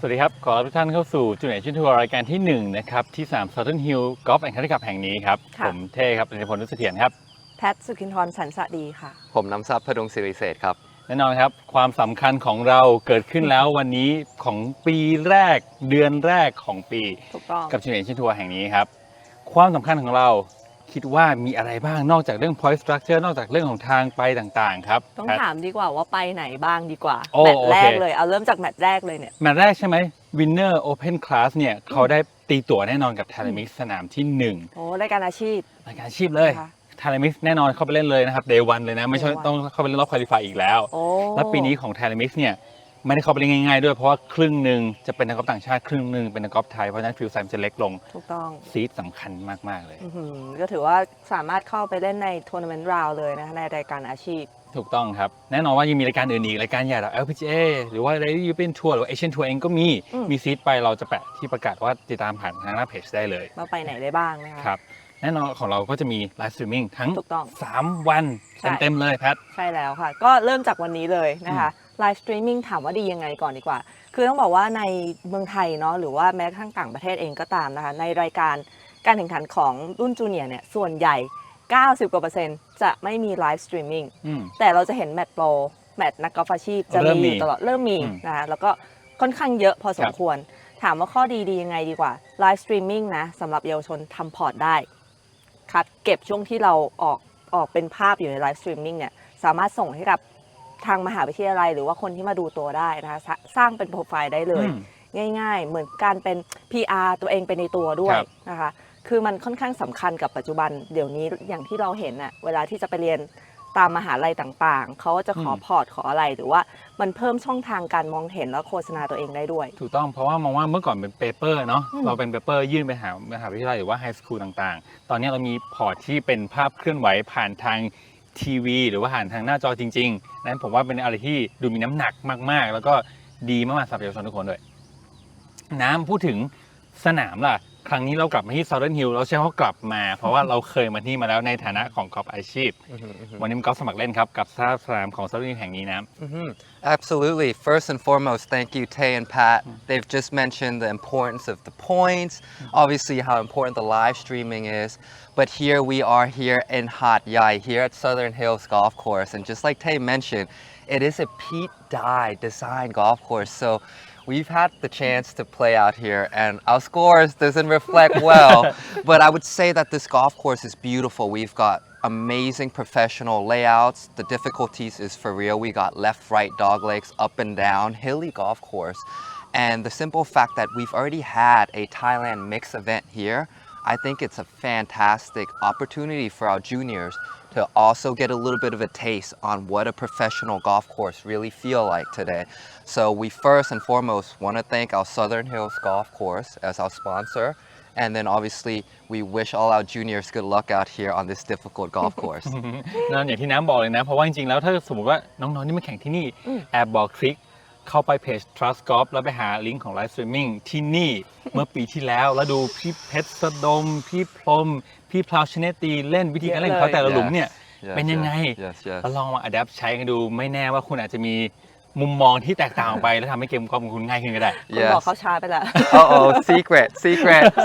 สวัสดีครับขอรับทุกท่านเข้าสู่จูเนียร์ชินทัวร์รายการที่1นะครับที่3 Southern Hill Golf and Country Club แห่งนี้ครับผมเท่ครับเป็นพลนุสเสถียรครับแพทสุขินทรสันสะดีค่ะผมน้ำซับพดุงศิริเศษครับแน่นอนครับความสำคัญของเราเกิดขึ้นแล้ววันนี้ของปีแรกเดือนแรกของปีถูกต้องกับจูเนียร์ชินทัวร์แห่งนี้ครับความสำคัญของเราคิดว่ามีอะไรบ้างนอกจากเรื่อง point structure นอกจากเรื่องของทางไปต่างๆครับต้องถามดีกว่าว่าไปไหนบ้างดีกว่าแมตช์แรกเลยเอาเริ่มจากแมตช์แรกเลยเนี่ยแมตช์แรกใช่ไหม Winner Open Class เนี่ยเขาได้ตีตั๋วแน่นอนกับ Talamix สนามที่1โอ้รายการอาชีพเลยTalamix แน่นอนเข้าไปเล่นเลยนะครับ Day1 เลยนะไม่ใช่ต้องเข้าไปเล่นรอบ Qualify อีกแล้วและปีนี้ของ Talamix เนี่ยไม่ได้เข้าไปเล่นง่ายๆด้วยเพราะว่าครึ่งหนึ่งจะเป็นนักกอล์ฟต่างชาติครึ่งหนึ่งเป็นนักกอล์ฟไทยเพราะฉะนั้นฟิลไซส์จะเล็กลงถูกต้องซีดสำคัญมากๆเลยก็ถือว่าสามารถเข้าไปเล่นในทัวร์นาเมนต์ราวเลยนะคะในรายการอาชีพถูกต้องครับแน่นอนว่ายังมีรายการอื่นอีกรายการใหญ่แบบ LPGA หรือว่า Day1 European Tour หรือว่า Asian Tour เองก็มีซีดไปเราจะแปะที่ประกาศว่าติดตามผ่านทางหน้าเพจได้เลยว่าไปไหนได้บ้างนะคะครับแน่นอนของเราก็จะมีไลฟ์สตรีมมิ่งทั้ง3วันเต็มเลยแพทใช่แล้วค่ะก็เริ่มจากวันนี้เลยนะคะไลฟ์สตรีมมิ่งถามว่าดียังไงก่อนดีกว่าคือต้องบอกว่าในเมืองไทยเนาะหรือว่าแม้กระทั่งต่างประเทศเองก็ตามนะคะในรายการการแข่งขันของรุ่นจูเนียร์เนี่ยส่วนใหญ่90%กว่าจะไม่มีไลฟ์สตรีมมิ่งแต่เราจะเห็นแมตช์โปรแมตช์นักกอล์ฟอาชีพจะมีตลอดเริ่มมีนะคะแล้วก็ค่อนข้างเยอะพอสมควรถามว่าข้อดียังไงดีกว่าไลฟ์สตรีมมิ่งนะสำหรับเยาวชนทำพอร์ตได้คัดเก็บช่วงที่เราออกเป็นภาพอยู่ในไลฟ์สตรีมมิ่งเนี่ยสามารถส่งให้กับทางมหาวิทยาลัยหรือว่าคนที่มาดูตัวได้นะคะสร้างเป็นโปรไฟล์ได้เลยง่ายๆเหมือนการเป็น PR ตัวเองไปในตัวด้วยนะคะคือมันค่อนข้างสำคัญกับปัจจุบันเดี๋ยวนี้อย่างที่เราเห็นเวลาที่จะไปเรียนตามมหาลัยต่างๆเขาจะขอพอร์ตขออะไรหรือว่ามันเพิ่มช่องทางการมองเห็นและโฆษณาตัวเองได้ด้วยถูกต้องเพราะว่ามองว่าเมื่อก่อนเป็นเปเปอร์เนาะเราเป็นเปเปอร์ยื่นไปหามหาวิทยาลัยหรือว่าไฮสคูลต่างๆตอนนี้เรามีพอร์ตที่เป็นภาพเคลื่อนไหวผ่านทางทีวีหรือว่าผ่านทางหน้าจอจริงๆนั้นผมว่าเป็นอะไรที่ดูมีน้ำหนักมากๆแล้วก็ดีมากๆสำหรับเยาวชนทุกคนด้วยน้ำพูดถึงสนามล่ะครั้งนี้เรากลับมาที่ Southern Hill เราใช้ว่ากลับมาเพราะว่าเราเคยมาที่มาแล้วในฐานะของกอล์ฟอาชีพวันนี้มันกอล์ฟสมัครเล่นครับกับสนามของ Southern Hill แห่งนี้นะ Absolutely. First and foremost, thank you, Tay and Pat. They've just mentioned the importance of the points, obviously how important the live streaming is. But here we are here in Hat Yai, here at Southern Hills Golf Course. And just like Tay mentioned, it is a Pete Dye design golf course. So we've had the chance to play out here and our scores doesn't reflect well. But I would say that this golf course is beautiful. We've got amazing professional layouts. The difficulties is for real. We got left, right, dog legs, up and down, hilly golf course. And the simple fact that we've already had a Thailand mix event here, I think it's a fantastic opportunity for our juniors to also get a little bit of a taste on what a professional golf course really feel like today. So we first and foremost want to thank our Southern Hills Golf Course as our sponsor. And then obviously we wish all our juniors good luck out here on this difficult golf course. นั่นอย่างที่น้ำบอกเลยนะเพราะว่าจริงๆแล้วถ้าสมมติว่าน้องๆที่มาแข่งที่นี่แอบบอกทริคเข้าไปเพจ Trustgolf แล้วไปหาลิงก์ของไลฟ์สตรีมมิ่งที่นี่เมื่อปีที่แล้วแล้วดูพี่เพชรสดมพี่พรมพี่พลาวชเนตีเล่นวิธีการเล่นเขาแต่ละหลุมเนี่ยเป็นยังไงแล้วลองมาอัดแอปใช้กันดูไม่แน่ว่าคุณอาจจะมีมุมมองที่แตกต่างออกไปแล้วทำให้เกมกอล์ฟของคุณง่ายขึ้นก็ได้คุณบอกเขาช้าไปแล้ว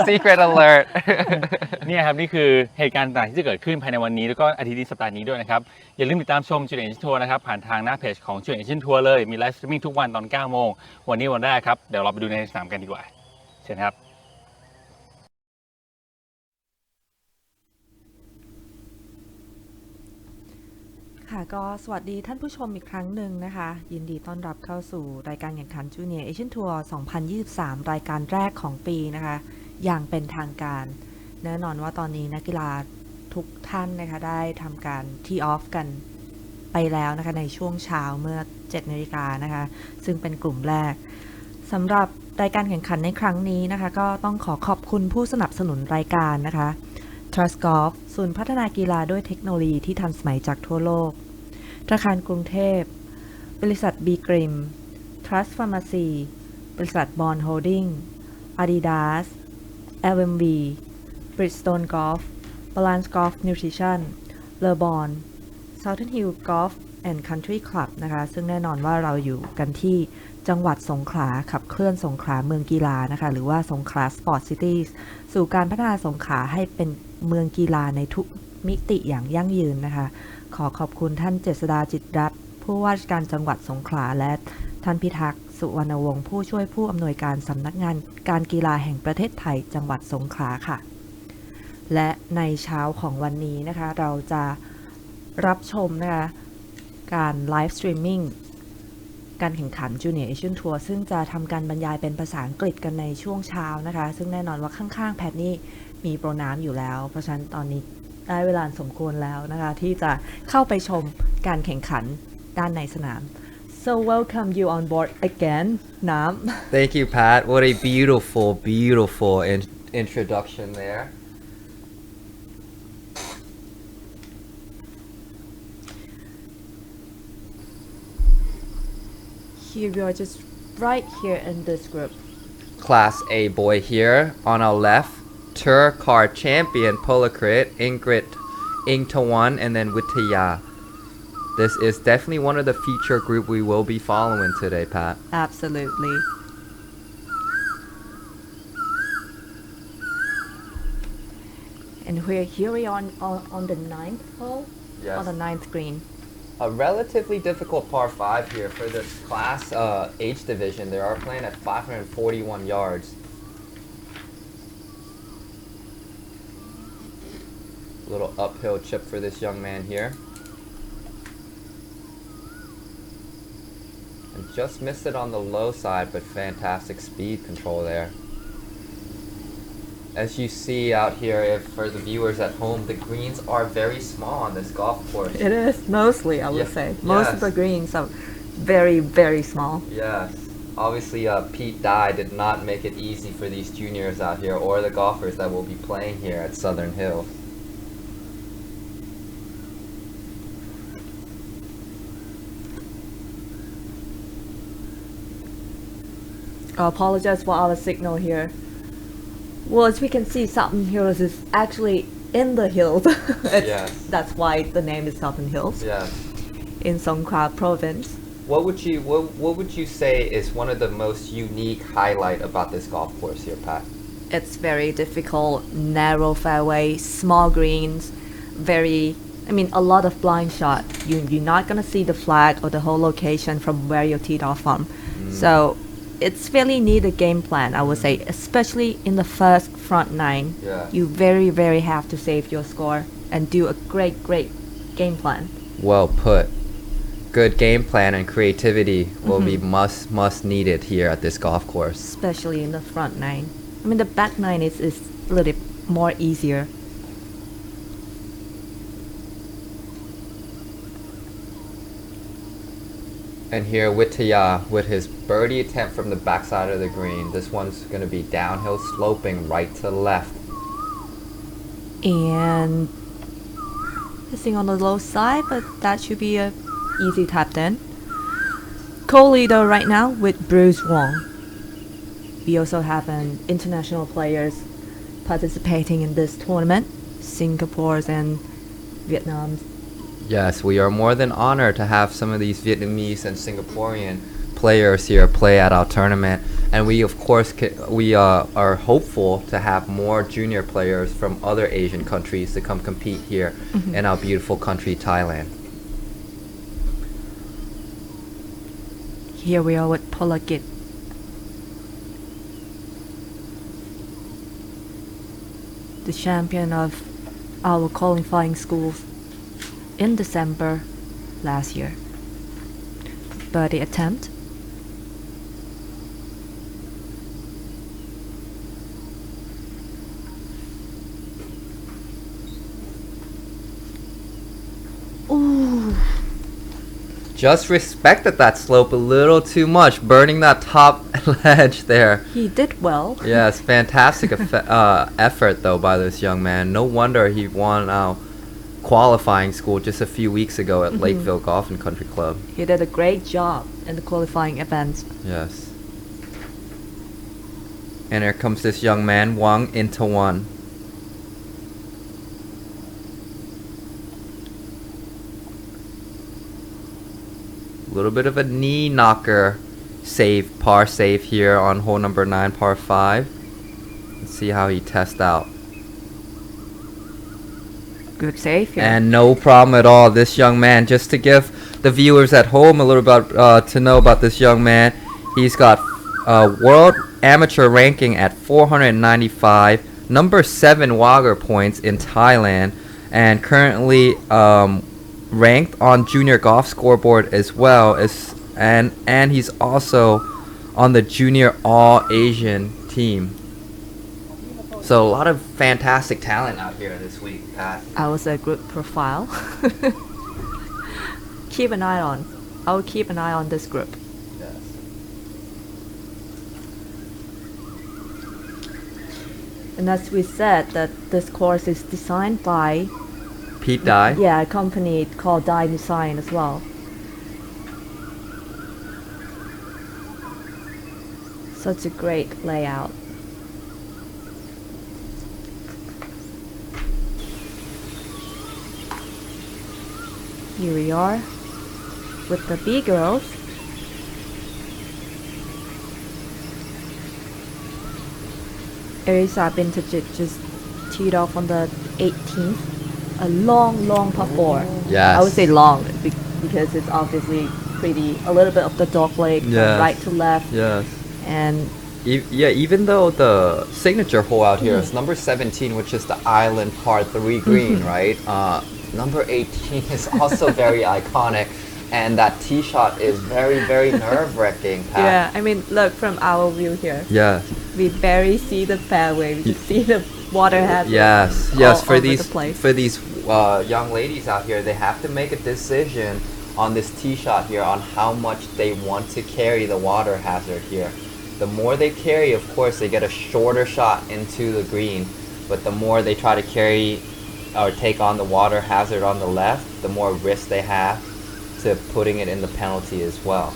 secret alert เนี่ยครับนี่คือเหตุการณ์ต่างที่จะเกิดขึ้นภายในวันนี้แล้วก็อาทิตย์นี้สัปดาห์นี้ด้วยนะครับอย่าลืมติดตามชมจูเนียร์เอเชียนทัวร์นะครับผ่านทางหน้าเพจของจูเนียร์เอเชียนทัวร์เลยมีไลฟ์สตรีมมิ่งทุกวันตอน 9 โมงวันนี้วันแรกครับเดี๋ยวเราไปดูในสนามกันดีกว่าเชิญครับค่ะก็สวัสดีท่านผู้ชมอีกครั้งหนึ่งนะคะยินดีต้อนรับเข้าสู่รายการแข่งขันจูเนียร์เอเชียนทัวร์2023รายการแรกของปีนะคะอย่างเป็นทางการแน่นอนว่าตอนนี้นักกีฬาทุกท่านนะคะได้ทำการทีออฟกันไปแล้วนะคะในช่วงเช้าเมื่อ 7 นาฬิกานะคะซึ่งเป็นกลุ่มแรกสำหรับรายการแข่งขันในครั้งนี้นะคะก็ต้องขอขอบคุณผู้สนับสนุนรายการนะคะ Trustgolf ศูนย์พัฒนากีฬาด้วยเทคโนโลยีที่ทันสมัยจากทั่วโลกธนาคารกรุงเทพบริษัทบีกริม Trust Pharmacy บริษัทบอนด์โฮลดิ้ง Adidas LMV Bridgestone Golf Balance Golf Nutrition เลอบอน Southern Hill Golf and Country Club นะคะซึ่งแน่นอนว่าเราอยู่กันที่ จังหวัดสงขลาขับเคลื่อนสงขลาเมืองกีฬานะคะหรือว่าสงขลาสปอร์ตซิตี้สู่การพัฒนาสงขลาให้เป็นเมืองกีฬาในทุกมิติอย่างยั่งยืนนะคะขอขอบคุณท่านเจษฎาจิตรัตน์ผู้ว่าราชการจังหวัดสงขลาและท่านพิทักษ์สุวรรณวงศ์ผู้ช่วยผู้อำนวยการสำนักงานการกีฬาแห่งประเทศไทยจังหวัดสงขลาค่ะและในเช้าของวันนี้นะคะเราจะรับชมนะคะการไลฟ์สตรีมมิ่งการแข่งขัน Junior Asian Tour ซึ่งจะทำการบรรยายเป็นภาษาอังกฤษกันในช่วงเช้านะคะซึ่งแน่นอนว่าข้างๆแพทนี่มีโปรน้ำอยู่แล้วเพราะฉะนั้นตอนนี้ได้เวลาสมควรแล้วนะคะที่จะเข้าไปชมการแข่งขันด้านในสนาม so welcome you on board again น้ำ Thank you, Pat. What a beautiful, beautiful introduction there. Here we are just right here in this group. Class A boy here on our left, Tour Card Champion Polakrit, Ingrid, Ingtawan, and then Witaya. This is definitely one of the feature group we will be following today, Pat. Absolutely. And here we are on the ninth hole, Yes. on the ninth green. A relatively difficult par 5 here for this Class H division. They are playing at 541 yards. Little uphill chip for this young man here. And just missed it on the low side, but fantastic speed control there. As you see out here, for the viewers at home, the greens are very small on this golf course. It is mostly, I would Yeah. say. Most of Yes. the greens are very, very small. Yes. Obviously, Pete Dye did not make it easy for these juniors out here or the golfers that will be playing here at Southern Hills. I apologize for our signal here. Well, as we can see, Southern Hills is actually in the hills. Yes. That's why the name is Southern Hills Yes. in Songkhla province. What would you say is one of the most unique highlight about this golf course here, Pat? It's very difficult, narrow fairway, small greens, a lot of blind shot. You're not gonna see the flag or the whole location from where you teed off from. So it's really need a game plan, I would say, especially in the first front nine. Yeah. You very, very have to save your score and do a great, great game plan. Well put. Good game plan and creativity will be must needed here at this golf course. Especially in the front nine. The back nine is a little bit more easier. And here Witaya with his birdie attempt from the backside of the green. This one's going to be downhill sloping right to left. And missing on the low side, but that should be a easy tap then. Co-leader right now with Bruce Wong. We also have an international players participating in this tournament, Singapore's and Vietnam's. Yes, we are more than honored to have some of these Vietnamese and Singaporean players here play at our tournament, and we of course are hopeful to have more junior players from other Asian countries to come compete here in our beautiful country, Thailand. Here we are with Polakit. The champion of our qualifying schools in December last year. Birdie attempt. Ooh. Just respected that slope a little too much, burning that top ledge there. He did well. Yes, fantastic effort though by this young man. No wonder he won our qualifying school just a few weeks ago at Lakeville Golf and Country Club. He did a great job in the qualifying events. Yes. And here comes this young man, Wang into one. A little bit of a knee knocker par save here on hole number 9, par 5. Let's see how he tests out. Good save here. And no problem at all. This young man, just to give the viewers at home a little about to know about this young man, he's got world amateur ranking at 495, number 7 Wagger points in Thailand, and currently ranked on junior golf scoreboard as well as and he's also on the junior all Asian team. So a lot of fantastic talent out here this week, Pat. I was a good profile. Keep an eye on. I'll keep an eye on this group. Yes. And as we said, that this course is designed by Pete Dye. a company called Day1 as well. Such a great layout. Here we are with the B girls. Erisa Bintajic just teed off on the 18th. A long par 4. Yes. I would say long because it's obviously a little bit of the dog leg from Yes. right to left. Yes. And Even though the signature hole out here is number 17, which is the island par 3 green, right? Number 18 is also very iconic, and that tee shot is very nerve-wracking, Pat. yeah, I mean, look from our view here. Yes. We barely see the fairway. We just see the water hazard. Yes. all Yes. over the place. For these young ladies out here, they have to make a decision on this tee shot here on how much they want to carry the water hazard here. The more they carry, of course, they get a shorter shot into the green, but the more they try to carry or take on the water hazard on the left, the more risk they have to putting it in the penalty as well.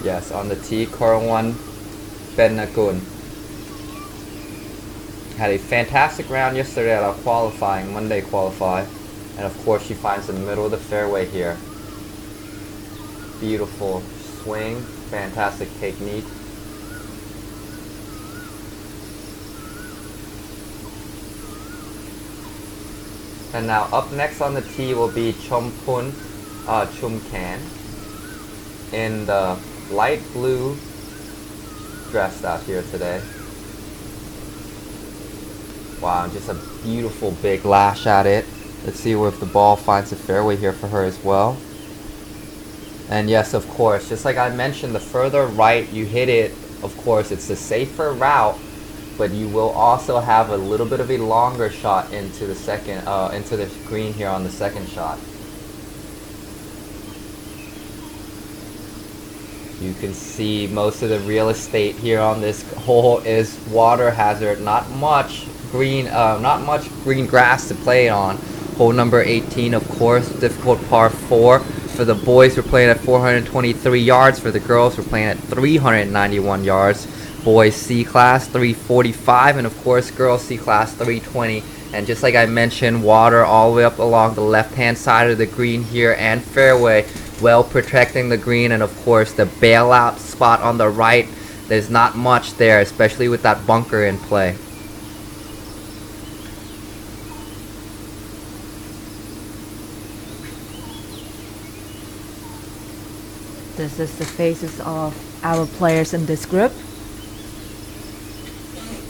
Yes, on the tee, Corwan Benakun had a fantastic round yesterday at our qualifying, Monday qualify, and of course she finds the middle of the fairway here. Beautiful swing, fantastic technique. And now up next on the tee will be Chompun Chumkan in the light blue dress out here today. Wow, just a beautiful big lash at it. Let's see if the ball finds the fairway here for her as well. And yes, of course, just like I mentioned, the further right you hit it, of course, it's the safer route, but you will also have a little bit of a longer shot into the second, into the green here on the second shot. You can see most of the real estate here on this hole is water hazard. Not much green grass to play on. Hole number 18, of course, difficult par 4. For the boys, we're playing at 423 yards. For the girls, we're playing at 391 yards. Boys C class 345, and of course, girls C class 320. And just like I mentioned, water all the way up along the left-hand side of the green here and fairway, well protecting the green, and of course the bailout spot on the right, there's not much there, especially with that bunker in play. This is the faces of our players in this group.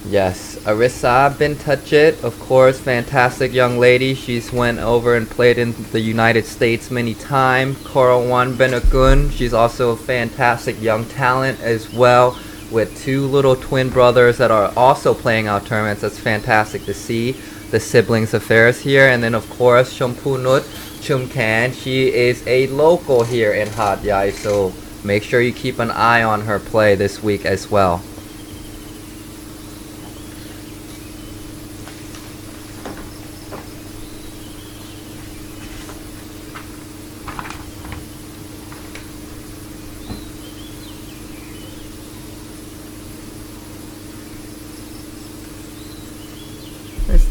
Yes, Arissa Bintachit, of course, fantastic young lady. She's went over and played in the United States many times. Korawan Benakun, she's also a fantastic young talent as well, with 2 little twin brothers that are also playing out tournaments. That's fantastic to see the siblings affairs here. And then of course Chompunut Chumkan, she is a local here in Hat Yai, so make sure you keep an eye on her play this week as well.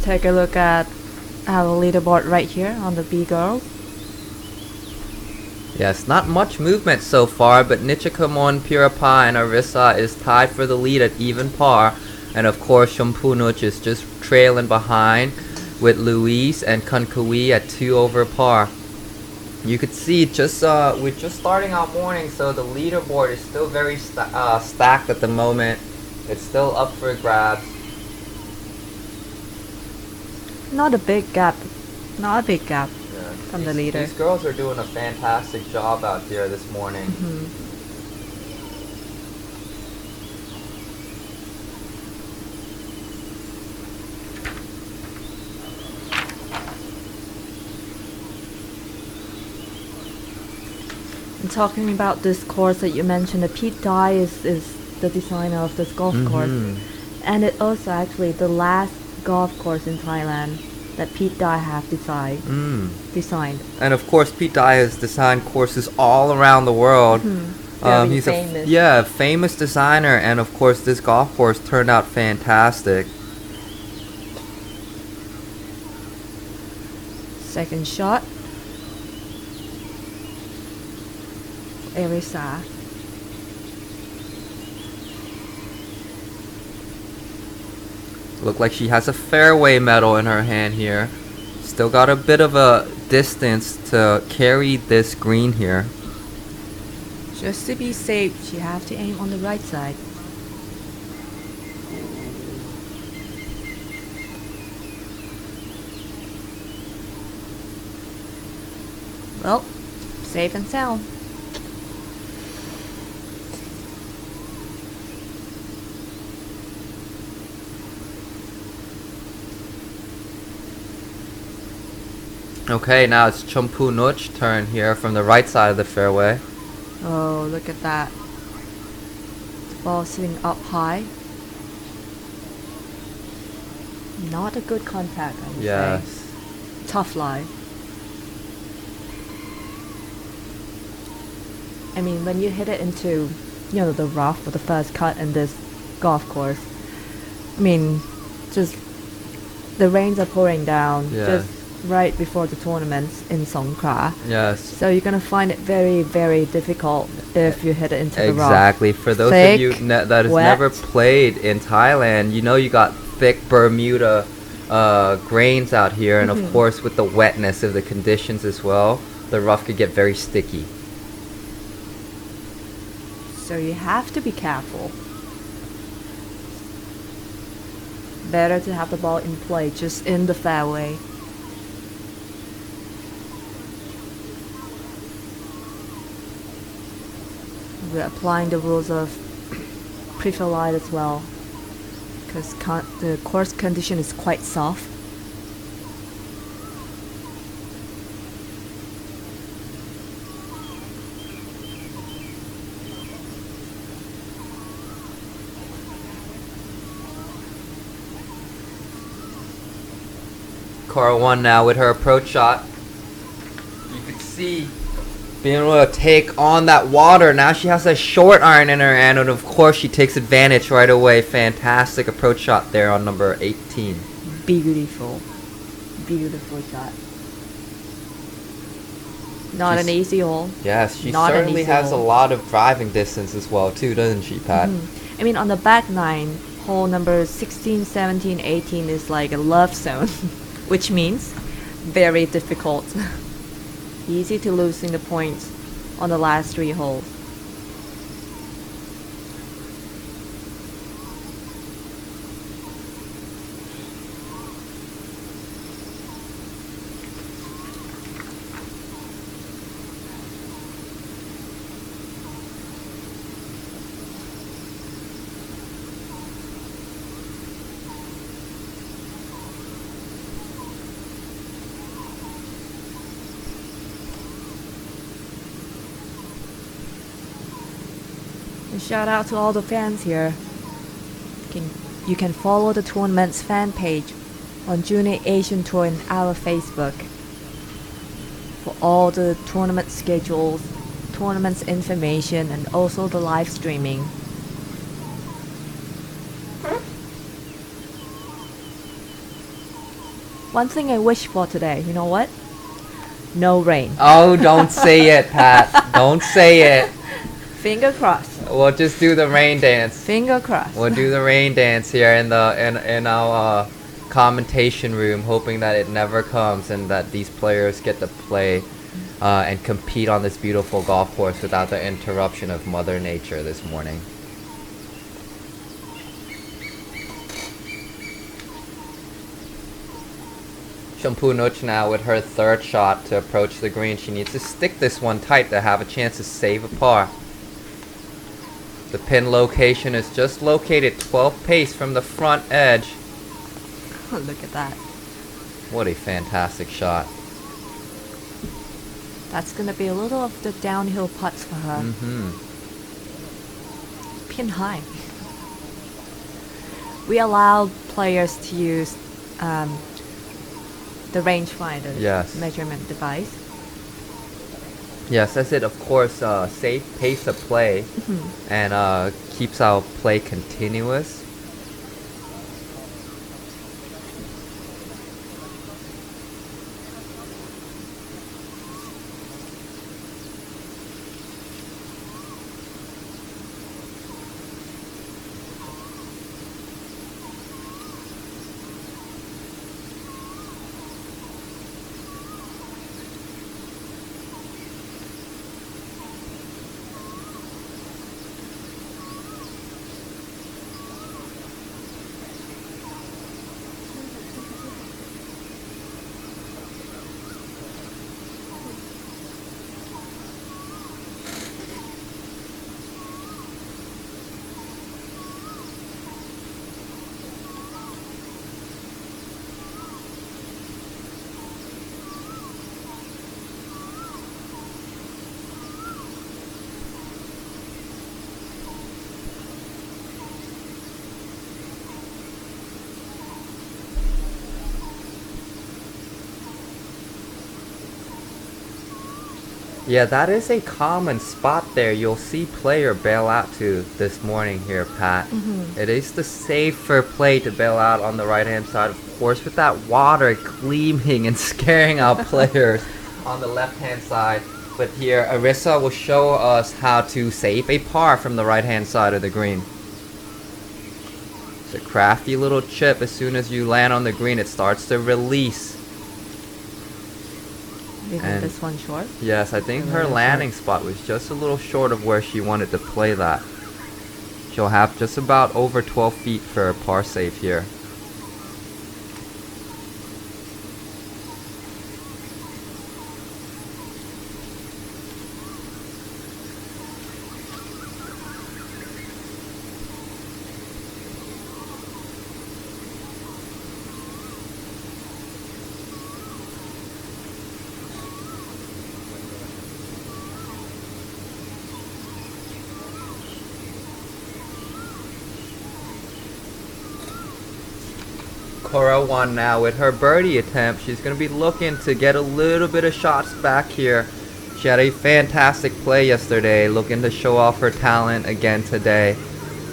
take a look at our leaderboard right here on the B girls. Yes, not much movement so far, but Nichikamon, Purapa, and Arisa is tied for the lead at even par. And of course, Shumpunuch is just trailing behind with Luis and Kunkui at 2 over par. You could see we're just starting our morning, so the leaderboard is still very stacked at the moment. It's still up for grabs. Not a big gap. Not a big gap Yeah, from the leader. These girls are doing a fantastic job out here this morning. And talking about this course that you mentioned, Pete Dye is the designer of this golf course. And it also actually the last golf course in Thailand that Pete Dye have designed. And of course, Pete Dye has designed courses all around the world. Very He's famous. a famous designer, and of course, this golf course turned out fantastic. Second shot. Arisa. Look like she has a fairway medal in her hand here. Still got a bit of a distance to carry this green here. Just to be safe, she have to aim on the right side. Well, safe and sound. Okay, now it's Chompu Nuch turn here from the right side of the fairway. Oh, look at that. The ball sitting up high. Not a good contact, I would Yes. say. Tough lie. I mean, when you hit it into, the rough for the first cut in this golf course, I mean, just the rains are pouring down Yeah. just right before the tournaments in Songkra. Yes. So you're gonna find it very, very difficult if you hit it into the rough. Exactly. For those Thick, of you that has wet. never played in Thailand, you got thick Bermuda grains out here, and of course with the wetness of the conditions as well, the rough could get very sticky. So you have to be careful. Better to have the ball in play, just in the fairway. We're applying the rules of pre-fill light as well, because the course condition is quite soft. Cora 1 now with her approach shot. You could see being able to take on that water. Now she has a short iron in her hand, and of course she takes advantage right away. Fantastic approach shot there on number 18. Beautiful. Beautiful shot. Not an easy hole. Yes, she Not an certainly easy has a hole. lot of driving distance as well too, doesn't she, Pat? I mean, on the back nine, hole number 16, 17, 18 is like a love zone, which means very difficult. Easy to losing the points on the last 3 holes. And shout out to all the fans here. You can follow the tournament's fan page on Junior Asian Tour in our Facebook for all the tournament schedules, tournaments information, and also the live streaming. One thing I wish for today, you know what? No rain. Oh, don't say it, Pat. Don't say it. Finger crossed. We'll just do the rain dance. Finger crossed. We'll do the rain dance here in our commentation room, hoping that it never comes and that these players get to play and compete on this beautiful golf course without the interruption of Mother Nature this morning. Shampoo Nuch now with her third shot to approach the green. She needs to stick this one tight to have a chance to save a par. The pin location is just located 12 pace from the front edge. Look at that. What a fantastic shot. That's gonna be a little of the downhill putts for her. Pin high. We allow players to use the rangefinder Yes. measurement device. Yes, as it of course safe pace of play and keeps our play continuous. Yeah, that is a common spot there. You'll see player bail out to this morning here, Pat. It is the safer play to bail out on the right-hand side, of course, with that water gleaming and scaring our players on the left-hand side. But here, Arissa will show us how to save a par from the right-hand side of the green. It's a crafty little chip. As soon as you land on the green, it starts to release. Leaving And- this one short. Yes, I think her landing spot was just a little short of where she wanted to play that. She'll have just about over 12 feet for a par save here. Cora won now with her birdie attempt. She's going to be looking to get a little bit of shots back here. She had a fantastic play yesterday, looking to show off her talent again today.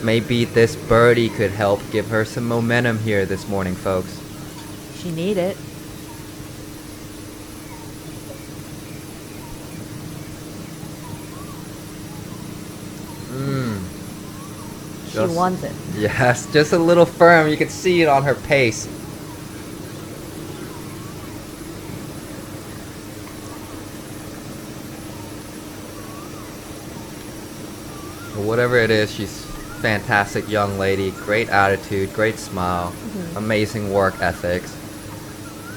Maybe this birdie could help give her some momentum here this morning, folks. She need it. She Just- wants it. Yes, just a little firm. You can see it on her pace. Whatever it is, she's fantastic young lady, great attitude, great smile, amazing work ethics.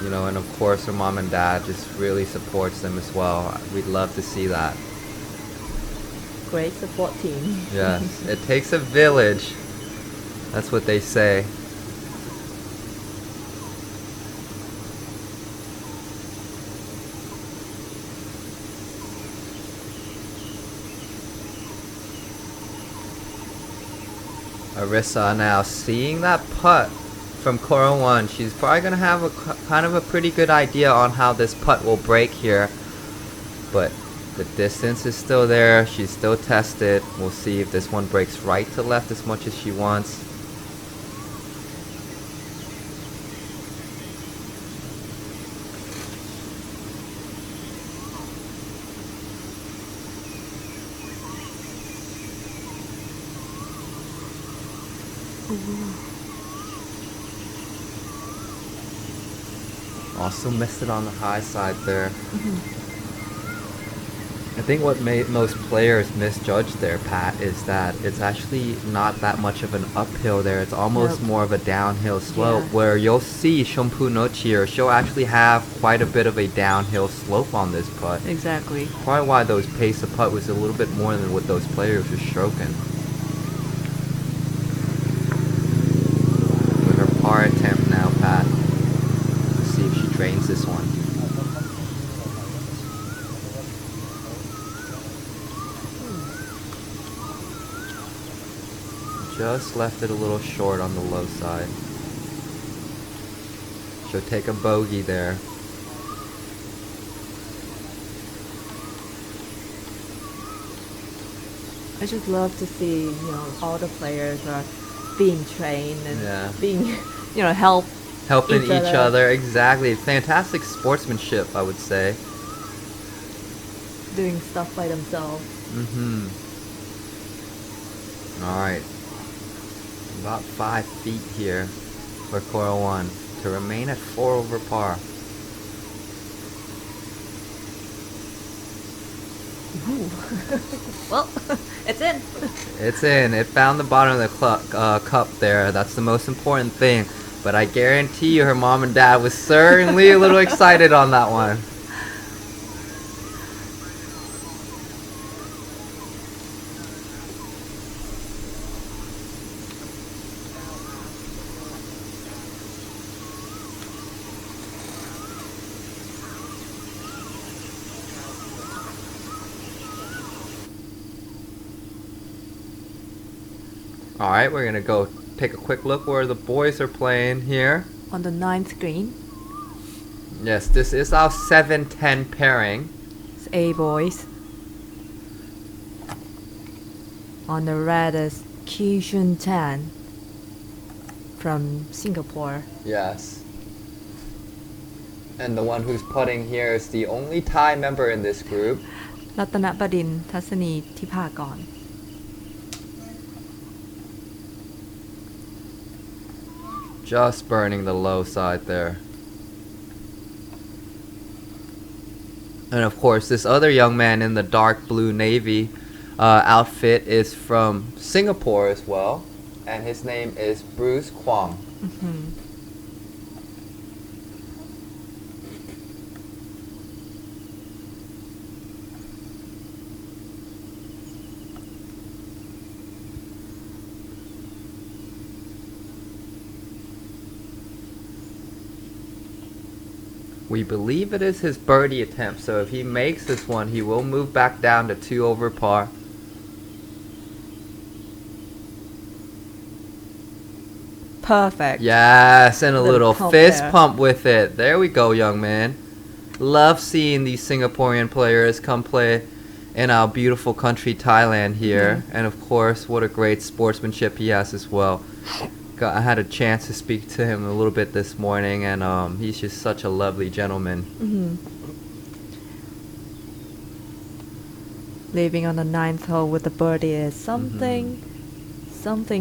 You know, and of course her mom and dad just really supports them as well. We'd love to see that. Great support team. Yes, it takes a village. That's what they say. Arissa now seeing that putt from Cora 1. She's probably going to have a kind of a pretty good idea on how this putt will break here. But the distance is still there. She's still tested. We'll see if this one breaks right to left as much as she wants. Also missed it on the high side there. I think what most players misjudge there, Pat, is that it's actually not that much of an uphill there. It's almost Nope. more of a downhill slope Yeah. where you'll see Shompu Nochir, she'll actually have quite a bit of a downhill slope on this putt. exactly Probably why those pace of putt was a little bit more than what those players were stroking. With her par attempt now, Pat. Let's see if she drains this one. Just left it a little short on the low side. She'll take a bogey there. I just love to see all the players are being trained and Yeah. being help Helping Each each other. other. Exactly. Fantastic sportsmanship, I would say. doing stuff by themselves. Mm-hmm. Alright. About 5 feet here for Coral 1 to remain at 4 over par. Well, it's in. It's in. It found the bottom of the cup there. That's the most important thing. But I guarantee you her mom and dad was certainly a little excited on that one. Alright, we're gonna go take a quick look where the boys are playing here. On the 9th green, Yes, this is our 7-10 pairing. it's A boys. On the red is Ki Shun Tan from Singapore. Yes. And the one who's putting here is the only Thai member in this group. รัตนบดินทร์ทัศนีทิพากร Just burning the low side there. And of course, this other young man in the dark blue navy outfit is from Singapore as well. And his name is Bruce Kwong. We believe it is his birdie attempt, so if he makes this one, he will move back down to 2 over par. Perfect. Yes, and a Little little pump fist there. pump with it. There we go, young man. Love seeing these Singaporean players come play in our beautiful country, Thailand here. And of course, what a great sportsmanship he has as well. I had a chance to speak to him a little bit this morning, and he's just such a lovely gentleman. Leaving on the 9th hole with the birdie is something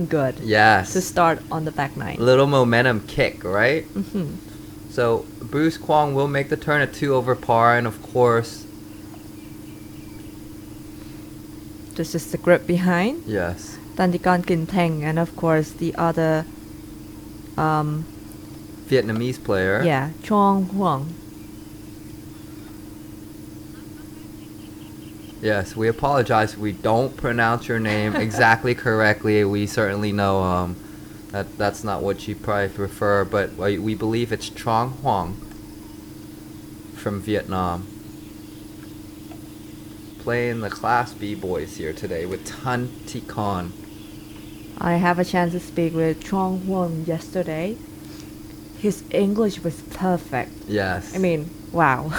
good Yes. to start on the back nine. Little momentum kick, right? So Bruce Kwong will make the turn at 2 over par, and of course, This is the grip behind. yes, Tandikan Kinteng, and of course the other, Vietnamese player. yeah, Chong Huang. Yes, we apologize if we don't pronounce your name exactly correctly. We certainly know that's not what you probably prefer, but we believe it's Trong Huang from Vietnam. Playing the Class B boys here today with Tan Thi Con. I have a chance to speak with Chong Huang yesterday. His English was perfect. Yes. I mean, wow.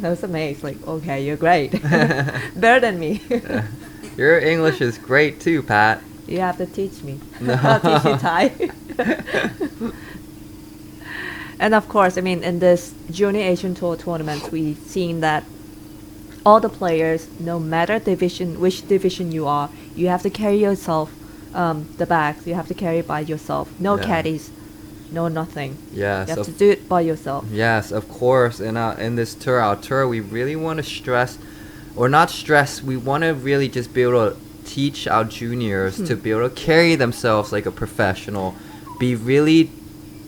I was amazed. Like, okay, you're great. Better than me. Your English is great too, Pat. You have to teach me. No. I'll teach you Thai. And of course, I mean, in this Junior Asian Tour tournament, we've seen that all the players, no matter division, which division you are, you have to carry yourself the bags you have to carry by yourself. No Yeah. caddies, no nothing. Yes, You have to do it by yourself. yes, of course. And in this tour, our tour, we really want to stress, or not stress, we want to really just be able to teach our juniors to be able to carry themselves like a professional, be really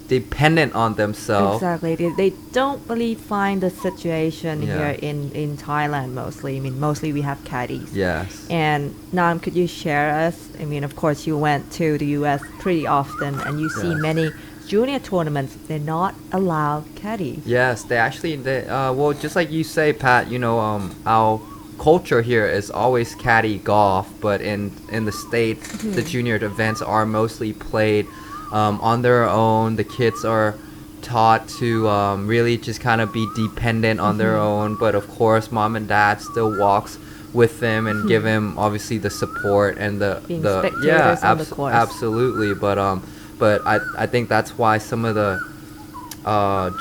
dependent on themselves. Exactly. They don't really find the situation Yeah. here in Thailand mostly. I mean, mostly we have caddies. Yes. And Nam, could you share us? I mean, of course, you went to the U.S. pretty often, and you see Yes. many junior tournaments. They're not allowed caddies. Yes, well, just like you say, Pat, our culture here is always caddy golf, but in the States, the junior events are mostly played on their own. The kids are taught to really just kind of be dependent on their own, but of course, mom and dad still walks with them and give him obviously the support and Being the spectators on the course. absolutely. But I think that's why some of the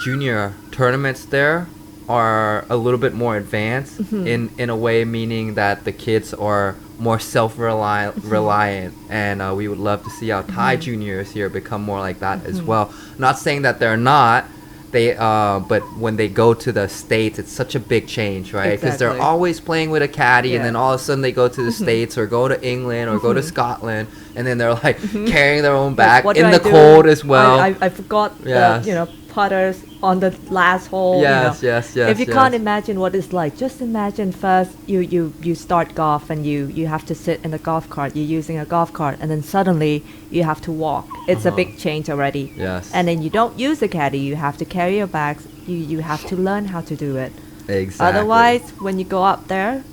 junior tournaments there are a little bit more advanced in a way, meaning that the kids are more self-reliant, and we would love to see our Thai juniors here become more like that as well. Not saying that they're not, but when they go to the States, it's such a big change, right? Because they're Exactly. always playing with a caddy, and Yeah. then all of a sudden they go to the States or go to England or go to Scotland, and then they're like carrying their own bag What in do I the do? cold as well. I forgot Yes. the putters on the last hole. Yes, yes, yes, If you yes. can't imagine what it's like, just imagine first you start golf and you have to sit in a golf cart. You're using a golf cart, and then suddenly you have to walk. It's a big change already. Yes. And then you don't use a caddy. You have to carry your bags. You have to learn how to do it. Exactly. Otherwise, when you go up there,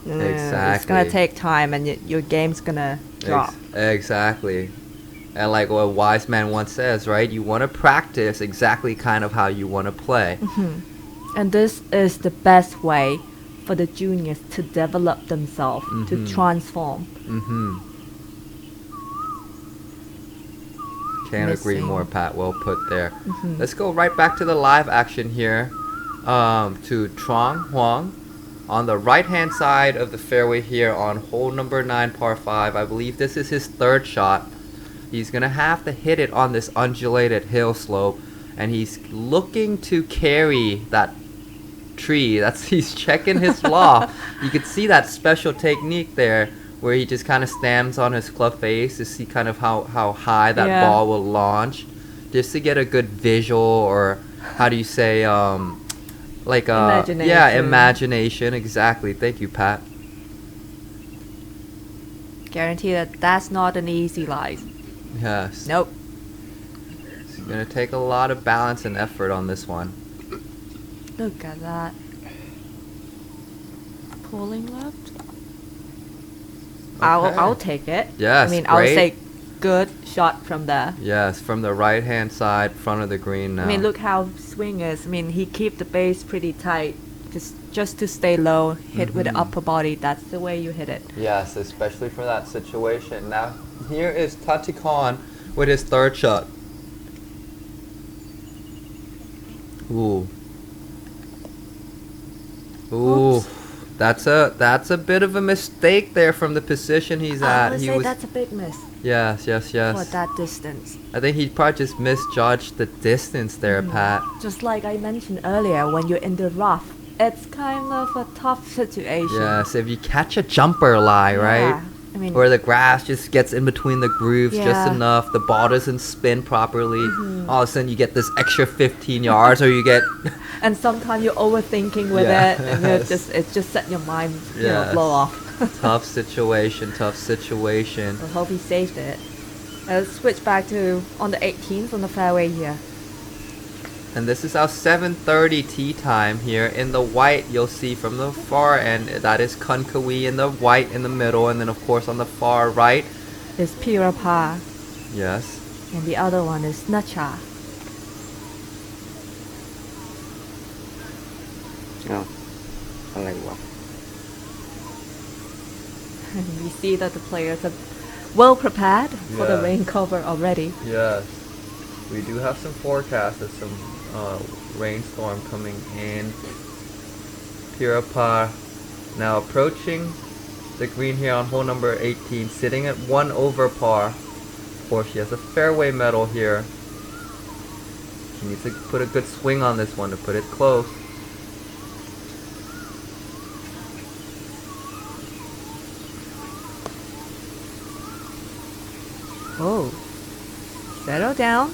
it's Exactly. gonna take time, and your game's gonna drop. Exactly. And like what a wise man once says, right? You want to practice exactly kind of how you want to play. And this is the best way for the juniors to develop themselves, to transform. Can't agree Missing. more, Pat. Well put there. Let's go right back to the live action here, to Trong Huang on the right-hand side of the fairway here on hole number 9, par 5. I believe this is his third shot. He's gonna have to hit it on this undulated hill slope, and he's looking to carry that tree. He's checking his loft. You can see that special technique there, where he just kind of stands on his club face to see kind of how high that Yeah. ball will launch, just to get a good visual, or how do you say, like Imagination. yeah, imagination. Exactly. Thank you, Pat. Guarantee that that's not an easy life. Yes. Nope. It's gonna take a lot of balance and effort on this one. Look at that. Pulling left. Okay. I'll take it. Yes, I mean, I'll great. say good shot from there. Yes, from the right-hand side, front of the green now. I mean, look how swing is. I mean, he keep the base pretty tight, just to stay low, hit with the upper body. That's the way you hit it. Yes, especially for that situation. Now, here is Tati Khan with his third shot. Ooh. Ooh. Oops. That's a bit of a mistake there from the position he's I at. would say that's a big miss Yes. for that distance. I think he probably just misjudged the distance there, Pat. Just like I mentioned earlier, when you're in the rough, it's kind of a tough situation. Yes, if you catch a jumper lie, right? Yeah. I mean, Where the grass just gets in between the grooves just Yeah. enough, the ball doesn't spin properly. All of a sudden, you get this extra 15 yards, or you get and sometimes you're overthinking with Yeah. it, and it just set your mind, Yes. blow off. tough situation. I hope he saved it. Let's switch back to on the 18th on the fairway here. And this is our 7:30 tee time here. In the white, you'll see from the far end, that is Konkawi in the white in the middle, and then of course on the far right, It's Pirapa, yes, and the other one is Nacha. อะไรวะ And we see that the players are well prepared for the Yeah. rain cover already. yes. We do have some forecast of some rainstorm coming in. Pirapar now approaching the green here on hole number 18, sitting at 1 over par. Of course, she has a fairway medal here. She needs to put a good swing on this one to put it close. Oh, settle down.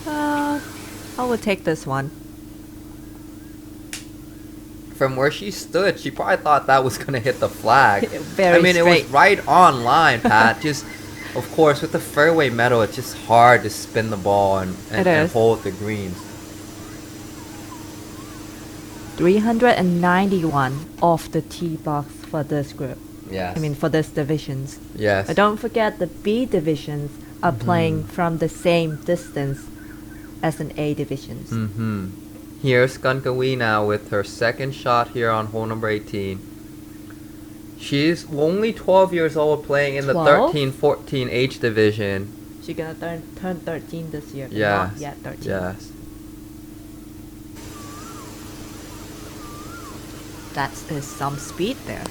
I will take this one. From where she stood, she probably thought that was going to hit the flag. Very I mean, it was straight. right on line, Pat. Just, of course, with the fairway metal, it's just hard to spin the ball and It is. hold the greens. 391 off the tee box for this group. Yes. I mean, for this divisions. yes. But don't forget the B divisions are playing from the same distance as an A divisions. Here's Skunkawi now with her second shot here on hole number 18. She's only 12 years old, playing in the 12? 13-14 H division. She's gonna turn 13 this year. But Yes. Not yet 13. Yes. That is some speed there.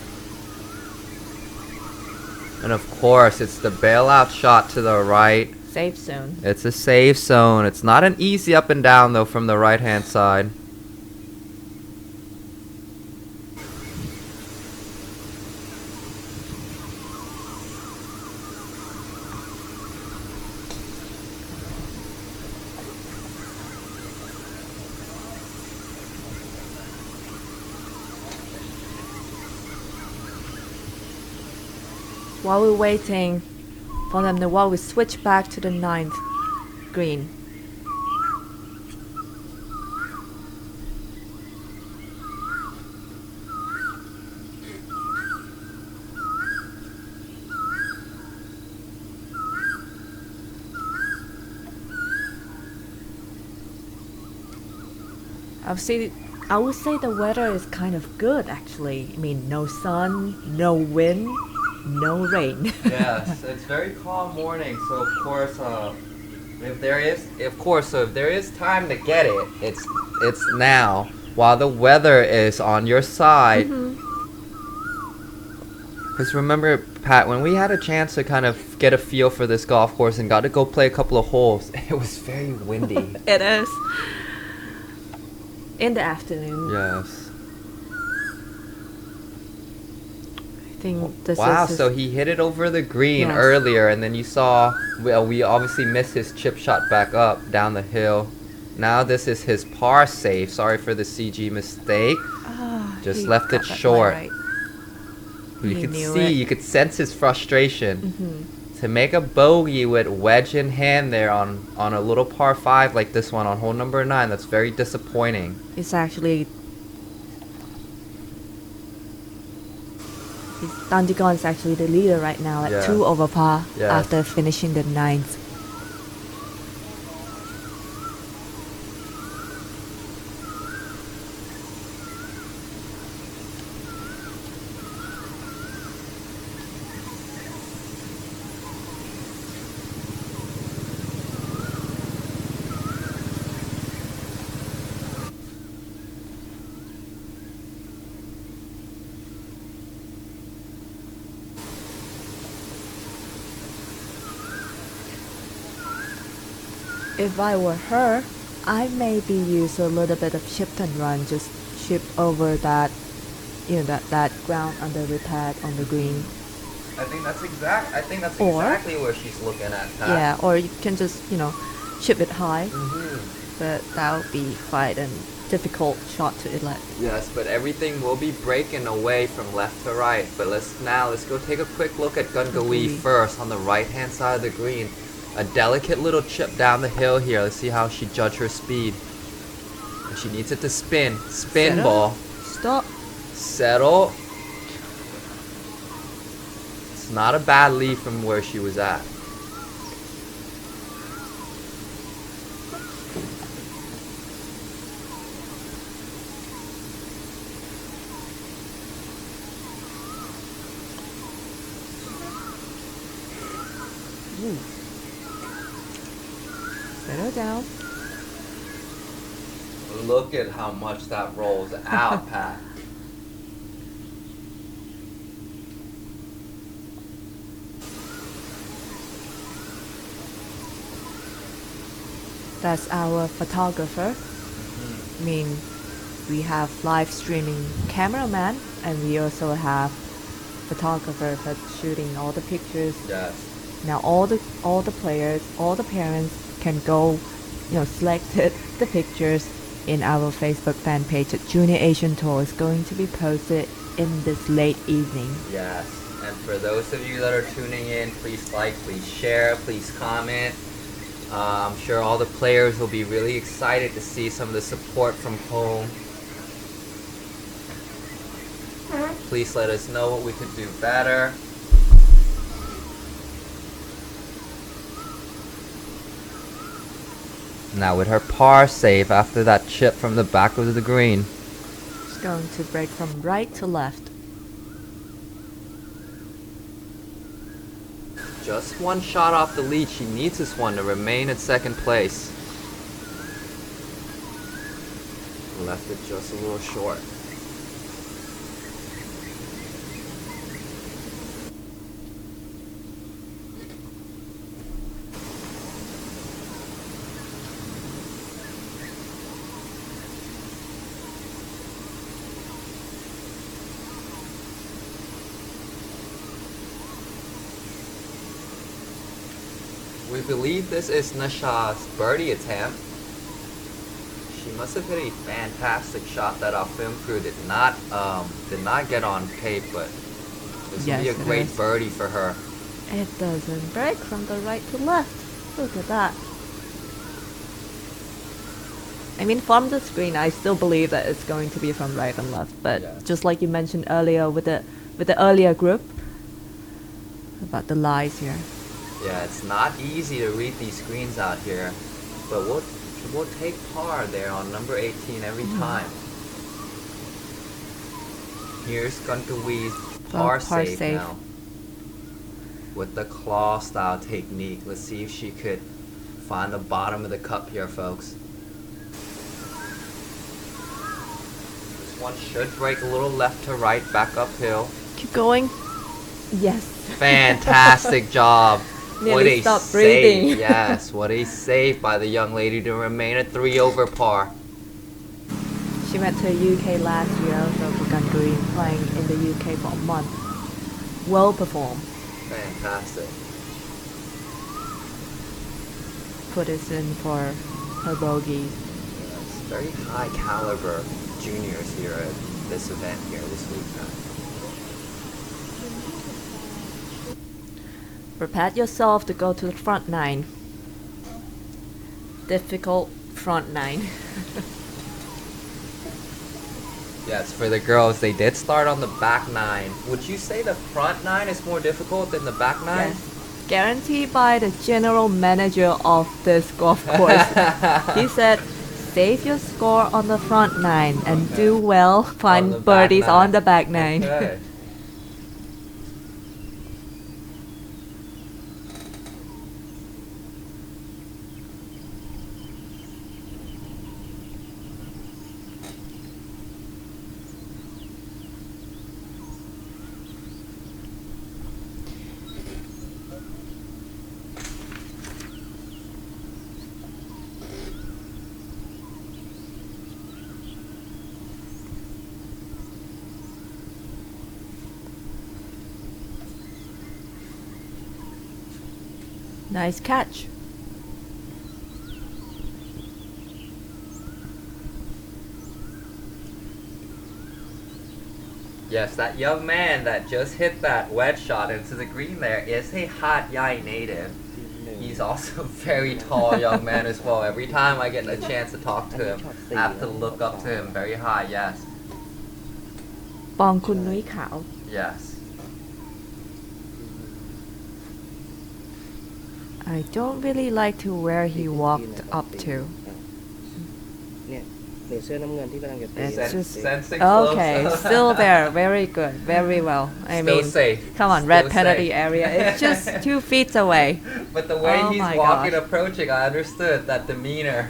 And of course, it's the bailout shot to the right. Safe zone. It's a safe zone. It's not an easy up and down though from the right hand side. While we're waiting for them to while we switch back to the 9th green. I would say the weather is kind of good actually. I mean, no sun, no wind, no rain. Yes, it's very calm morning. So of course, if there is time to get it, it's now. While the weather is on your side. Because remember, Pat, when we had a chance to kind of get a feel for this golf course and got to go play a couple of holes, it was very windy. It is. In the afternoon. Yes. I think this Wow, is his- so he hit it over the green Yes. earlier, and then you saw, we obviously missed his chip shot back up down the hill. Now this is his par save. Sorry for the CG mistake. Just he left it got that short. right. You He could knew see, it. you could sense his frustration. To make a bogey with wedge in hand there on a little par 5 like this one on hole number 9, that's very disappointing. It's actually Dandigon is actually the leader right now at Yeah. 2 over par Yes. after finishing the 9th. If I were her, I maybe use a little bit of shift and run, just chip over that, that ground under repaired on the green. I think that's Or- exactly where she's looking at, Pat. Yeah, or you can just, chip it high, but that would be quite a difficult shot to elect. Yes, but everything will be breaking away from left to right. But let's go take a quick look at Gungawi Gungawi. first on the right-hand side of the green. A delicate little chip down the hill here. Let's see how she judge her speed. And she needs it to spin. Spin Settle. ball. Stop. Settle. It's not a bad lead from where she was at. Settle down. Look at how much that rolls out, Pat. That's our photographer. I mean, we have live streaming cameraman, and we also have photographer that's shooting all the pictures. Yes. Now all the players, all the parents can go, selected the pictures in our Facebook fan page at Junior Asian Tour. Is going to be posted in this late evening. Yes. And for those of you that are tuning in, please like, please share, please comment. I'm sure all the players will be really excited to see some of the support from home. Please let us know what we could do better. Now with her par save after that chip from the back of the green. It's going to break from right to left. Just one shot off the lead. She needs this one to remain in second place. Left it just a little short. We believe this is Nasha's birdie attempt. She must have hit a fantastic shot that our film crew did not get on tape, but this Yes, will be a it great is. birdie for her. It doesn't break from the right to left. Look at that. I mean, from the screen, I still believe that it's going to be from right and left. But Yeah. just like you mentioned earlier with the earlier group about the lies here. Yeah, it's not easy to read these screens out here, but we'll take par there on number 18 every time. Here's Gunkawee's par par save save. now. With the claw style technique. Let's see if she could find the bottom of the cup here, folks. This one should break a little left to right, back uphill. Keep going. Yes. Fantastic job. Nearly What a stopped save. breathing. Yes, what a save by the young lady to remain at 3 over par. She went to the UK last year, so for Gungreen, playing in the UK for a month. Well performed. Fantastic. Put this in for her bogey. Yes, very high caliber juniors here at this event here this weekend. Prepare yourself to go to the front nine. Difficult front nine. Yes, for the girls, they did start on the back nine. Would you say the front nine is more difficult than the back nine? Yes. Guaranteed by the general manager of this golf course. He said, save your score on the front nine and do well, On the find back birdies nine. on the back nine. Okay. Nice catch. Yes, that young man that just hit that wedge shot into the green there is a Hat Yai native. He's also a very tall young man as well. Every time I get a chance to talk to him, I have to look up to him very high, yes. ปองคุณนุ้ยขาว Yes. I don't really like to where he walked up to. เนี่ยในเสื้อน้ำเงินที่กำลังจะตี It's Sen- just sensing okay, close. still there, very good, very well. I Still mean, safe. come on, Still red safe. penalty area. It's just 2 feet away. But the way Oh he's my walking, gosh. approaching, I understood that demeanor.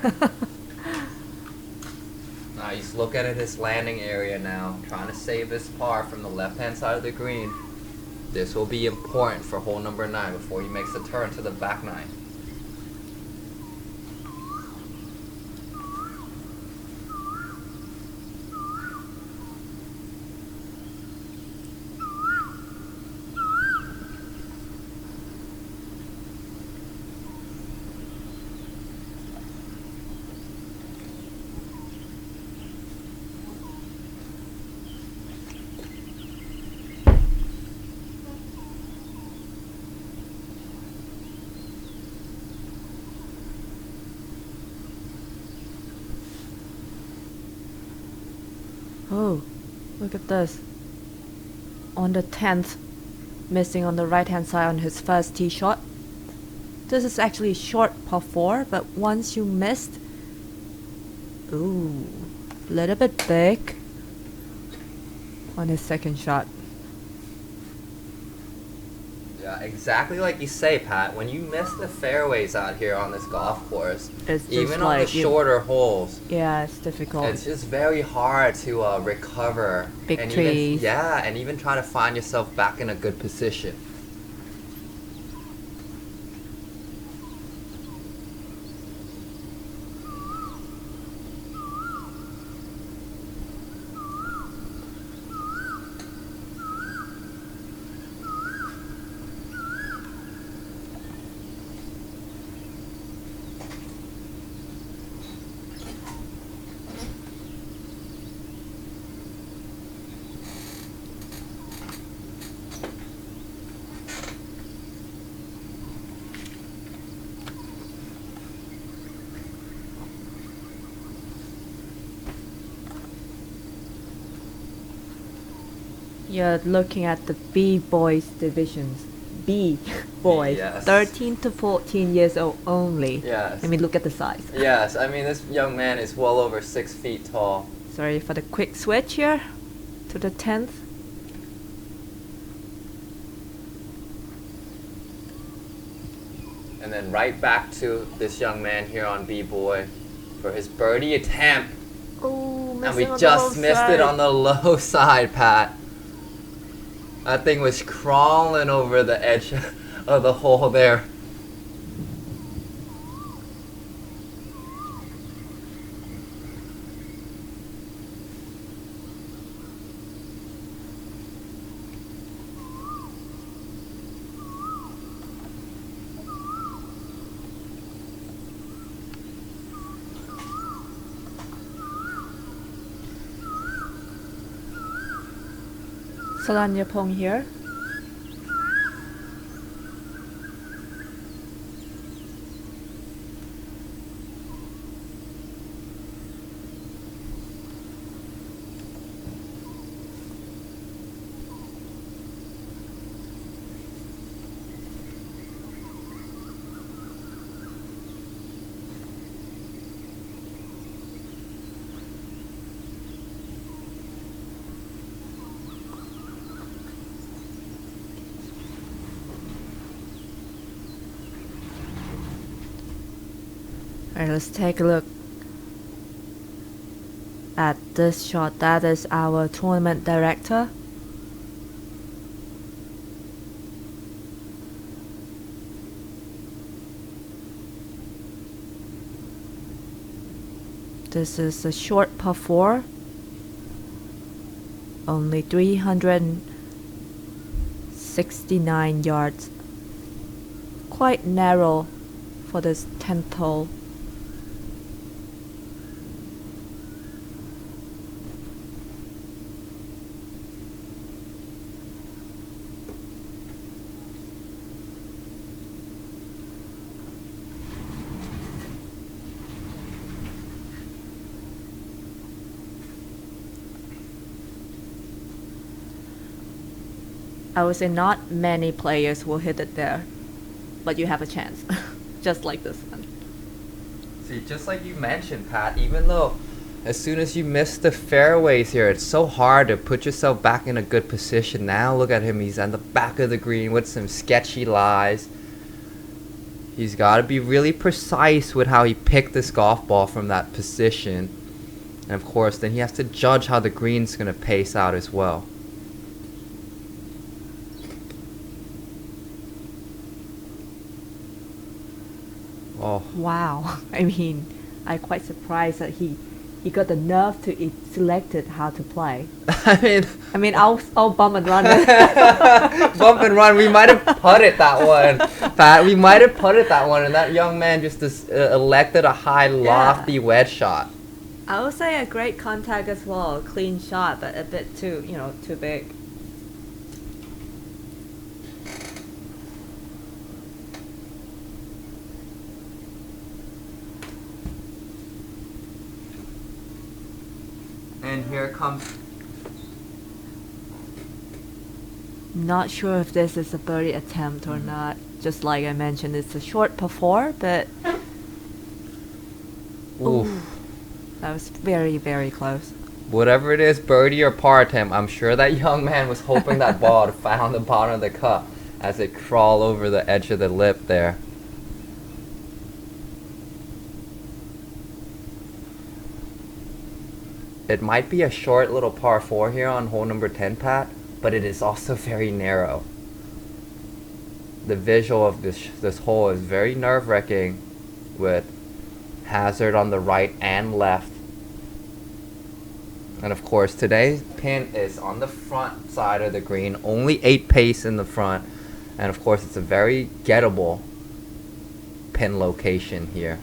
Now he's looking at his landing area now, trying to save this par from the left-hand side of the green. This will be important for hole number 9 before he makes the turn to the back 9. Oh, look at this. On the 10th, missing on the right hand side on his first tee shot. This is actually short par 4, but once you missed, ooh, little bit big on his second shot. Yeah, exactly like you say, Pat. When you miss the fairways out here on this golf course, It's just even on the like you- shorter holes, Yeah, it's difficult. it's just very hard to recover. Big and trees. And even try to find yourself back in a good position. You're looking at the B boys divisions. B boys, Yes. 13 to 14 years old only. Yes. Let me look at the size. Yes, I mean, this young man is well over 6 feet tall. Sorry for the quick switch here to the 10th. And then right back to this young man here on B-Boy for his birdie attempt. Oh, And we just missed it on the low side, Pat. That thing was crawling over the edge of the hole there. Salanyapong here. Alright, let's take a look at this shot. That is our tournament director. This is a short par 4. Only 369 yards. Quite narrow for this 10th hole. I would say not many players will hit it there, but you have a chance, just like this one. See, just like you mentioned, Pat, even though as soon as you miss the fairways here, it's so hard to put yourself back in a good position. Now look at him, he's on the back of the green with some sketchy lies. He's got to be really precise with how he picked this golf ball from that position. And of course, then he has to judge how the green's going to pace out as well. Oh. Wow. I mean, I'm quite surprised that he got the nerve to selected how to play. I mean, I'll bump and run it. bump and run. We might have putted that one, Pat. We might have putted that one, and that young man just elected a high, lofty wedge shot. I would say a great contact as well. Clean shot, but a bit too, too big. And here comes Not sure if this is a birdie attempt or not. Just like I mentioned, it's a short par 4, but Oof. that was very, very close. Whatever it is, birdie or par attempt, I'm sure that young man was hoping that ball to found the bottom of the cup as it crawled over the edge of the lip there. It might be a short little par 4 here on hole number 10, Pat, but it is also very narrow. The visual of this hole is very nerve-wracking with hazard on the right and left. And of course, today's pin is on the front side of the green, only 8 pace in the front. And of course, it's a very gettable pin location here.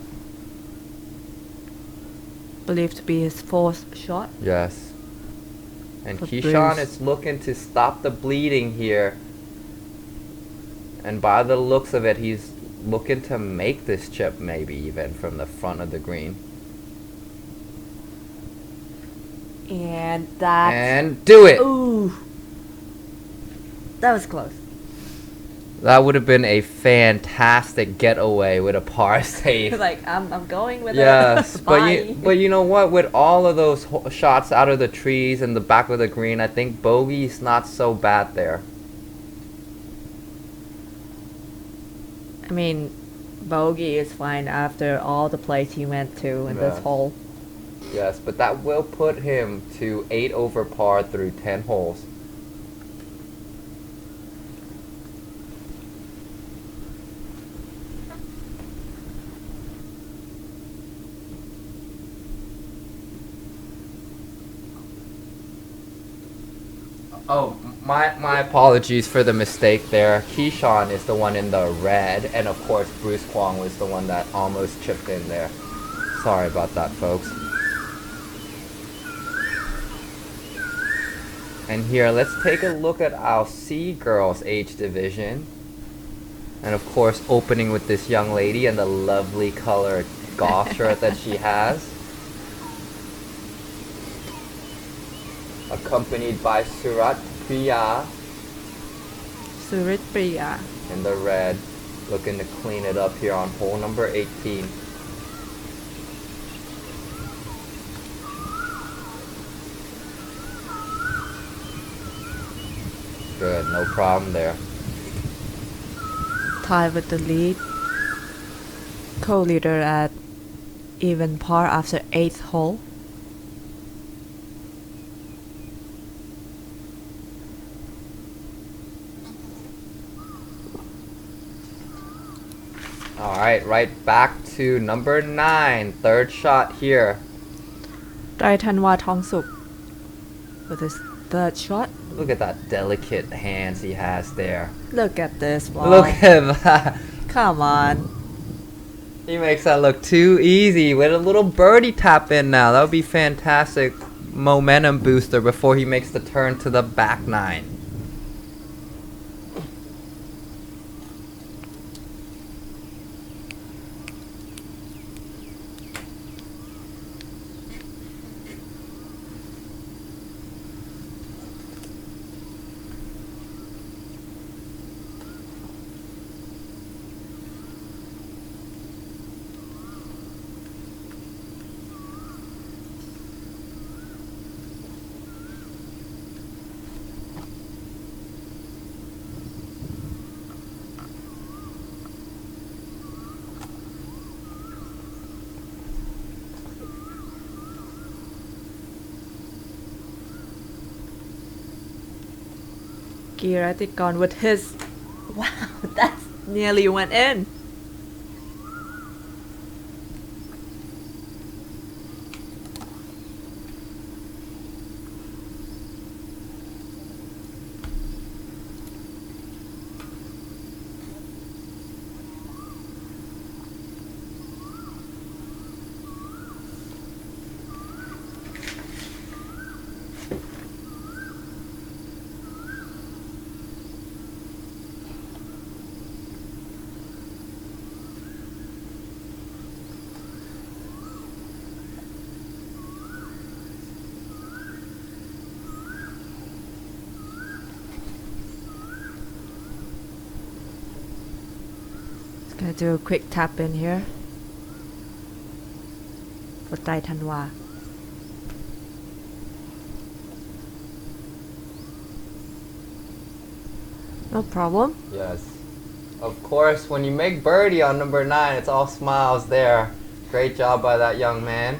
Believed to be his fourth shot. Yes. And For Keyshawn Bruce. is looking to stop the bleeding here. And by the looks of it, he's looking to make this chip maybe even from the front of the green. And that. And do it! Ooh. That was close. That would have been a fantastic getaway with a par save. Like, I'm going with Yes, it. but you know what? With all of those shots out of the trees and the back of the green, I think bogey's not so bad there. I mean, bogey is fine after all the plays he went to in this Yes. hole. Yes, but that will put him to 8 over par through 10 holes. Oh, my apologies for the mistake there. Keyshawn is the one in the red, and of course Bruce Kwong was the one that almost chipped in there. Sorry about that, folks. And here, let's take a look at our C girls age division. And of course, opening with this young lady and the lovely colored golf shirt that she has. Accompanied by Surat Priya Surit Priya. in the red, looking to clean it up here on hole number 18. Good, no problem there. Tied with the lead. Co-leader at even par after 8th hole. Alright, right back to number 9. Third shot here. ไตรธันวาทองสุข with his third shot. Look at that delicate hands he has there. Look at this ball. Look at that. Come on. He makes that look too easy with a little birdie tap in now. That would be fantastic momentum booster before he makes the turn to the back 9. Giratikon with his. Wow, that's nearly went in. Gonna do a quick tap in here กดใจธันวา No problem. Yes. Of course, when you make birdie on number 9, it's all smiles there. Great job by that young man.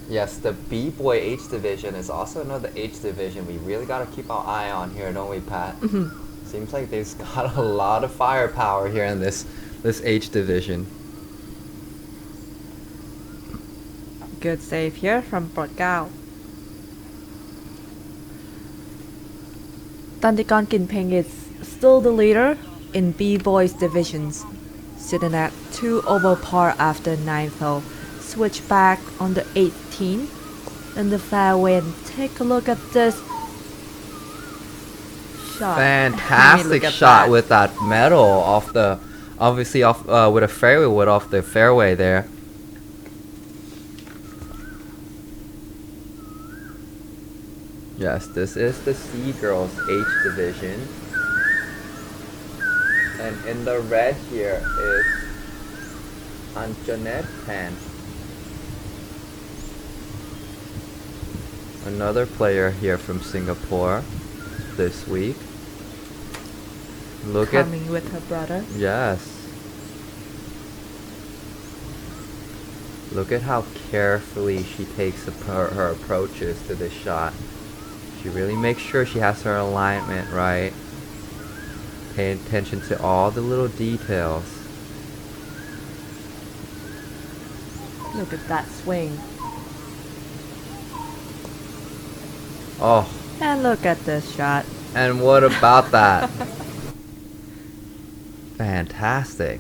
Yes, the B-boy H division is also another H division we really got to keep our eye on here, don't we, Pat? Seems like they've got a lot of firepower here in this H division. Good save here from โปรดเกล้า Tantikon Kinpeng is still the leader in B-boys divisions, sitting at 2 over par after 9th hole. Switch back on the 18th in the fairway and take a look at this shot. Fantastic Look at shot that. with that metal off the, obviously off with a fairway wood off the fairway there. Yes, this is the C Girls H division. And in the red here is Anjanette Pan. Another player here from Singapore this week. Look Coming with her brother. Yes. Look at how carefully she takes her approaches to this shot. She really makes sure she has her alignment right. Paying attention to all the little details. Look at that swing. Oh, And look at this shot. and what about that? Fantastic.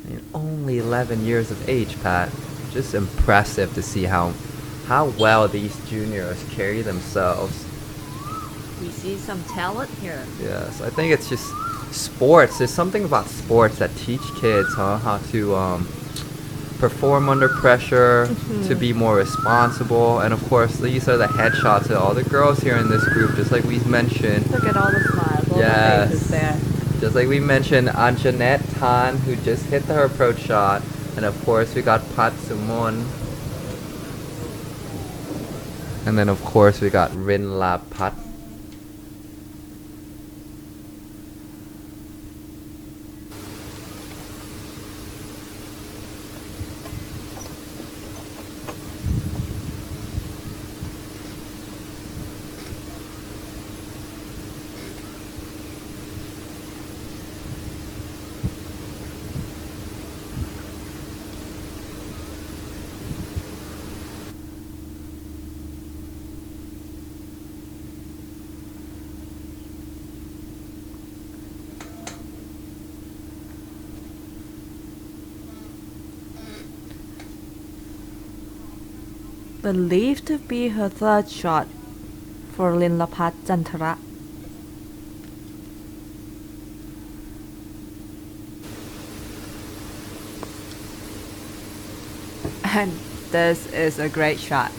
And only 11 years of age, Pat. Just impressive to see how well these juniors carry themselves. We see some talent here. Yes, I think it's just sports. There's something about sports that teach kids how to perform under pressure, to be more responsible, and of course these are the headshots of all the girls here in this group, just like we mentioned. Look at all the smiles, all Yes. the faces there. Just like we mentioned, Anjanette Tan, who just hit her approach shot, and of course we got Pat Sumon. And then of course we got Rin La Pat. Believed to be her third shot for Linlapat Jantara. And this is a great shot.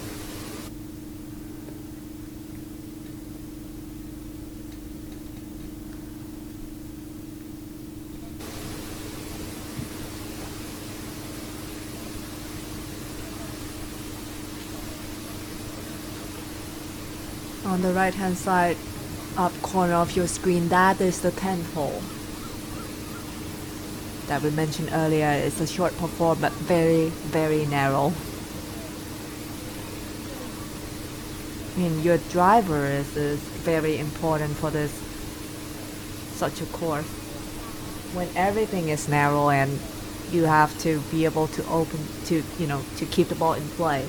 On the right hand side up corner of your screen, that is the 10th hole that we mentioned earlier. It's a short par 4 but very narrow. I mean, your driver is very important for this such a course. When everything is narrow and you have to be able to open to to keep the ball in play.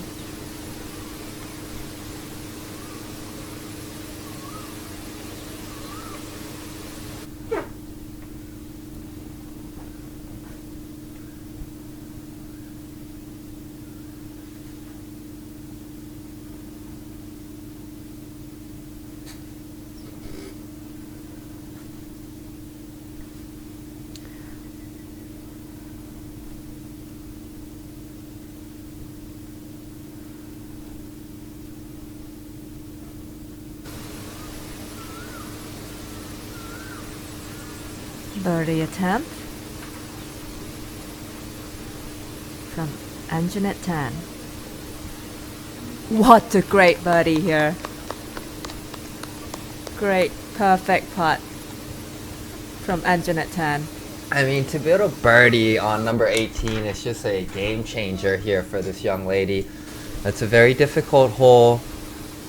birdie attempt from Anjanette Tan. What a great birdie here. Great, perfect putt from Anjanette Tan. I mean, to be able to birdie on number 18 is just a game changer here for this young lady. That's a very difficult hole.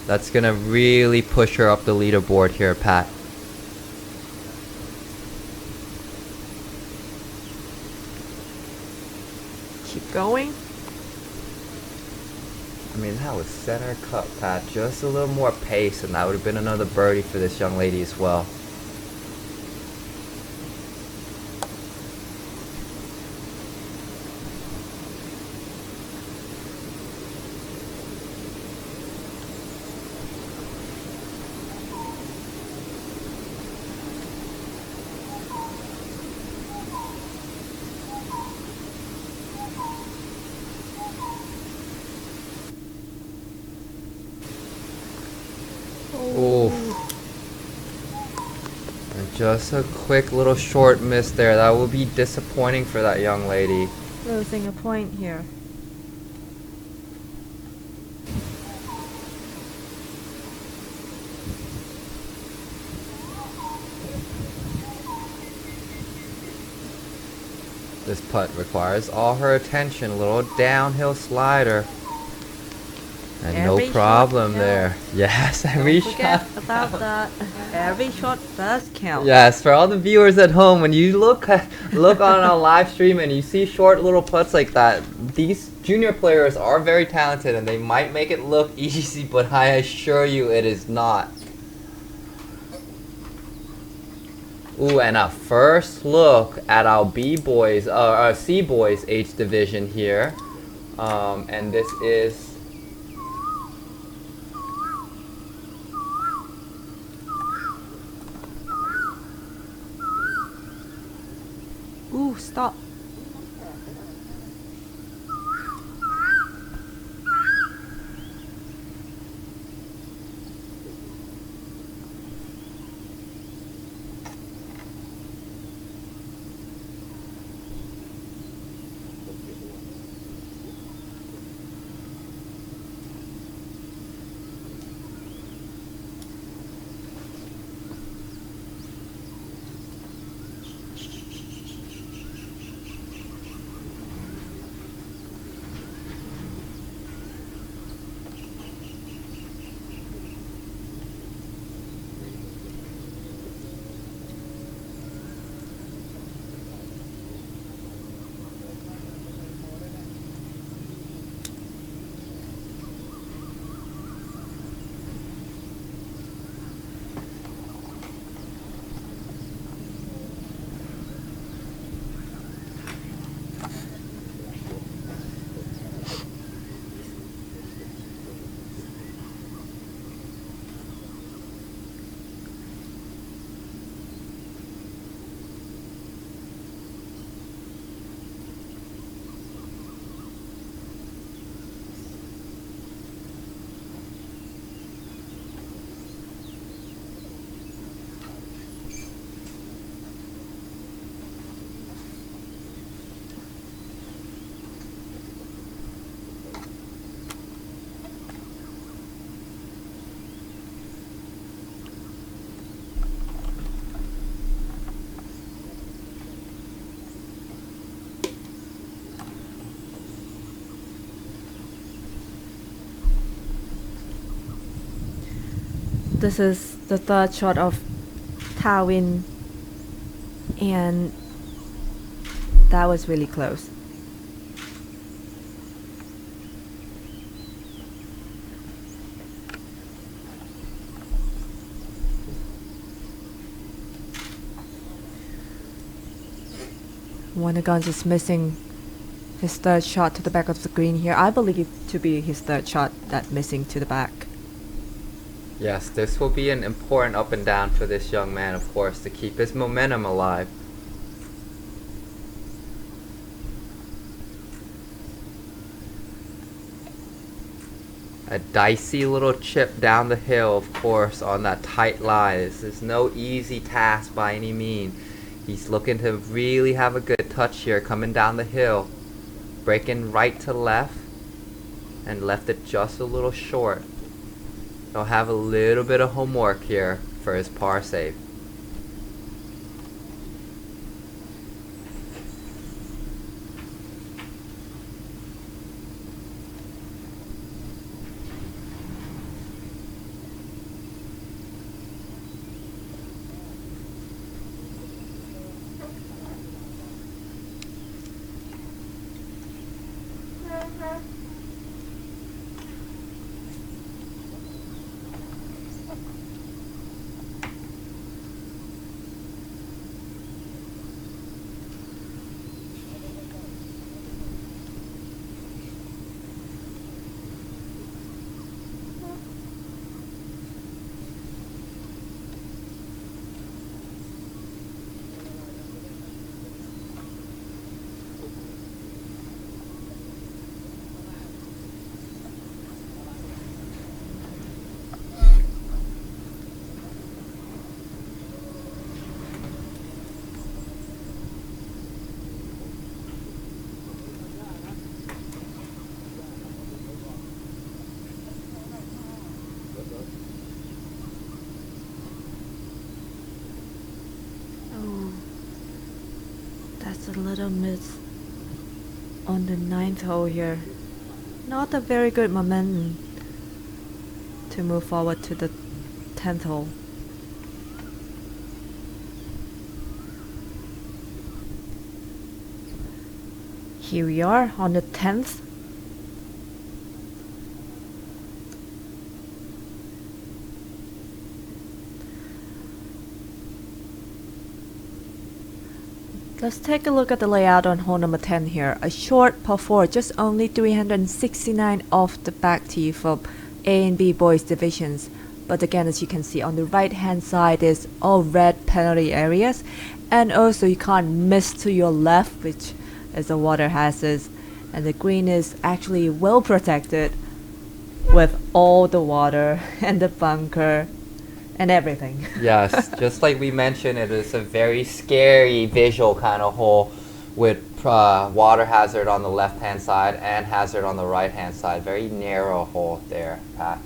That's going to really push her up the leaderboard here, Pat. Keep going. I mean, that was center cut, Pat. Just a little more pace, and that would have been another birdie for this young lady as well. Oof. And just a quick little short miss there. That will be disappointing for that young lady. Losing a point here. This putt requires all her attention. A little downhill slider. And Every no problem shot there. counts. Yes, every Don't shot. forget about that. Every shot does count. Yes, for all the viewers at home, when you look on a live stream and you see short little putts like that, these junior players are very talented and they might make it look easy, but I assure you it is not. Ooh, and a first look at our B boys, our C boys H division here, and this is. Ooh, stop. This is the third shot of Tawin, and that was really close. Wanagon is missing his third shot to the back of the green here. I believe it to be his third shot that missing to the back. Yes, this will be an important up and down for this young man, of course, to keep his momentum alive. A dicey little chip down the hill, of course, on that tight lie. This is no easy task by any means. He's looking to really have a good touch here, coming down the hill, breaking right to left, and left it just a little short. He'll have a little bit of homework here for his par save. That's a little miss on the 9th hole here. Not a very good momentum to move forward to the 10th hole. Here we are on the 10th. Let's take a look at the layout on hole number 10 here. A short par 4, just only 369 off the back tee for A and B boys divisions. But again, as you can see on the right hand side is all red penalty areas. And also you can't miss to your left, which is a water hazard. And the green is actually well protected with all the water and the bunker and everything. Yes, just like we mentioned, it is a very scary visual kind of hole with water hazard on the left hand side and hazard on the right hand side. Very narrow hole there, Pat.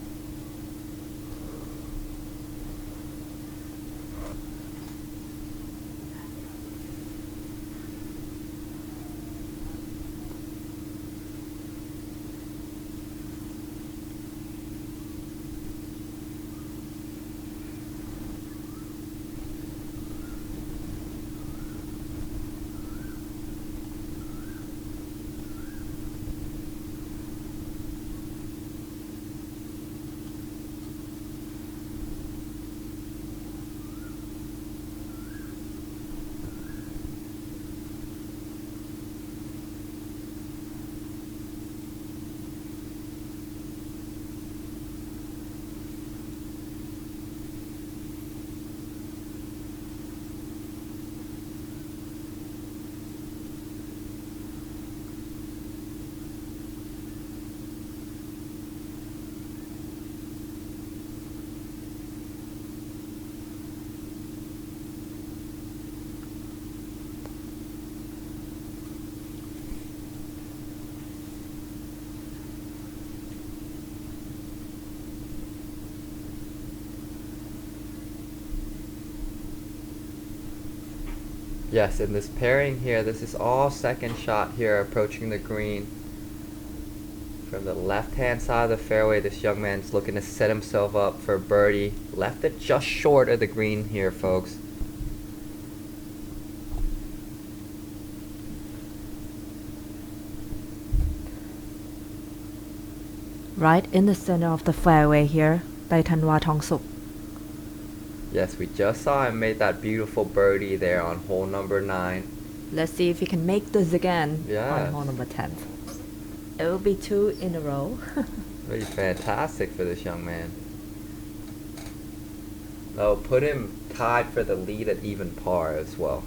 Yes, in this pairing here, this is all second shot here approaching the green. From the left-hand side of the fairway, this young man's looking to set himself up for birdie. Left it just short of the green here, folks. Right in the center of the fairway here, ไดธันวาทองสุข Yes, we just saw him make that beautiful birdie there on hole number 9. Let's see if he can make this again Yes. on hole number 10. It will be 2 in a row. Really fantastic for this young man. That'll put him tied for the lead at even par as well.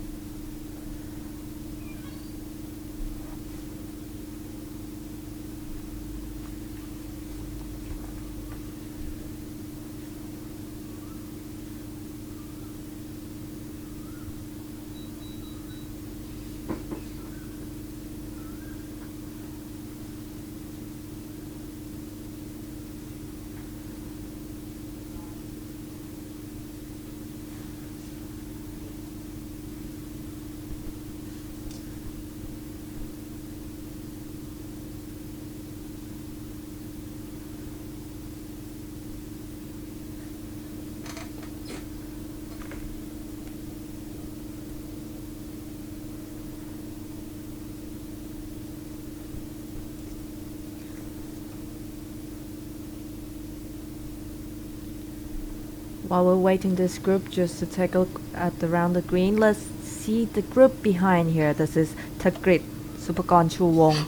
While we're waiting this group just to take a look at around the green, let's see the group behind here. This is Thakrit Supakon Chuwong.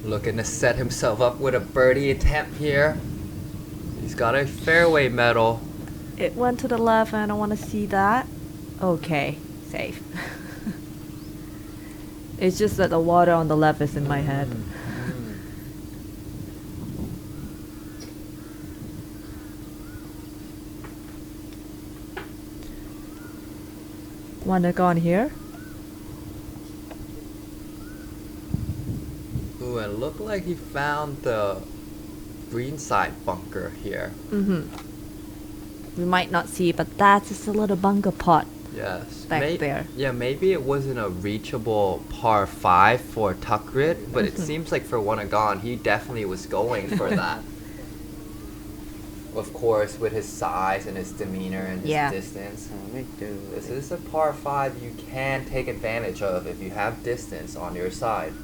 Looking to set himself up with a birdie attempt here. He's got a fairway medal. It went to the left and I don't want to see that. Okay, safe. It's just that the water on the left is in my head. Wanna go on here? Ooh, it looked like he found the green side bunker here. We might not see, but that's just a little bunker pot Yes. back there. Yeah, maybe it wasn't a reachable par 5 for Thakrit, but it seems like for Wanagon, he definitely was going for that. Of course, with his size and his demeanor and his Yeah. distance. ไม่เจอ This is a par 5 you can take advantage of if you have distance on your side.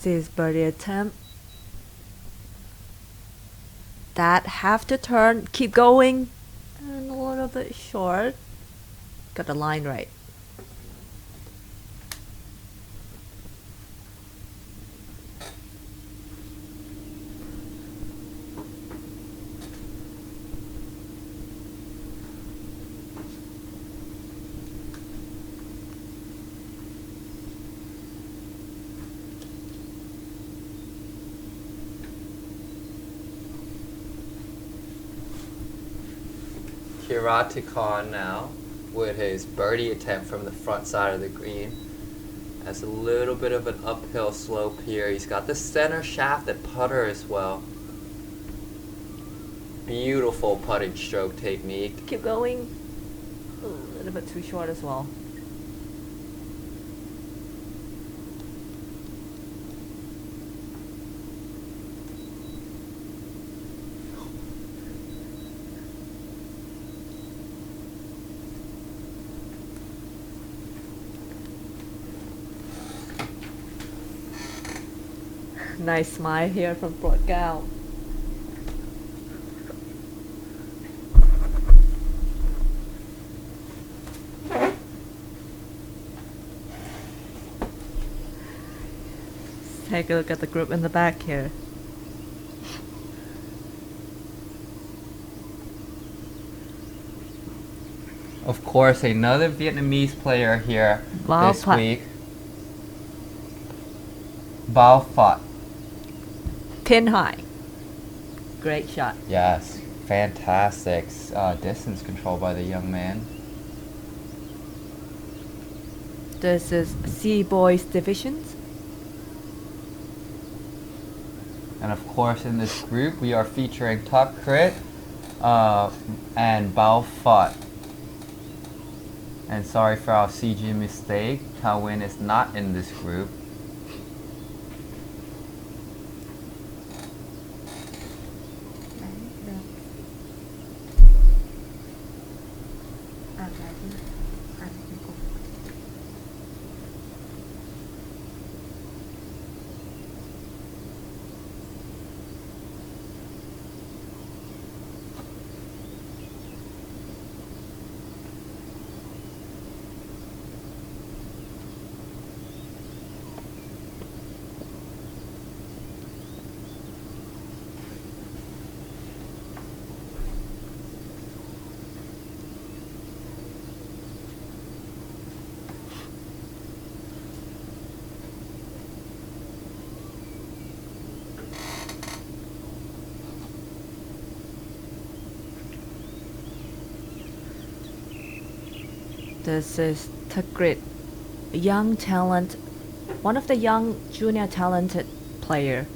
This birdie attempt. That have to turn, keep going. And a little bit short. Got the line right. Kiratikon now with his birdie attempt from the front side of the green. Has a little bit of an uphill slope here. He's got the center shaft at putter as well. Beautiful putting stroke technique. Keep going. A little bit too short as well. Nice smile here from Port Gal. Take a look at the group in the back here. Of course, another Vietnamese player here Bao this Phat. week. Bao Phat. Pin high. Great shot. Yes, fantastic distance control by the young man. This is C Boys Divisions. And of course, in this group, we are featuring Thakrit and Bao Phat. And sorry for our CG mistake, Tawin is not in this group. This is Thakrit, young talent, one of the young junior talented player.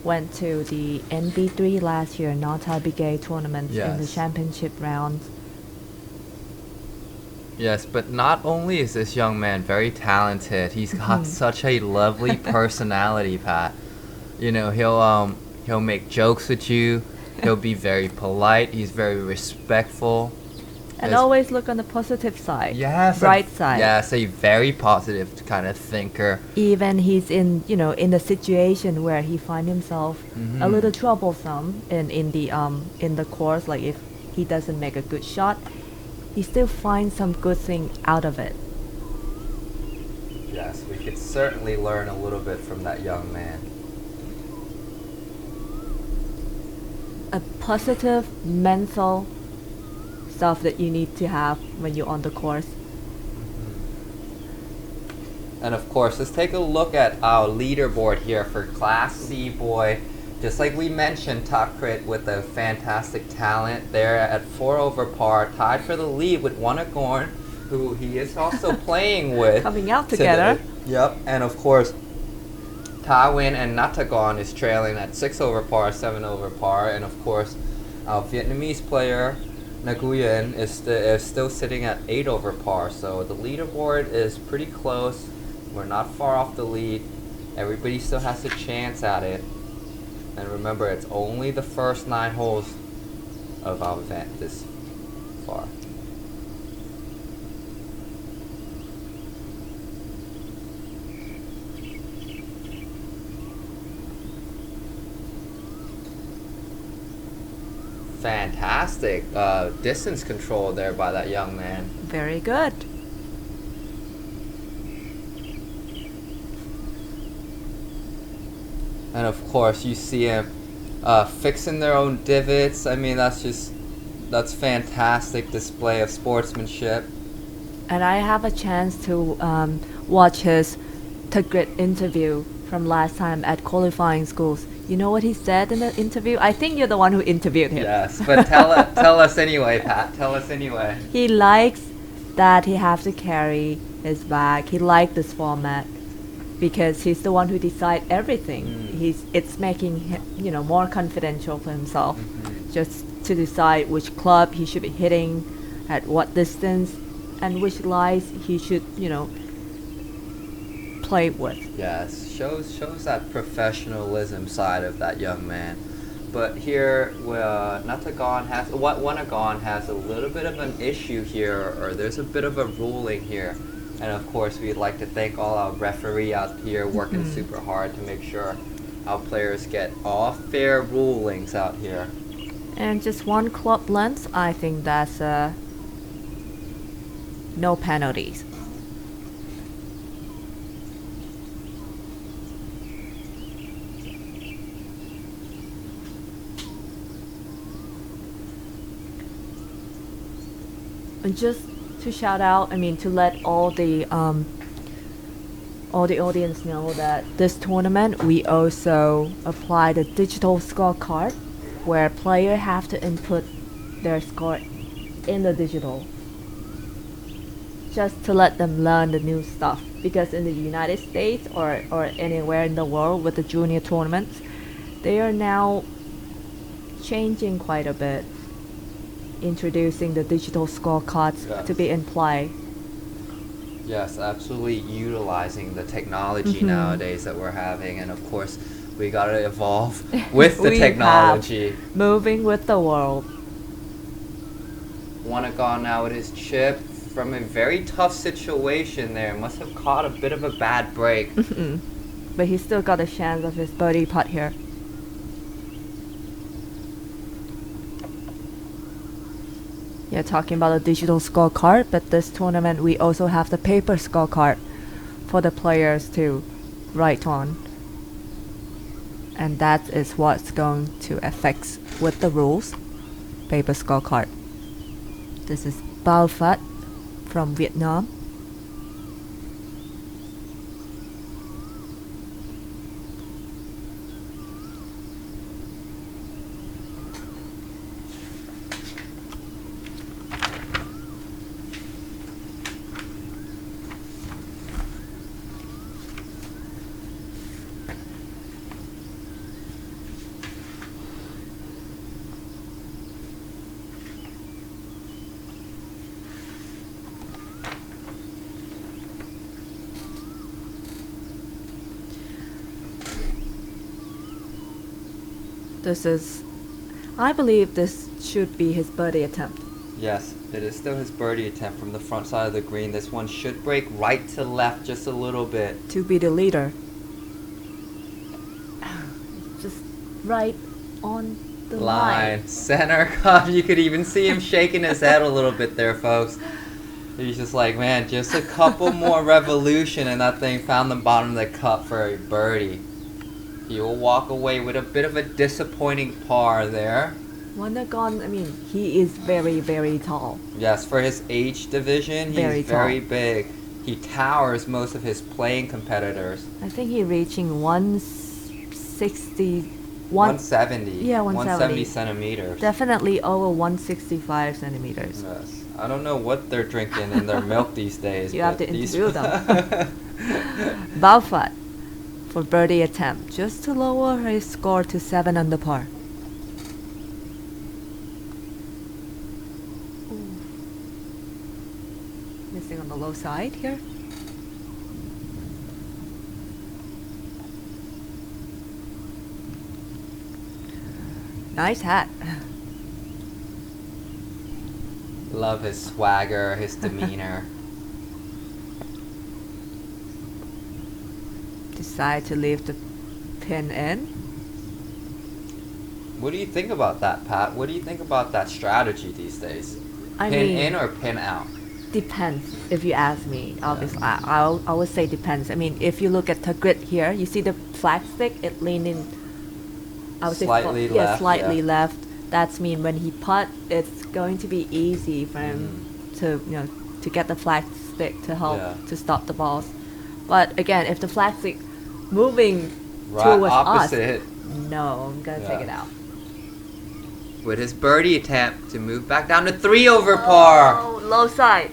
went to the NB3 last year, Nota Bigay tournament in the Yes. championship round. Yes, but not only is this young man very talented, he's got such a lovely personality, Pat. You know, he'll make jokes with you. He'll be very polite. He's very respectful. And Yes. always look on the positive side, Yes, bright side. Yes, a very positive kind of thinker. Even he's in, in a situation where he find himself a little troublesome in the course, like if he doesn't make a good shot, he still finds some good thing out of it. Yes, we could certainly learn a little bit from that young man. A positive mental stuff that you need to have when you're on the course. And of course, let's take a look at our leaderboard here for Class C boy. Just like we mentioned, Takrit with a fantastic talent there at 4 over par, tied for the lead with Wanagorn, who he is also playing with. Coming out today. together. Yep, and of course, Tawin and Natagon is trailing at 6 over par, 7 over par, and of course, our Vietnamese player, Nguyen, is still sitting at 8 over par. So the leaderboard is pretty close. We're not far off the lead. Everybody still has a chance at it. And remember, it's only the first 9 holes of our event this far. Fantastic distance control there by that young man. Very good. And of course, you see him fixing their own divots. I mean, that's fantastic display of sportsmanship. And I have a chance to watch his Tigrit interview from last time at qualifying schools. You know what he said in the interview? I think you're the one who interviewed him. Yes, but tell us anyway, Pat. Tell us anyway. He likes that he have to carry his bag. He liked this format because he's the one who decide everything. It's making him, more confidential for himself, just to decide which club he should be hitting, at what distance, and which lies he should, play with. Yes, shows that professionalism side of that young man. But here, Wanagorn has a little bit of an issue here, or there's a bit of a ruling here. And of course, we'd like to thank all our referee out here working super hard to make sure our players get all fair rulings out here. And just one club length, I think that's no penalties. And just to shout out, to let all the audience know that this tournament we also apply the digital scorecard, where players have to input their score in the digital, just to let them learn the new stuff. Because in the United States or anywhere in the world with the junior tournaments, they are now changing quite a bit, introducing the digital scorecards to be in play. Yes, absolutely utilizing the technology nowadays that we're having, and of course, we gotta evolve with the We technology. Moving with the world. Wanagorn now with his chip from a very tough situation there. Must have caught a bit of a bad break. But he still got a chance of his birdie putt here. Yeah, talking about a digital scorecard, but this tournament we also have the paper scorecard for the players to write on. And that is what's going to affect with the rules. Paper scorecard. This is Bao Phat from Vietnam. This is, I believe this should be his birdie attempt. Yes, it is still his birdie attempt from the front side of the green. This one should break right to left just a little bit. To be the leader. Just right on the line. Center cup. You could even see him shaking his head a little bit there, folks. He's just like, man, just a couple more revolution and that thing found the bottom of the cup for a birdie. He will walk away with a bit of a disappointing par there. Wondergon, I mean, he is very, very tall. Yes, for his age division, he's Very very tall. big. He towers most of his playing competitors. I think he's reaching 160, 170. Yeah, 170 centimeters. definitely over 165 centimeters. Yes. I don't know what they're drinking in their milk these days. You have but to these- interview them. Balfat for birdie attempt, just to lower his score to 7 under par. Missing on the low side here. Nice hat. Love his swagger, his demeanor. Decide to leave the pin in. What do you think about that, Pat? What do you think about that strategy these days? I Pin mean, in or pin out? depends if you ask me. Obviously, I would say depends. I mean, if you look at the grid here, you see the flag stick, it leaning. I would Slightly say left, slightly yeah. left. That's mean when he putt, it's going to be easy for him to to get the flag stick to help Yeah. to stop the balls. But again, if the flag stick moving Right towards opposite. us, no, I'm gonna take Yeah. it out. With his birdie attempt to move back down to 3 over par. Oh, low side.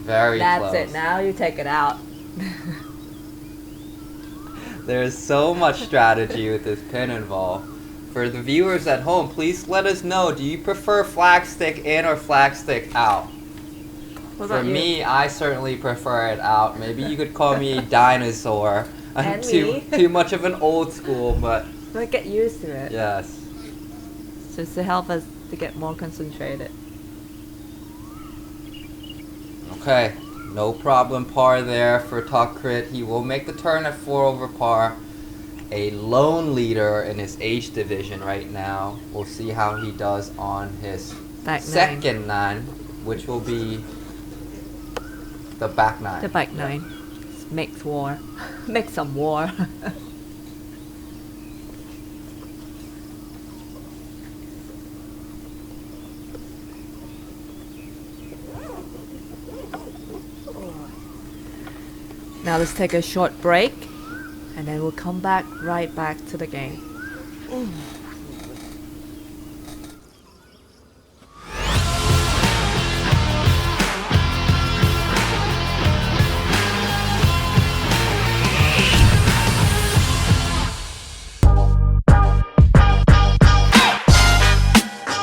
Very That's close. it. Now you take it out. There's so much strategy with this pin involved. For the viewers at home, please let us know, do you prefer flag stick in or flag stick out? What For about you? me, I certainly prefer it out. Maybe you could call me a dinosaur. I'm And too me. too much of an old school, but We'll get used to it. yes. Just to help us to get more concentrated. Okay, no problem par there for Talk Crit. He will make the turn at 4 over par. A lone leader in his age division right now. We'll see how he does on his Back nine. second 9, which will be the back 9. The back nine. Makes war. Make some war. Now let's take a short break and then we'll come back right back to the game.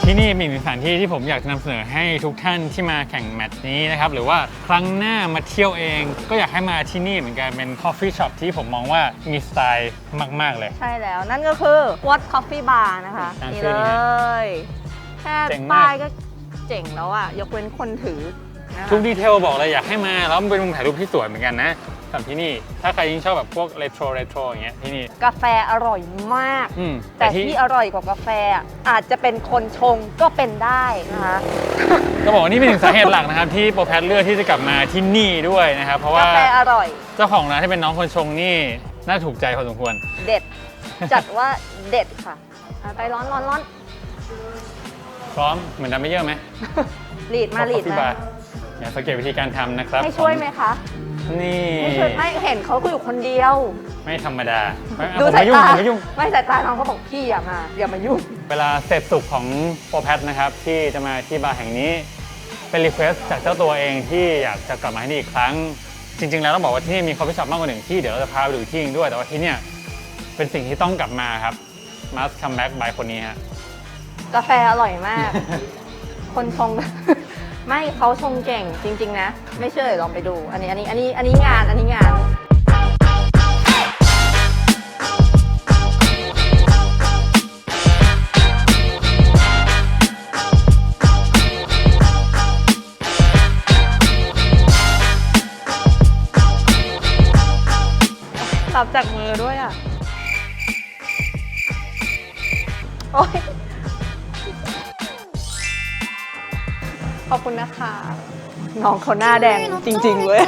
ที่นี่มีหนึ่งสถานที่ที่ผมอยากจะนำเสนอให้ทุกท่านที่มาแข่งแมตช์นี้นะครับหรือว่าครั้งหน้ามาเที่ยวเองก็อยากให้มาที่นี่เหมือนกันเป็น coffee shop ที่ผมมองว่ามีสไตล์มากๆเลย ใช่แล้วนั่นก็คือ What Coffee Bar นะคะ ตาม นี่ ชื่ เล อนี้ฮะ ย แค่ เจ๋งมาก ป้ายก็เจ๋งแล้วอ่ะ ยกเว้นคนถือนะคะ ทุกดีเทลบอกเลยอยากให้มาแล้วมันเป็นมุมถ่ายรูปที่สวยเหมือนกันนะสำหรับที่นี่ถ้าใครยิ่งชอบแบบพวกเรโทรอย่างเงี้ยที่นี่ กาแฟอร่อยมาก แต่ แต่ที่อร่อยกว่ากาแฟอาจจะเป็นคนชงก็เป็นได้นะคะ ก็บอกว่านี่เป็นหนึ่งสาเหตุหลักนะครับที่โปรแพทเลือกที่จะกลับมาที่นี่ด้วยนะครับเพราะว่าก าแฟอร่อย เจ้าของร้านที่เป็นน้องคนชงนี่น่าถูกใจพอสมควร เด็ด จัดว่าเด็ดค่ะไปร้อน พร้อมเหมือนดัมเบลเยอร์ไหม ลีดมา Coffee Bar เนี่ยสังเกตวิธีการทำนะครับ ให้ช่วยไหมคะ นี่ ไม่ช่วยไม่เห็นเขาคุยอยู่คนเดียว ไม่ธรรมดา ดู ผม สาย ไม่ยุ่ง ตา ผมไม่ยุ่ง ไม่สายตาน้องเขาบอกพี่อย่ามายุ่ง เวลาเสร็จสุขของโปรแพทนะครับที่จะมาที่บาร์แห่งนี้เป็นรีเควสจากเจ้าตัวเองที่อยากจะกลับมาที่นี่อีกครั้ง จริงๆแล้วต้องบอกว่าที่นี่มีคอฟฟี่ช็อปมากกว่าหนึ่งที่เดี๋ยวเราจะพาไปดูอีกที่นึงด้วยแต่ว่าที่เนี่ยเป็นสิ่งที่ต้องกลับมาครับ must come back by คนนี้ฮะ กาแฟอร่อยมาก คนชง ไม่เขาชงเก่งจริงๆนะ ไม่เชื่อลองไปดู อันนี้งาน โอ๊ยขอบคุณนะคะ น้องเขาหน้าแดงจริงๆเว้ย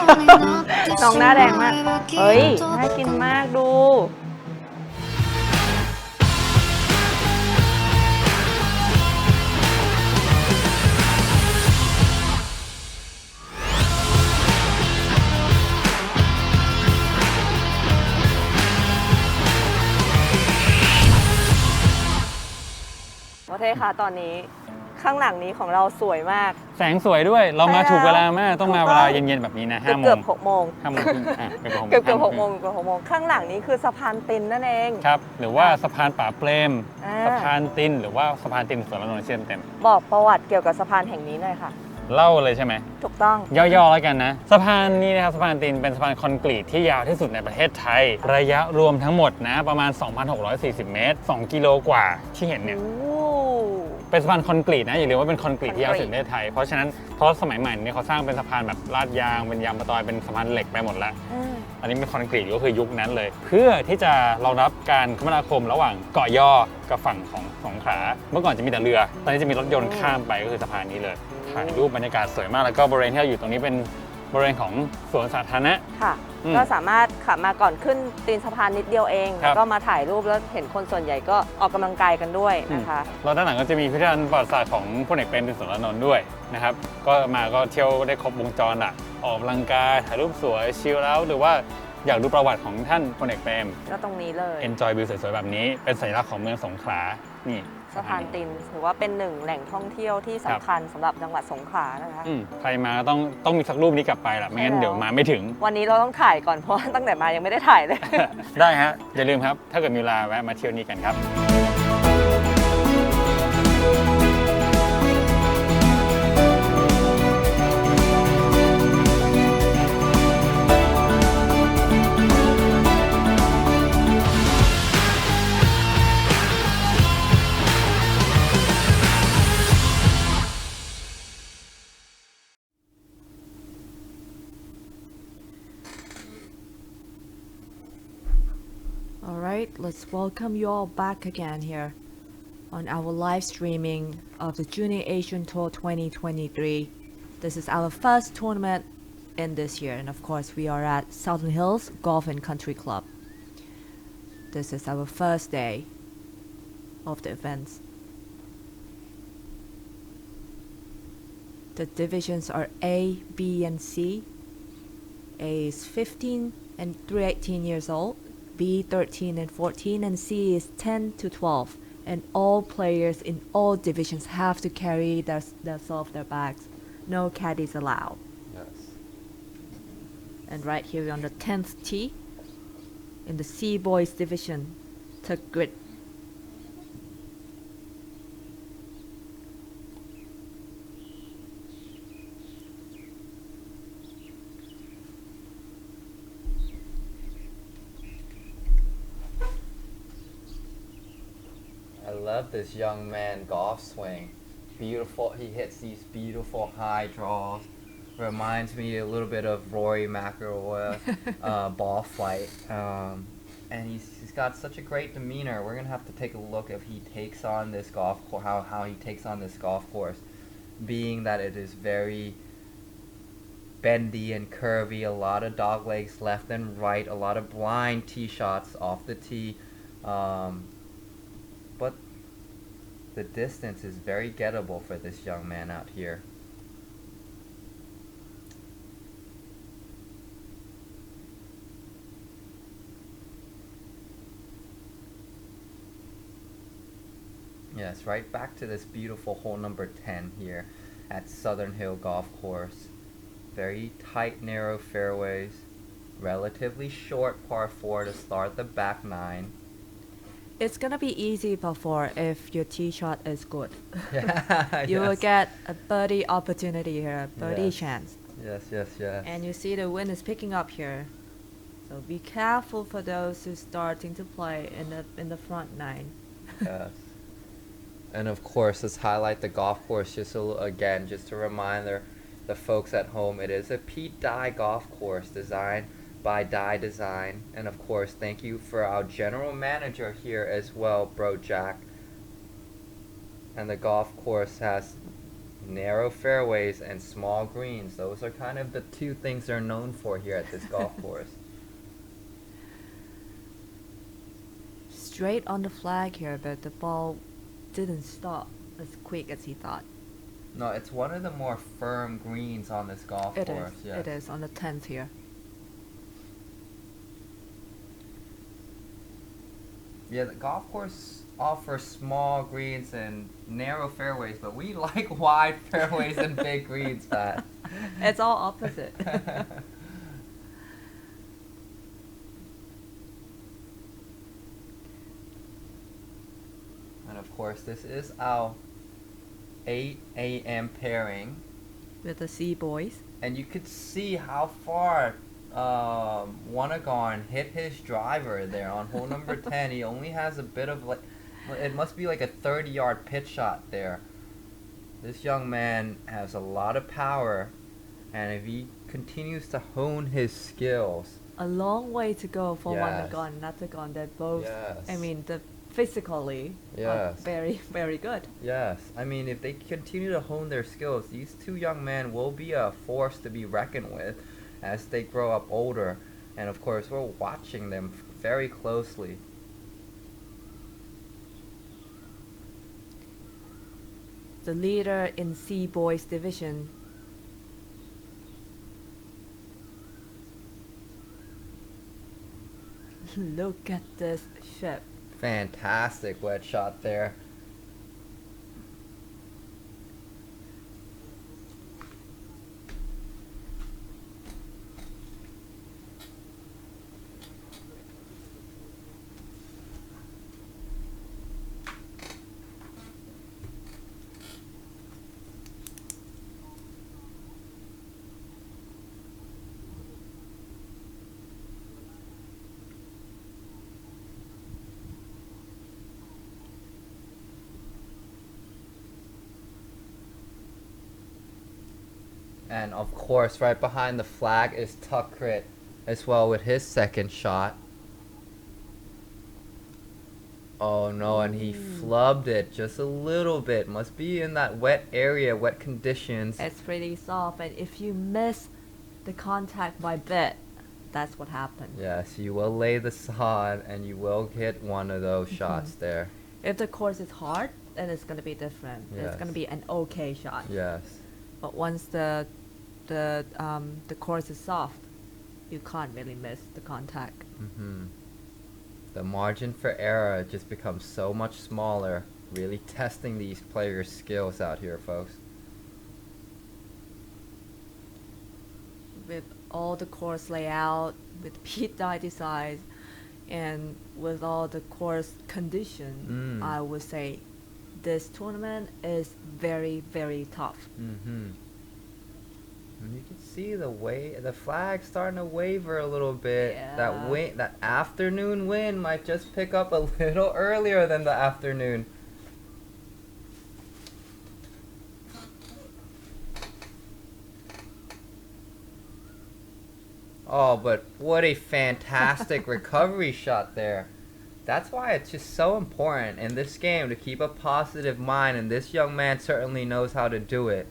น้องหน้าแดงมาก เฮ้ย น่ากินมากดู โอเคค่ะ ตอนนี้ข้างหลังนี้ของเราสวยมาก แสงสวยด้วยเรามา ใช่ ถูกเวลามากต้องมา ถูก เว ต้อง ลาเย็นๆแบบนี้นะ5 โม เกือบ ง 6 โมง 5 โมงครึ่งเกือบ เกือบ 6 โมงเกือบ6 โมงข้างหลังนี้คือสะพานตินนั่นเอง ครับหรือว่าสะพานป่าเปรม อ่า สะพานตินหรือว่าสะพานตินสวนนนท์เชื่อมเต็ม บอกประวัติเกี่ยวกับสะพานแห่งนี้หน่อยค่ะ เล่าเลยใช่ไหม ถูกต้อง ย่อๆแล้วกันนะสะพานนี้นะครับสะพานตินเป็นสะพานคอนกรีตที่ยาวที่สุดในประเทศไทย ระยะรวมทั้งหมดนะประมาณ 2,640 เมตร 2 กิโลกว่าที่เห็นเนี่ย โอ้ เป็นสะพานคอนกรีตนะอย่าลืมว่าเป็นคอนกรีตที่ยาวสุดในประเทศไทยเพราะฉะนั้นสมัยใหม่เนี่ยเขาสร้างเป็นสะพานแบบลาดยางเป็นยางมะตอยเป็นสะพานเหล็กไปหมดแล้ว อันนี้เป็นคอนกรีตก็คือยุคนั้นเลย เพื่อที่จะรองรับการคมนาคมระหว่างเกาะยอกับฝั่งของสงขลาเมื่อก่อนจะมีแต่เรือ ตอนนี้จะมีรถยนต์ข้ามไปก็คือสะพานนี้เลยถ่ายรูปบรรยากาศสวยมากแล้วก็บริเวณที่เราอยู่ตรงนี้เป็นบริเวณของสวนสาธารณะ ค่ะ อืม ก็สามารถขับมาก่อนขึ้นตีนสะพานนิดเดียวเอง ครับ แล้วก็มาถ่ายรูปแล้วเห็นคนส่วนใหญ่ก็ออกกำลังกายกันด้วยนะคะ แล้วด้านหลังก็จะมีพิพิธภัณฑ์ประวัติศาสตร์ของพลเอกเปรมตินสุรานนท์ด้วยนะครับก็มาก็เที่ยวได้ครบวงจรอ่ะออกกำลังกายถ่ายรูปสวยชิลแล้วหรือว่าอยากดูประวัติของท่านพลเอกเปรม ก็ตรงนี้เลย enjoy วิวสวยๆแบบนี้เป็นสัญลักษณ์ของเมืองสงขลานี่ สะพานตินถือว่าเป็นหนึ่งแหล่งท่องเที่ยวที่สำคัญสำหรับจังหวัดสงขลานะคะ ใครมาต้องมีสักรูปนี้กลับไปล่ะไม่งั้น ใช่แล้ว เดี๋ยวมาไม่ถึง วันนี้เราต้องถ่ายก่อนเพราะว่าตั้งแต่มายังไม่ได้ถ่ายเลย ได้ฮะอย่าลืมครับถ้าเกิดมีเวลาแวะมาเที่ยวนี้กันครับ Alright, let's welcome you all back again here on our live streaming of the Junior Asian Tour 2023. This is our first tournament in this year, and of course, we are at Southern Hills Golf and Country Club. This is our first day of the events. The divisions are A, B, and C. A is 15 and through 18 years old. B 13 and 14, and C is 10 to 12, and all players in all divisions have to carry themselves their bags. No caddies allowed. Yes. And right here on the 10th tee, in the C boys division, took grid. I love this young man golf swing. Beautiful. He hits these beautiful high draws. Reminds me a little bit of Rory McIlroy ball flight. And he's got such a great demeanor. We're gonna have to take a look if he takes on this golf course, how he takes on this golf course, being that it is very bendy and curvy, a lot of dog legs left and right, a lot of blind tee shots off the tee. But the distance is very gettable for this young man out here. Yes, right back to this beautiful hole number 10 here at Southern Hill Golf Course. Very tight, narrow fairways. Relatively short par 4 to start the back 9. It's gonna be easy par 4 if your tee shot is good. Yeah, You will yes. get a birdie opportunity here, a birdie Yes. chance. Yes. And you see the wind is picking up here. So be careful for those who's starting to play in the front 9. Yes. And of course, let's highlight the golf course again, just a reminder, the folks at home, it is a Pete Dye golf course designed by Dye Design. And of course, thank you for our general manager here as well, Bro Jack. And the golf course has narrow fairways and small greens. Those are kind of the two things they're known for here at this golf course. Straight on the flag here, but the ball didn't stop as quick as he thought. No, it's one of the more firm greens on this golf It course. is. Yes. It is on the 10th here. Yeah, the golf course offers small greens and narrow fairways, but we like wide fairways and big greens, Pat. It's all opposite. And of course, this is our 8 a.m. pairing. With the Sea Boys. And you could see how far Wanagon hit his driver there on hole number 10. He only has a bit of it must be like a 30-yard pitch shot there. This young man has a lot of power, and if he continues to hone his skills. A long way to go for Yes. Wanagon and Natagon. They're both, Yes. I mean, physically are Yes. very, very good. Yes, I mean, if they continue to hone their skills, these two young men will be a force to be reckoned with as they grow up older. And of course, we're watching them very closely. The leader in Sea Boys division. Look at this ship. Fantastic wet shot there. And of course, right behind the flag is Tuckrit as well with his second shot. Oh no, and he flubbed it just a little bit. Must be in that wet area, wet conditions. It's pretty soft, and if you miss the contact by bit, that's what happened. Yes, you will lay the sod and you will get one of those shots there. If the course is hard, then it's gonna be different. It's Yes. gonna be an okay shot. Yes. But once the course is soft, you can't really miss the contact. The margin for error just becomes so much smaller. Really testing these players' skills out here, folks. With all the course layout, with pit dye design, and with all the course condition, I would say this tournament is very, very tough. And you can see the flag starting to waver a little bit. Yeah. That afternoon wind might just pick up a little earlier than the afternoon. Oh, but what a fantastic recovery shot there. That's why it's just so important in this game to keep a positive mind, and this young man certainly knows how to do it.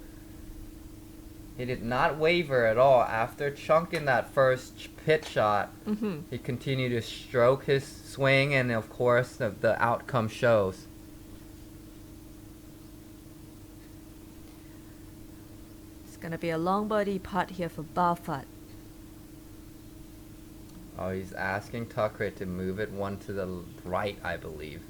He did not waver at all. After chunking that first pit shot, he continued to stroke his swing, and of course, the outcome shows. It's gonna be a long birdie putt here for Buffett. Oh, he's asking Tuckrit to move it one to the right, I believe.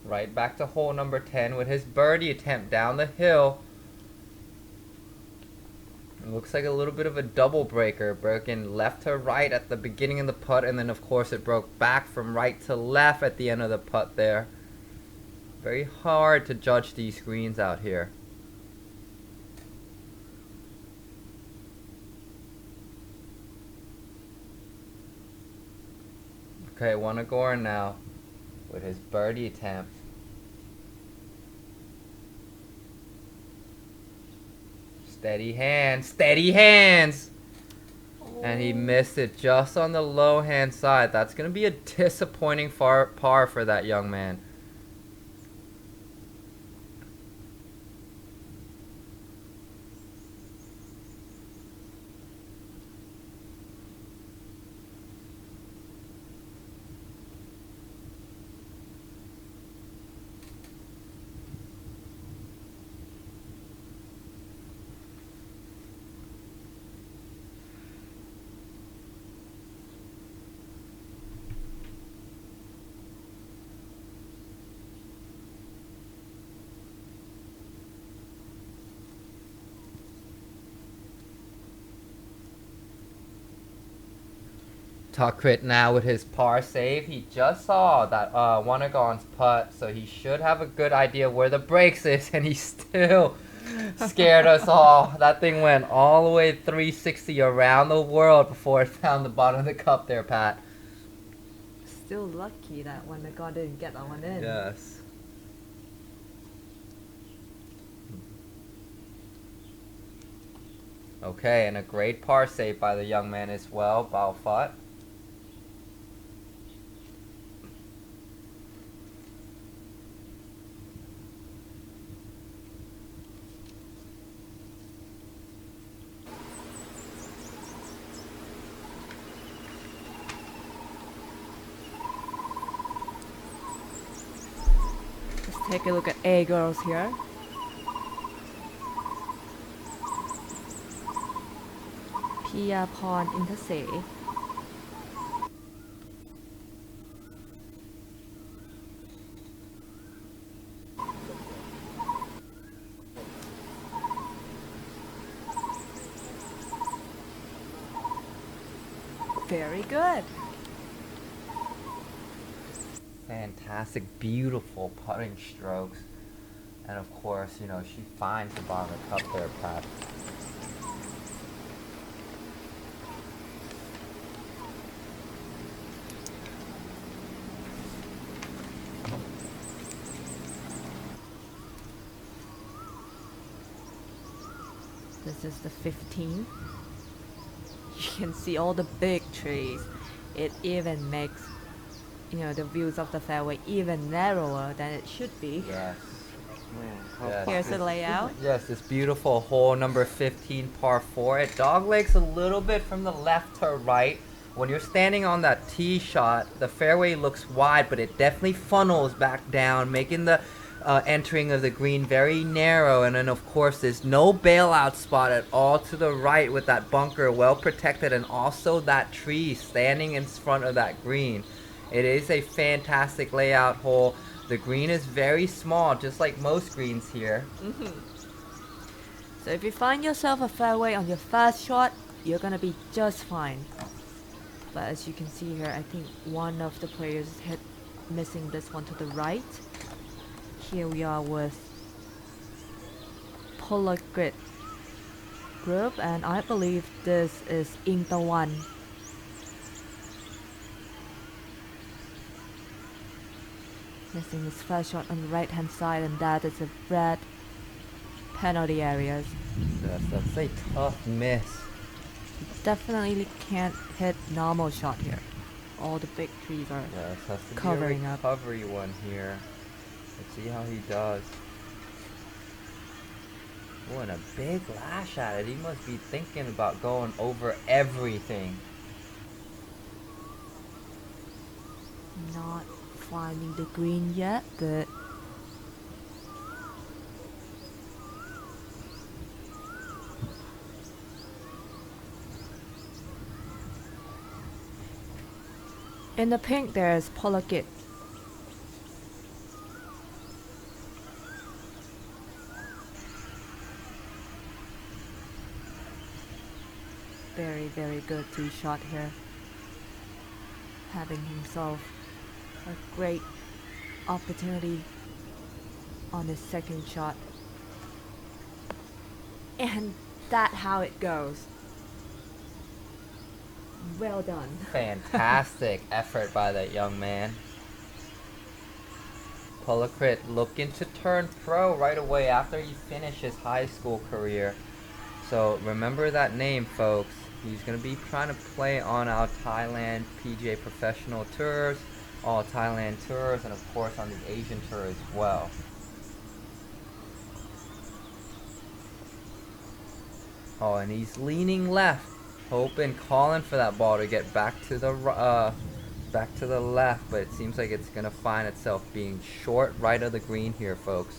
Right back to hole number 10 with his birdie attempt down the hill. It looks like a little bit of a double breaker, broken left to right at the beginning of the putt, and then of course it broke back from right to left at the end of the putt there. Very hard to judge these greens out here. Okay, Wanagorn now with his birdie attempt. Steady hands, steady hands! And he missed it just on the low hand side. That's going to be a disappointing par for that young man. Tuckrit now with his par save. He just saw that Wanagorn's putt, so he should have a good idea where the breaks is, and he still scared us all. That thing went all the way 360 around the world before it found the bottom of the cup there, Pat. Still lucky that when the god didn't get that one in. Yes. Okay, and a great par save by the young man as well, Bao Phut. Let's take a look at A girls here. Pia Porn Intersay. Very good. Fantastic, beautiful putting strokes. And of course, you know, she finds the bottom of the cup there, Pat. This is the 15. You can see all the big trees. It even makes, you know, the views of the fairway even narrower than it should be. Yes. Yes. Here's the layout. Yes, this beautiful hole number 15 par 4. It doglegs a little bit from the left to right. When you're standing on that tee shot, the fairway looks wide, but it definitely funnels back down, making the entering of the green very narrow. And then of course there's no bailout spot at all to the right with that bunker well protected, and also that tree standing in front of that green. It is a fantastic layout hole. The green is very small, just like most greens here. So if you find yourself a fairway on your first shot, you're gonna be just fine. But as you can see here, I think one of the players hit missing this one to the right. Here we are with Polar Grid group, and I believe this is Day1. Missing his first shot on the right hand side, and that is a red penalty areas. Yes, that's a tough miss. Definitely can't hit normal shot here. All the big trees are Yes, has to covering be a up. recovery one here. Let's see how he does. Oh, and a big lash at it. He must be thinking about going over everything. Not finding the green yet, but in the pink there's Polakit. Very good tee shot here. Having himself a great opportunity on his second shot. And that's how it goes. Well done. Fantastic effort by that young man. Polakrit looking to turn pro right away after he finished his high school career. So remember that name, folks. He's going to be trying to play on our Thailand PGA Professional Tours, all Thailand Tours, and of course on the Asian Tour as well. Oh, and he's leaning left, hoping, calling for that ball to get back to the left, but it seems like it's gonna find itself being short right of the green here, folks.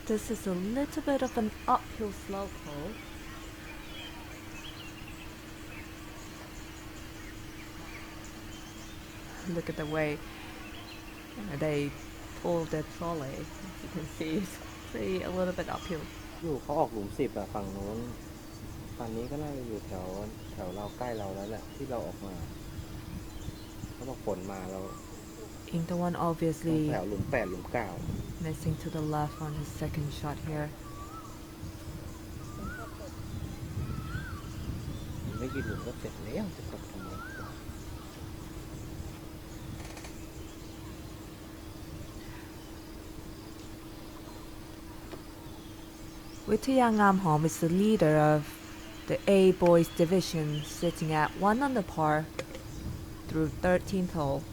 This is a little bit of an uphill slope hole. Look at the way they pull the trolley. As you can see, it's pretty a little bit uphill. อยู่เขาออกหลุม10อะฝั่งโน้นฝั่งนี้ก็น่าจะอยู่แถวเราใกล้เราแล้วแหละที่เราออกมาเขาบอกฝนมาเรา Ingtawan แถ obviously วหลุม8หลุม9 missing to the left on his second shot here. ไม่กี่หลุมก็เสร็จแล้วจะกดทำไม Wittiya Ngamhom is the leader of the A boys division, sitting at 1 under par through 13th hole,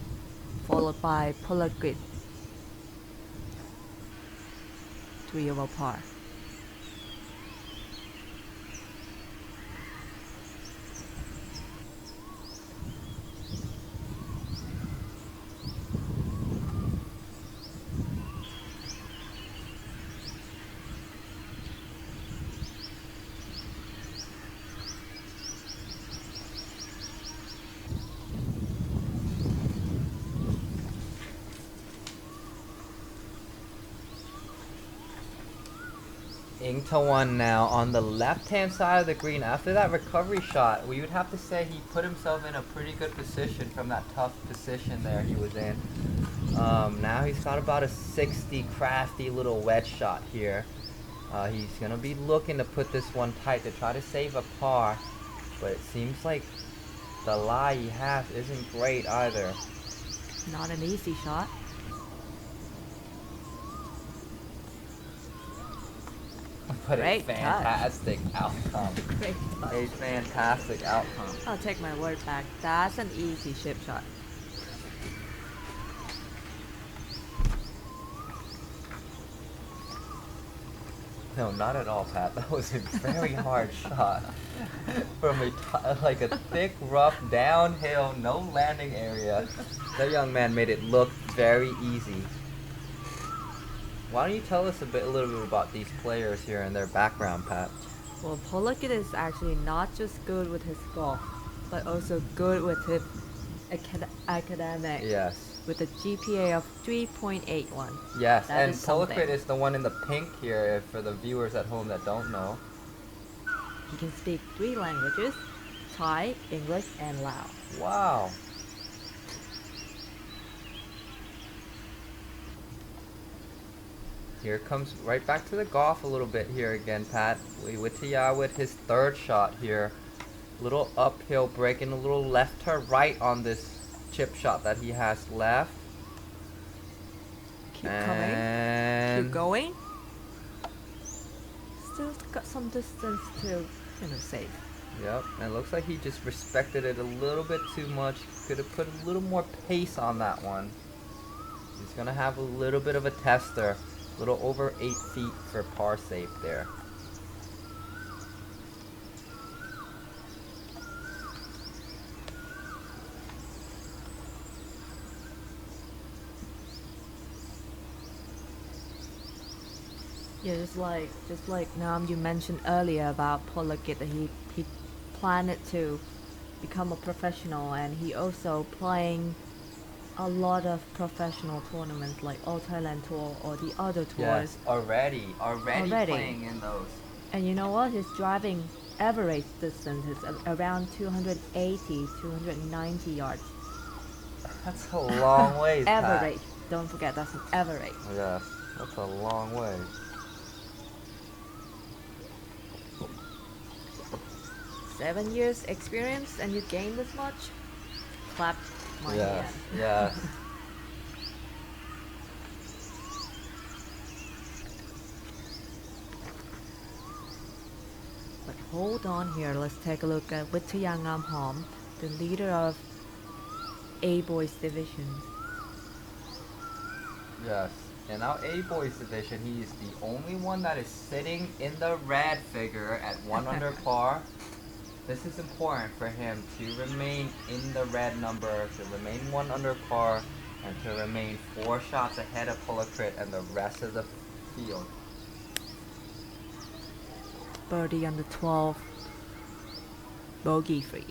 followed by Polakrit 3 over par. Ingtawan now on the left-hand side of the green. After that recovery shot, we would have to say he put himself in a pretty good position from that tough position there he was in. Now he's got about a 60 crafty little wedge shot here. He's going to be looking to put this one tight to try to save a par, but it seems like the lie he has isn't great either. Not an easy shot. But Great a fantastic outcome. Great touch. A fantastic outcome. I'll take my word back. That's an easy chip shot. No, not at all, Pat. That was a very hard shot. From like a thick, rough, downhill, no landing area. That young man made it look very easy. Why don't you tell us a little bit about these players here and their background, Pat? Well, Polakit is actually not just good with his golf, but also good with his academic. Yes. With a GPA of 3.81. Yes, That and is something. Polakrit is the one in the pink here for the viewers at home that don't know. He can speak 3 languages: Thai, English, and Lao. Wow. Here comes right back to the golf a little bit here again, Pat. Wittiya with his third shot here. Little uphill, breaking a little left to right on this chip shot that he has left. Keep coming. And Keep going. Still got some distance to, save. Yep, and it looks like he just respected it a little bit too much. Could have put a little more pace on that one. He's gonna have a little bit of a tester. A little over 8 feet for par safe there. Yeah, just like Nam, you mentioned earlier about Polakit that he planned to become a professional, and he also playing a lot of professional tournaments like All Thailand Tour or the other tours. Yes, already playing in those. And you know what? His driving average distance is around 280, 290 yards. That's a long way. Average. Don't forget, that's an average. Yes, that's a long way. 7 years experience and you gain this much? Clap my Yes, hand. yes. But hold on here, let's take a look at Wittaya Ngamhom, the leader of A Boys Division. Yes. In our A boys division, he is the only one that is sitting in the red figure at 1 under par. This is important for him to remain in the red number, to remain 1 under par, and to remain 4 shots ahead of Polakrit and the rest of the field. Birdie on the 12, bogey free.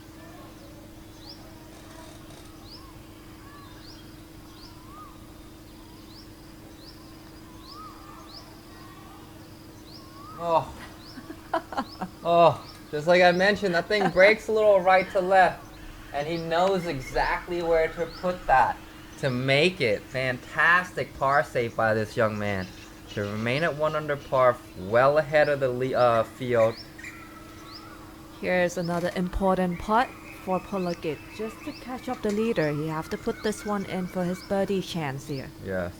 Oh. Oh, just like I mentioned, that thing breaks a little right to left, and he knows exactly where to put that to make it. Fantastic par save by this young man to remain at 1 under par, well ahead of the field. Here's another important putt for Polakit. Just to catch up the leader, he have to put this one in for his birdie chance here. Yes.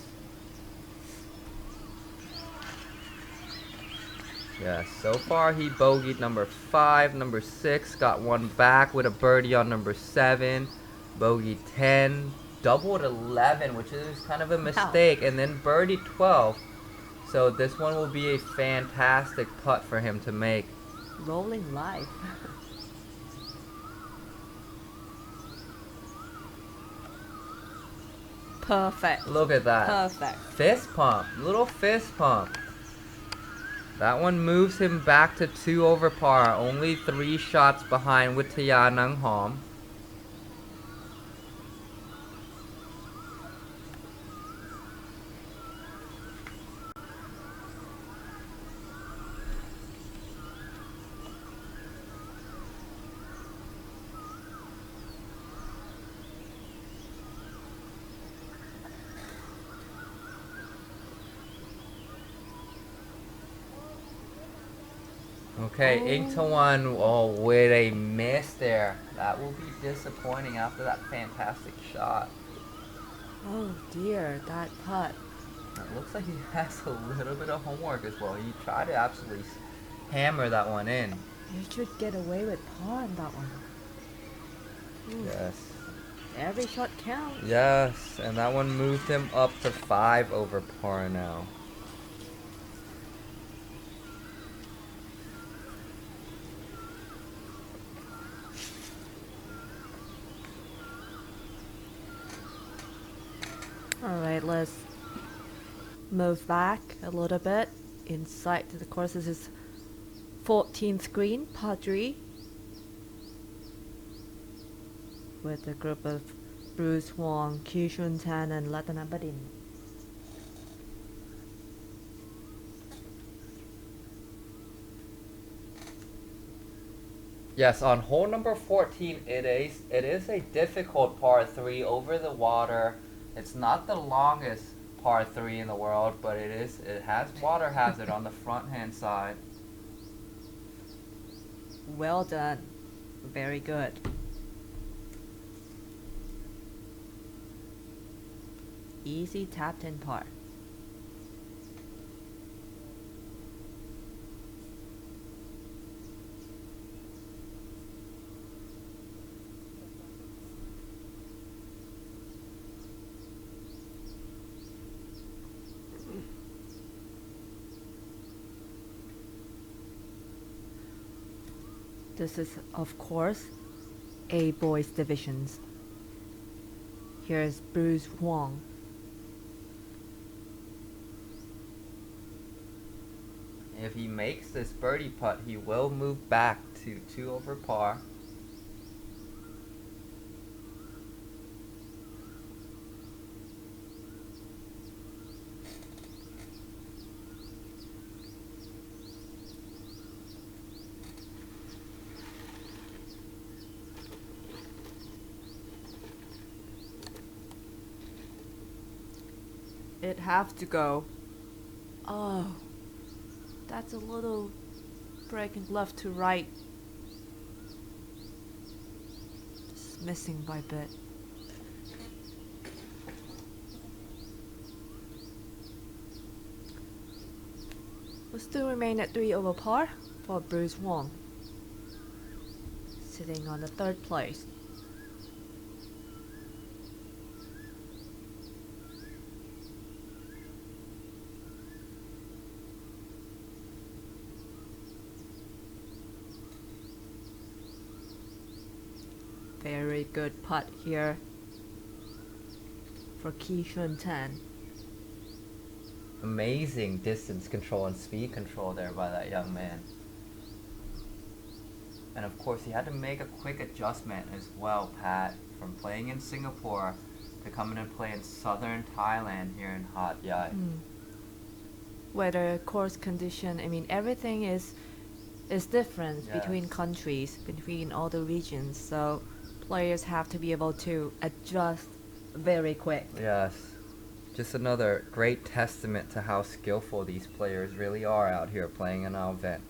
Yes, so far he bogeyed number 5, number 6, got one back with a birdie on number 7, bogey 10, doubled 11, which is kind of a mistake, and then birdie 12. So this one will be a fantastic putt for him to make. Rolling life. Perfect. Look at that. Perfect. Fist pump, little fist pump. That one moves him back to 2 over par, only 3 shots behind Wittaya Ngamhom. Okay, Ingtawan, oh, with a miss there. That will be disappointing after that fantastic shot. Oh dear, that putt. It looks like he has a little bit of homework as well. He tried to absolutely hammer that one in. You should get away with par on that one. Yes. Every shot counts. Yes, and that one moved him up to 5 over par now. Alright, let's move back a little bit inside to the course. This is 14th green, par 3, with a group of Bruce Huang, Kishun Tan, and Latanabadin. Yes, on hole number 14, it is a difficult par 3 over the water. It's not the longest par 3 in the world, but it has water hazard on the front hand side. Well done. Very good. Easy tapped in par. This is, of course, A boys divisions. Here's Bruce Huang. If he makes this birdie putt, he will move back to 2 over par. It have to go. Oh, that's a little breaking left to right. missing by a bit. We still remain at 3 over par for Bruce Wong, sitting on the 3rd place. Very good putt here for Ki Shun Tan. Amazing distance control and speed control there by that young man. And of course, he had to make a quick adjustment as well, Pat, from playing in Singapore to coming and play in southern Thailand here in Hat Yai. Weather, course condition, I mean everything is different between Yes. countries, between all the regions. So players have to be able to adjust very quick. Yes. Just another great testament to how skillful these players really are out here playing in our event.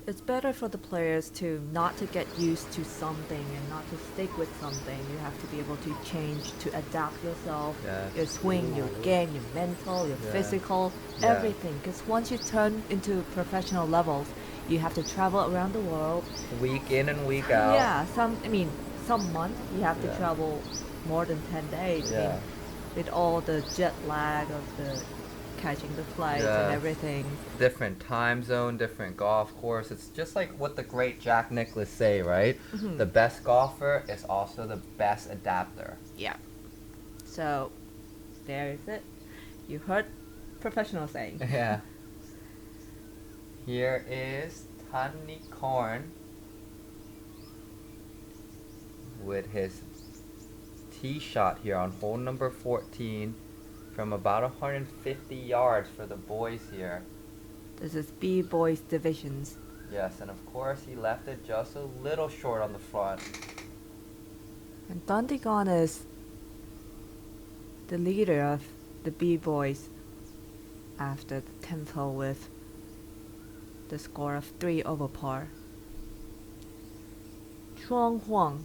It's better for the players to not to get used to something and not to stick with something. You have to be able to change, to adapt yourself, Yes. your swing, your game, your mental, your Yeah. physical, Yeah. everything. Because once you turn into professional levels, you have to travel around the world. Week in and week out. Yeah, some months you have to Yeah. travel more than 10 days. I mean, Yeah. with all the jet lag of the catching the flights and Yes. everything. Different time zone, different golf course. It's just like what the great Jack Nicklaus say, right? The best golfer is also the best adapter. Yeah. So, there is it. You heard professional saying. Yeah. Here is Thanikorn with his tee shot here on hole number 14 from about 150 yards for the boys here. This is B-Boys divisions. Yes, and of course he left it just a little short on the front. And Dantigon is the leader of the B-Boys after the 10th hole with the score of 3 over par. Chuang Huang.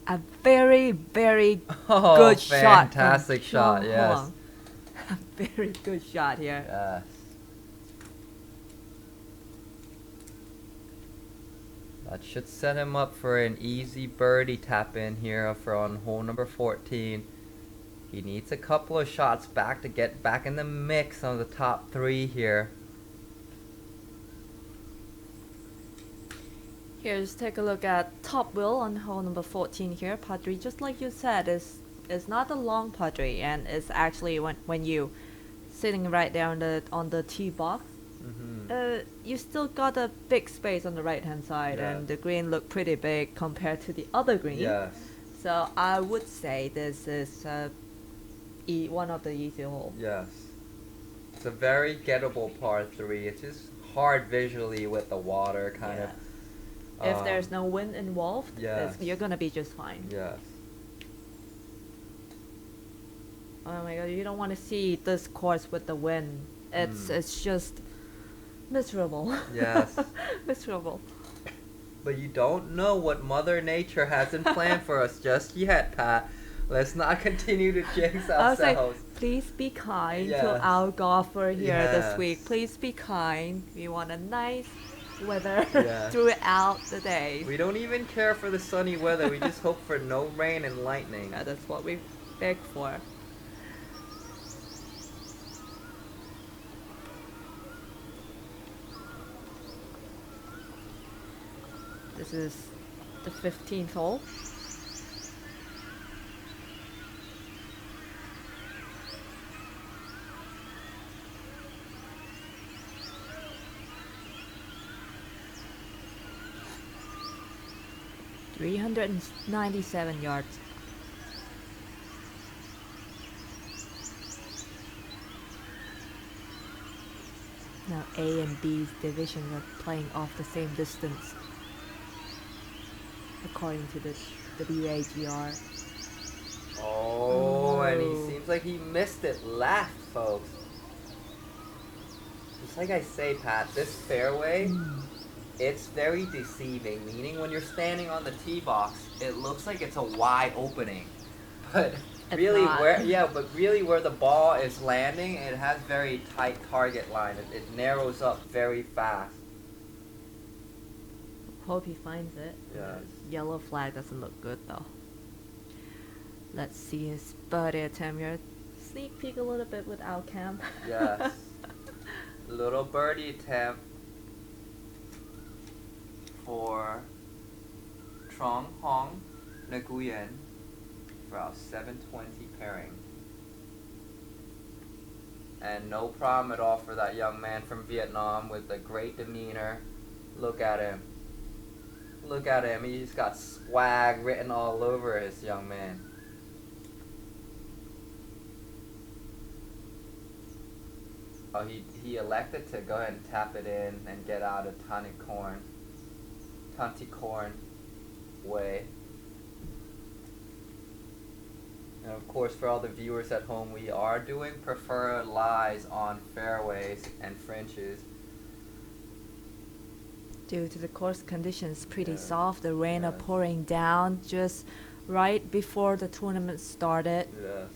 A very, very Oh, good shot. from fantastic shot, Chuang yes. Huang. A very good shot here. Yes. That should set him up for an easy birdie tap in here for on hole number 14. He needs a couple of shots back to get back in the mix on the top 3 here. Here's take a look at top wheel on hole number 14 here. Par 3, just like you said, is not a long par 3, and it's actually when you sitting right there on the tee box, you still got a big space on the right hand side, Yeah. and the green look pretty big compared to the other green. Yes. So I would say this is one of the easy holes. Yes. It's a very gettable par 3. It's just hard visually with the water kind of. If there's no wind involved, Yes. you're gonna be just fine. Yes. Oh my god, you don't want to see this course with the wind. It's just miserable. Yes. Miserable. But you don't know what Mother Nature hasn't planned for us just yet, Pat. Let's not continue to jinx I was like, ourselves. please be kind Yes. to our golfer here this Yes. week. Please be kind. We want a nice weather Yes. throughout the day. We don't even care for the sunny weather. We just hope for no rain and lightning. Yeah, that's what we beg for. This is the 15th hole. .397 yards. A and B's division were playing off the same distance, according to the WAGR. Oh, and he seems like he missed it left, folks. Just like I say, Pat, this fairway, it's very deceiving, meaning when you're standing on the tee box, it looks like it's a wide opening. But It's really not. really where the ball is landing, it has very tight target line. It narrows up very fast. Hope he finds it. Yes. Yellow flag doesn't look good though. Let's see his birdie attempt here. Sneak peek a little bit without cam. Yes. Little birdie attempt for Trong Hong Nguyen for our 720 pairing. And no problem at all for that young man from Vietnam with a great demeanor. Look at him. Look at him. He's got swag written all over his young man. Oh, he elected to go ahead and tap it in and get out of Tanticorn way. And of course, for all the viewers at home, we are doing preferred lies on fairways and fringes. Due to the course conditions pretty Yeah. soft, the rain are Yeah. pouring down just right before the tournament started. Yes.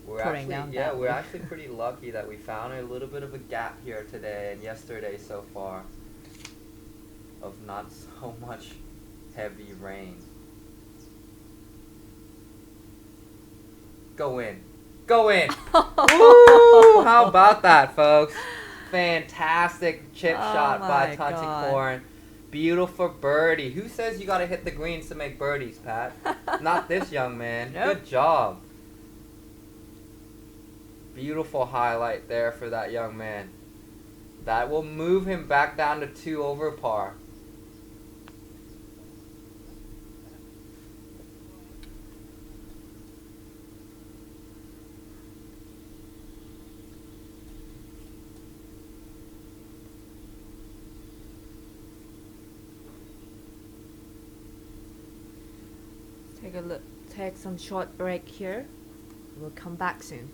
Pouring down that We're way. actually pretty lucky that we found a little bit of a gap here today and yesterday so far of not so much heavy rain. Go in. Go in. Woo! How about that, folks? Fantastic chip Oh shot by my Tanticorn. Beautiful birdie. Who says you gotta hit the greens to make birdies, Pat? Not this young man. Nope. Good job. Beautiful highlight there for that young man. That will move him back down to 2 over par. Take a look. Take some short break here. We'll come back soon.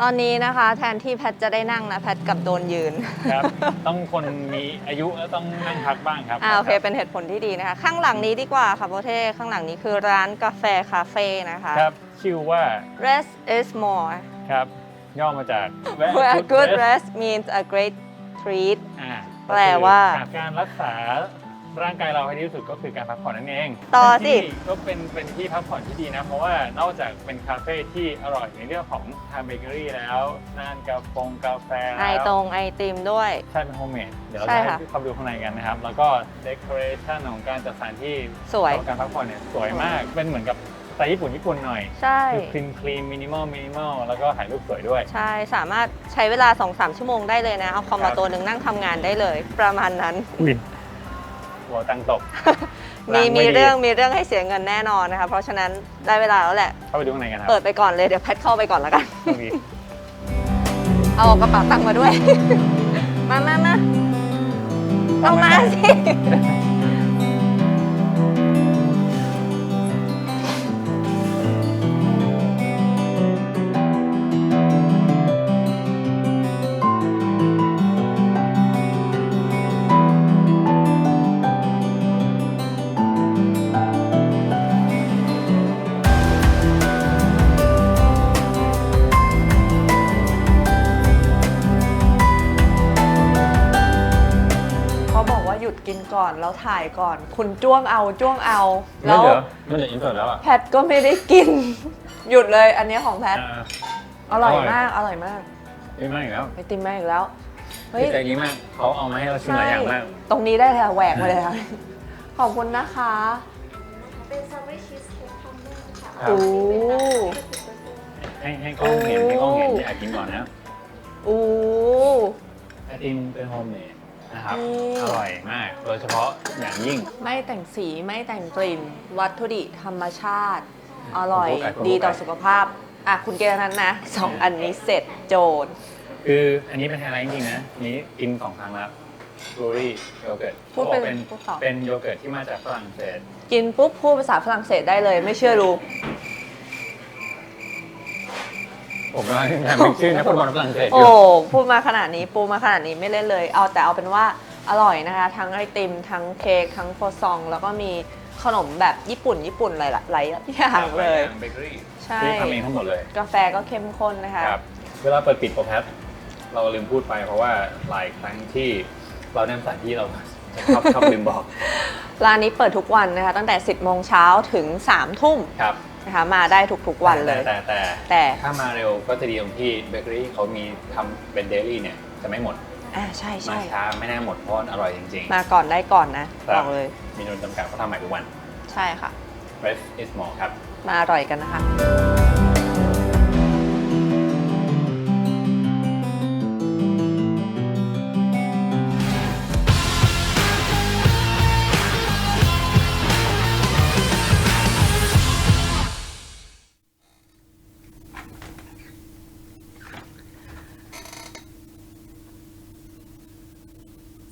ตอนนี้นะคะแทนที่แพทจะได้นั่งนะแพทกลับโดนยืน ครับ ต้องคนมีอายุแล้วต้องนั่งพักบ้างครับ โอเคเป็นเหตุผลที่ดีนะคะ ข้างหลังนี้ดีกว่าค่ะโปเท่ข้างหลังนี้คือร้านกาแฟคาเฟ่นะคะ ครับ ชื่อว่า Rest is more ครับ ย่อมาจาก where good rest means a great treat อ่า แปลว่า การรักษาร่างกายเราให้ดีที่สุดก็คือการพักผ่อนนั่นเอง ต่อสิ ที่นี่ก็เป็นที่พักผ่อนที่ดีนะ เพราะว่านอกจากเป็นคาเฟ่ที่อร่อยในเรื่องของทานเบเกอรี่แล้วน่านกาแฟ ไอ แล้ว ตรงไอติมด้วย ใช่เป็นโฮมเมดเดี๋ยวเรา ใช่ จะ ค่ะ ให้เข้าไปดูข้างในกันนะครับ แล้วก็เดคอเรชันของการจัดสถานที่ สวย ของการพักผ่อนเนี่ยสวยมาก เป็นเหมือนกับสไตล์ญี่ปุ่นหน่อย ใช่ คือคลีนมินิมอลแล้วก็ถ่ายรูปสวยด้วย ใช่สามารถใช้เวลา 2-3 ชั่วโมงได้เลยนะ เอาคอมมาตัวหนึ่งนั่งทำงานได้เลย ประมาณนั้น อุ้ยหัวตังตก มี ร้านไม่ดี เรื่องให้เสียเงินแน่นอนนะคะ เพราะฉะนั้นได้เวลาแล้วแหละ เข้าไปดูข้างในกันครับ เปิดไปก่อนเลยเดี๋ยวแพทเข้าไปก่อนแล้วกัน ตรงนี้ เอากระเป๋าตังค์มาด้วย มาเอามาสิ เขาบอกว่าหยุดกินก่อนแล้วถ่ายก่อน คุณจ้วงเอาแล้ว มันจะอินเสิร์ตแล้วอ่ะ แพทก็ไม่ได้กิน หยุดเลยอันนี้ของแพท อร่อย อร่อย มากอร่อยมาก ไม่มากอีกแล้ว ไอติมแม่อีกแล้วเฮ้ย ดีใจนี้มากเขาเอามาให้เราชิมหลายอย่างมาก ตรงนี้ได้เลยค่ะแหวกมาเลยค่ะ ขอบคุณนะคะ เป็นสตรอเบอรี่ชีสเค้กคอมเบอร์ค่ะ ครับ โอ้ ให้กล้องเห็นอยากกินก่อนนะ โอ้ ไอติมเป็นโฮมเมด นะครับ นี่ อร่อยมากโดยเฉพาะอย่างยิ่ง ไม่แต่งสีไม่แต่งกลิ่น วัตถุดิบธรรมชาติ อร่อย ผมพูดไก่ ดีต่อสุขภาพ อ่ะ คุณเกณฑ์นั้นนะสองอันนี้เสร็จโจทย์ คืออันนี้เป็นไฮไลท์จริงๆนะนี้กิน2 ครั้งแล้วบลูรี่โยเกิร์ต พูดเป็น เป็นโยเกิร์ตที่มาจากฝรั่งเศส กินปุ๊บพูดภาษาฝรั่งเศสได้เลย ไม่เชื่อดู ผมว่าเป็นชื่อนักฟุตบอลฝรั่งเศสอ โอ้ ยู่ พูดมาขนาดนี้ปูมาขนาดนี้ไม่เล่นเลย เอาเป็นว่าอร่อยนะคะ ทั้งไอติม ทั้งเค้กทั้งโครซอง แล้วก็มีขนมแบบญี่ปุ่นหลายอย่างเลย เบเกอรี่ ใช่ ที่ทำเองทั้งหมดเลย กาแฟก็เข้มข้นนะคะ ครับเวลาเปิดปิดโปรแพทเราลืมพูดไปเพราะว่าหลายครั้งที่เราในสถานที่เราชอบลืมบอก ร้านนี้เปิดทุกวันนะคะ ตั้งแต่ 10 โมงเช้าถึง 3 ทุ่ม ครับ นะคะ มาได้ทุกๆวันเลย แต่ถ้ามาเร็วก็จะดีตรงที่เบเกอรี่เขามีทำเป็นเดลี่เนี่ยจะไม่หมด ใช่ มาช้าไม่แน่หมดเพราะอร่อยจริง มาก่อนได้ก่อนนะ ครับ บอกเลย มีจำนวนจำกัดเขาทำใหม่ทุกวัน ใช่ค่ะ Rest is more ครับ มาอร่อยกันนะคะ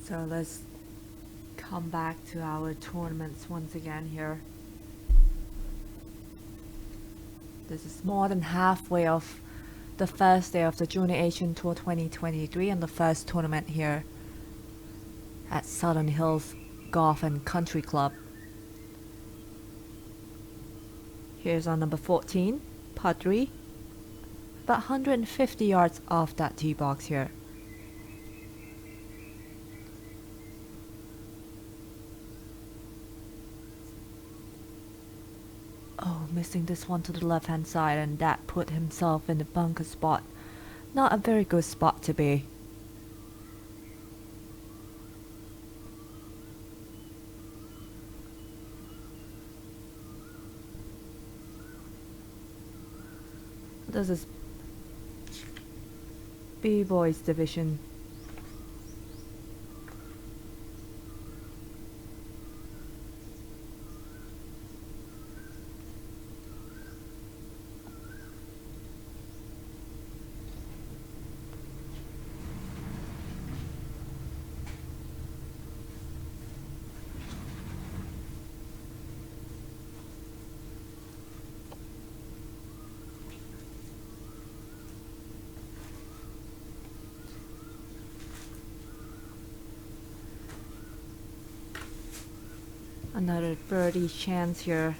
So let's come back to our tournaments once again here. This is more than halfway of the first day of the Junior Asian Tour 2023 and the first tournament here at Southern Hills Golf and Country Club. Here's our number 14, par 3, about 150 yards off that tee box here. Oh, missing this one to the left hand side, and that put himself in the bunker spot. Not a very good spot to be. This is B-Boys division. Another birdie chance here.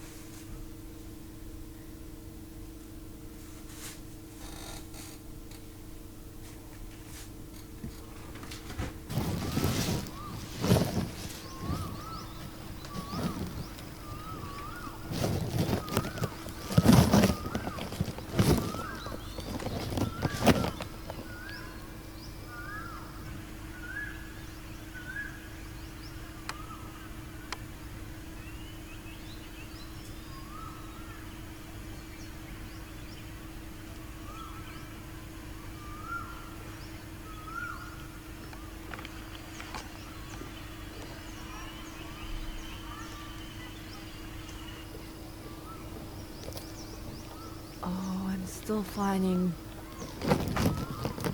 Oh, I'm still finding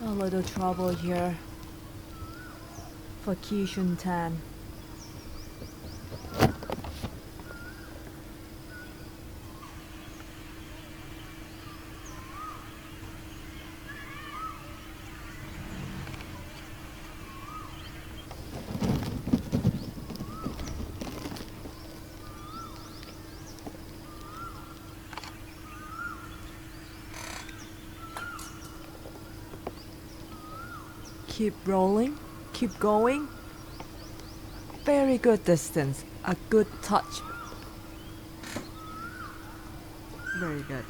a little trouble here for Kishun Tan. Keep rolling, keep going. Very good distance, a good touch. Very good.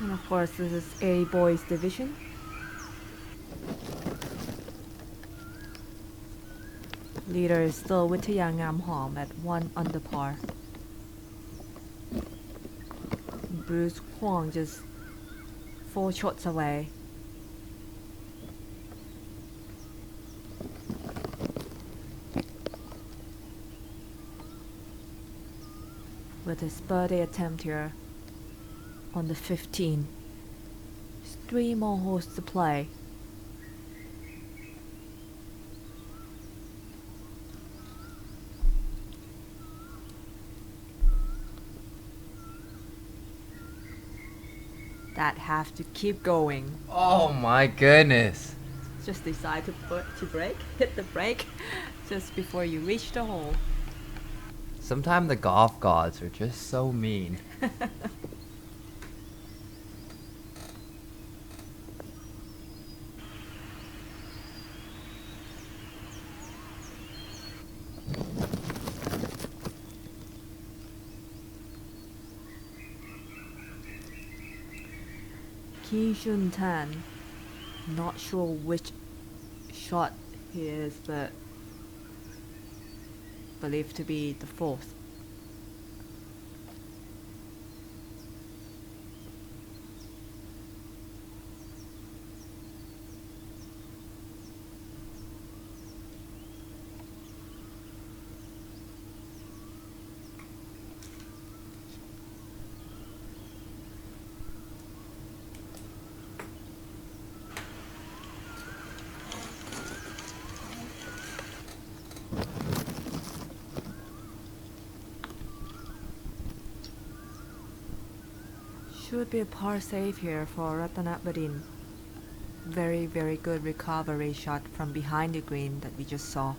And of course, this is A boys division. Leader is still วิทยางามหอม at 1 under par. Bruce Huang just 4 shots away. With his birdie attempt here on the 15. Just 3 more holes to play. That have to keep going. Oh my goodness. Just decide to break, hit the brake just before you reach the hole. Sometimes the golf gods are just so mean. Ki Shun Tan, not sure which shot he is, but believed to be the 4th. Should be a par save here for Ratanabadin. Very, very good recovery shot from behind the green that we just saw.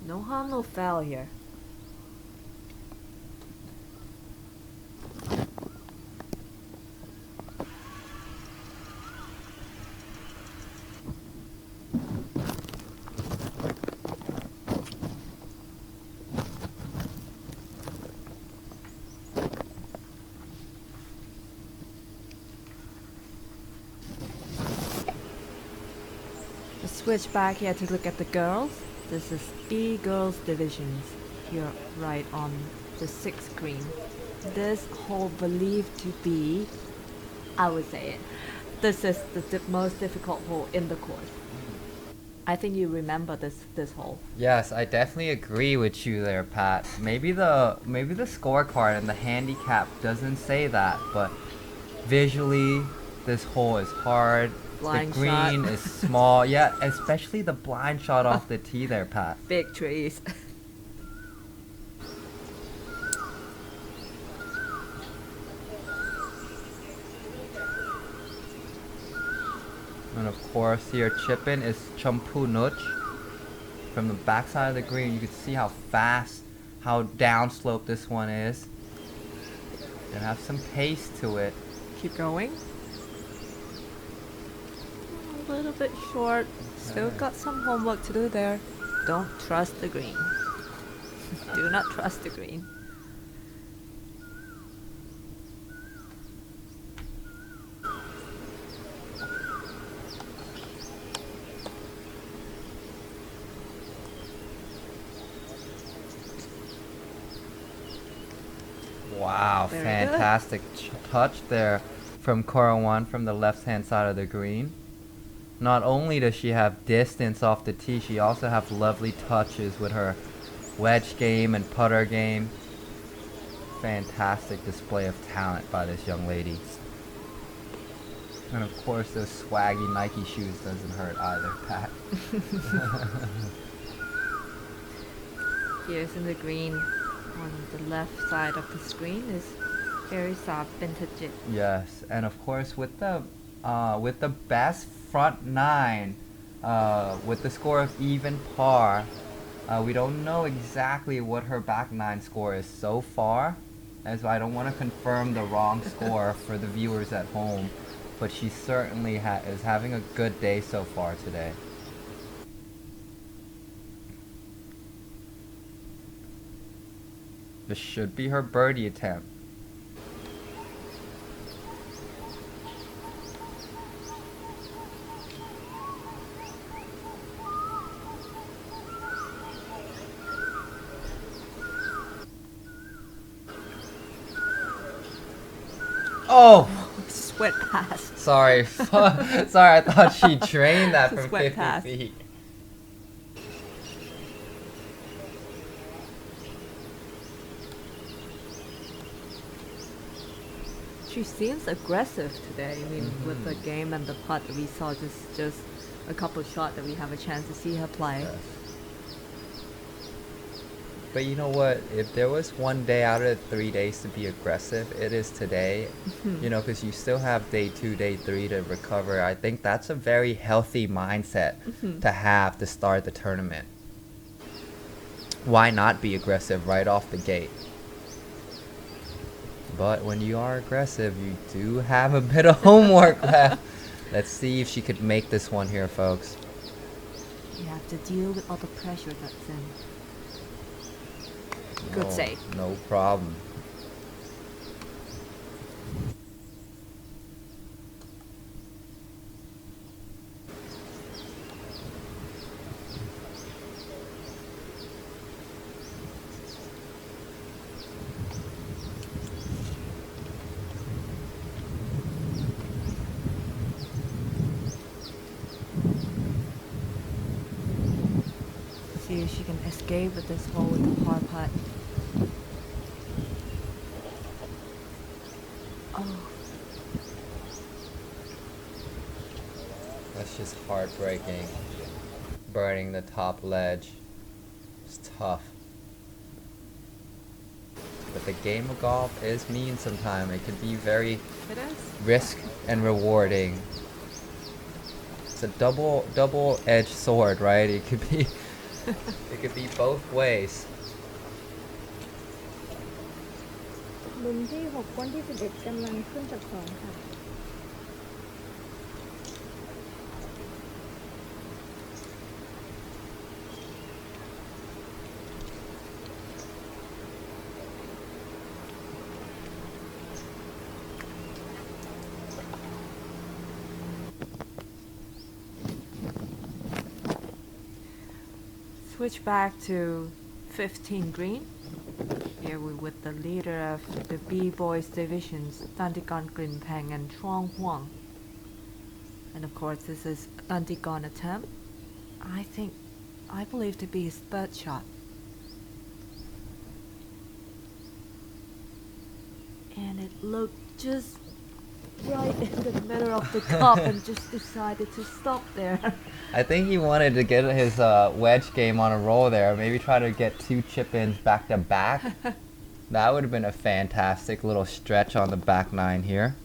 No harm, no foul here. Switch back here to look at the girls. This is B girls divisions here right on the 6th green. This hole believed to be, I would say it, this is the most difficult hole in the course. I think you remember this hole. Yes, I definitely agree with you there, Pat. Maybe the scorecard and the handicap doesn't say that, but visually this hole is hard. Blind the green shot. is small. Yeah, especially the blind shot off the tee there, Pat. Big trees. And of course here chipping is Champu Nuch. From the backside of the green you can see how fast, how downslope this one is. And have some pace to it. Keep going. A little bit short. Still got some homework to do there. Don't trust the green. Do not trust the green. Wow, Very fantastic touch there from Karawan from the left hand side of the green. Not only does she have distance off the tee, she also has lovely touches with her wedge game and putter game. Fantastic display of talent by this young lady. And of course those swaggy Nike shoes doesn't hurt either, Pat. Here's in the green on the left side of the screen is very soft vintage. Yes, and of course with the best front nine, with the score of even par, we don't know exactly what her back nine score is so far, as I don't want to confirm the wrong score for the viewers at home, but she certainly is having a good day so far today. This should be her birdie attempt. Oh, sweat pass sorry. Sorry, I thought she trained that It's a from sweat 50 pass. feet. she seems aggressive today. I mean, with the game and the putt that we saw, just a couple shots that we have a chance to see her play. Yes. But you know what? If there was one day out of the 3 days to be aggressive, it is today. You know, because you still have day 2, day 3 to recover. I think that's a very healthy mindset to have to start the tournament. Why not be aggressive right off the gate? But when you are aggressive, you do have a bit of homework left. Let's see if she could make this one here, folks. You have to deal with all the pressure that's in. Good save. No problem. See if she can escape with this hole with the par putt. Oh, That's just heartbreaking. Burning the top ledge. It's tough. But the game of golf is mean sometimes. It can be very it is. risk and rewarding. It's a double-edged sword, right? It could be it could be both ways. หลุมที่6ก้นที่11กำลังขึ้นจาก2ค่ะ Switch back to 15 green. Here we're with the leader of the B-Boys divisions, Tantikon Grinpeng and Chuang Huang. And of course this is Tantikon attempt. I believe to be his third shot. And it looked just right in the middle of the cup and just decided to stop there. I think he wanted to get his wedge game on a roll there. Maybe try to get 2 chip-ins back to back. That would have been a fantastic little stretch on the back 9 here.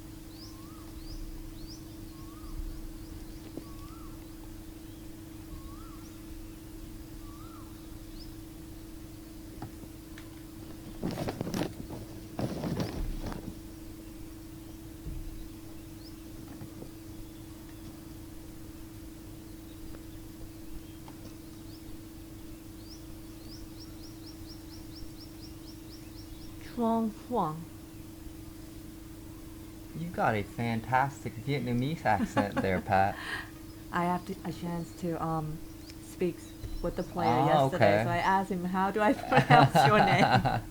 Chuang Huang. You got a fantastic Vietnamese accent there, Pat. I have a chance to speak with the player Oh, yesterday, okay. so I asked him, how do I pronounce your name?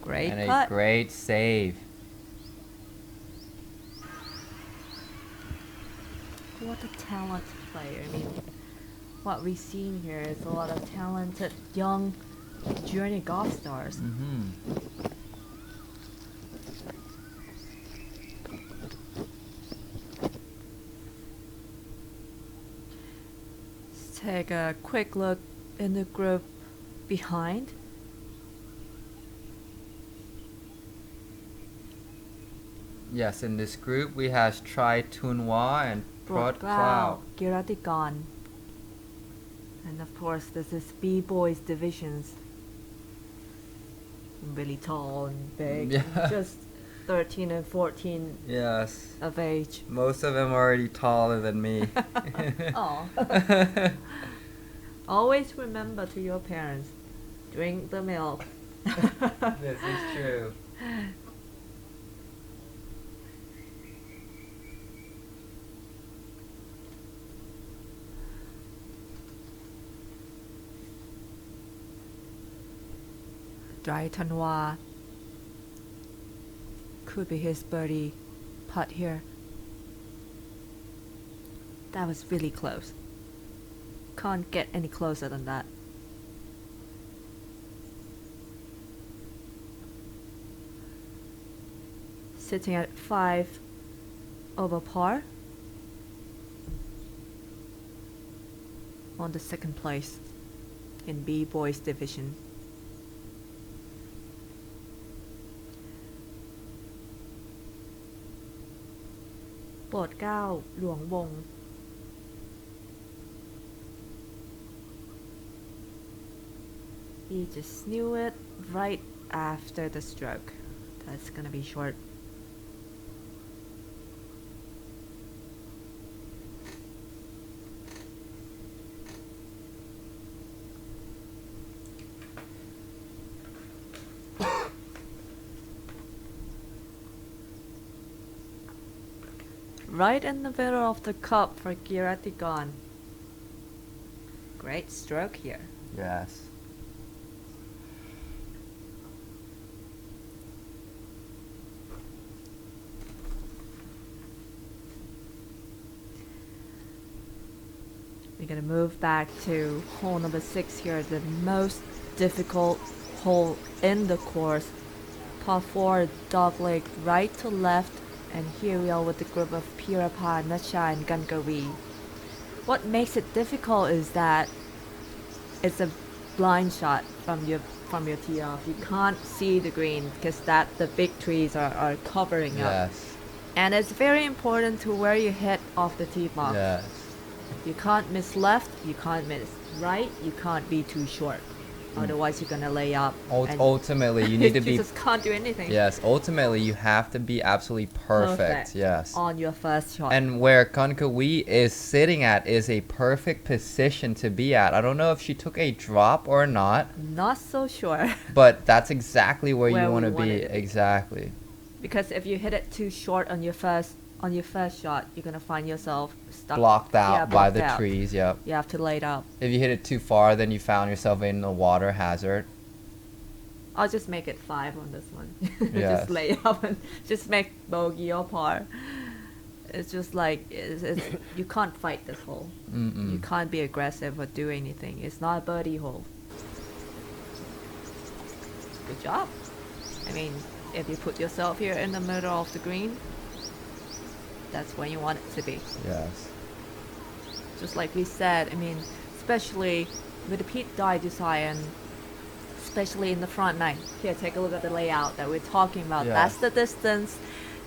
Great And a putt. great save. What a talented player. I mean, what we've seen here is a lot of talented young junior golf stars. Let's take a quick look in the group behind. Yes, in this group we have Tri Tunwa and Prot Wow, Cloud. Giratikon. And of course, this is B-Boys divisions. Really tall and big. Yeah. Just 13 and 14 Yes. of age. Most of them are already taller than me. Oh. Always remember to your parents, drink the milk. This is true. Dry Tanwa could be his birdie putt here. That was really close. Can't get any closer than that. Sitting at 5 over par on the second place in B Boys Division. Board 9 หลวงวง He just knew it right after the stroke. That's gonna be short. Right in the middle of the cup for Giratigon. Great stroke here. Yes. We're gonna move back to hole number 6 here, the most difficult hole in the course. Par 4, dogleg right to left, and here we are with the group of Pirapa, Nacha, and Gangawi. What makes it difficult is that it's a blind shot from your tee off. You can't see the green because the big trees are covering up. Yes. And it's very important to where you hit off the tee box. Yes. You can't miss left, you can't miss right, you can't be too short. Otherwise you're gonna lay up. and Ultimately, you need to you be. just can't do anything. Yes. Ultimately, you have to be absolutely perfect. Yes. On your first shot. And where Konkawi is sitting at is a perfect position to be at. I don't know if she took a drop or not, Not so sure. but that's exactly where Where you we want to want be. it to be. Exactly. Because if you hit it too short on your first shot, you're gonna find yourself stuck. Blocked out Yeah, by blocked the out. trees. Yep. You have to lay it up. If you hit it too far, then you found yourself in a water hazard. I'll just make it 5 on this one. Yes. Just lay up and just make bogey or par. It's just like it's you can't fight this hole. Mm-mm. You can't be aggressive or do anything. It's not a birdie hole. Good job. I mean, if you put yourself here in the middle of the green, that's where you want it to be. Yes. Just like we said, I mean, especially with the Pete Dye design, especially in the front nine. Here, take a look at the layout that we're talking about. Yeah. That's the distance.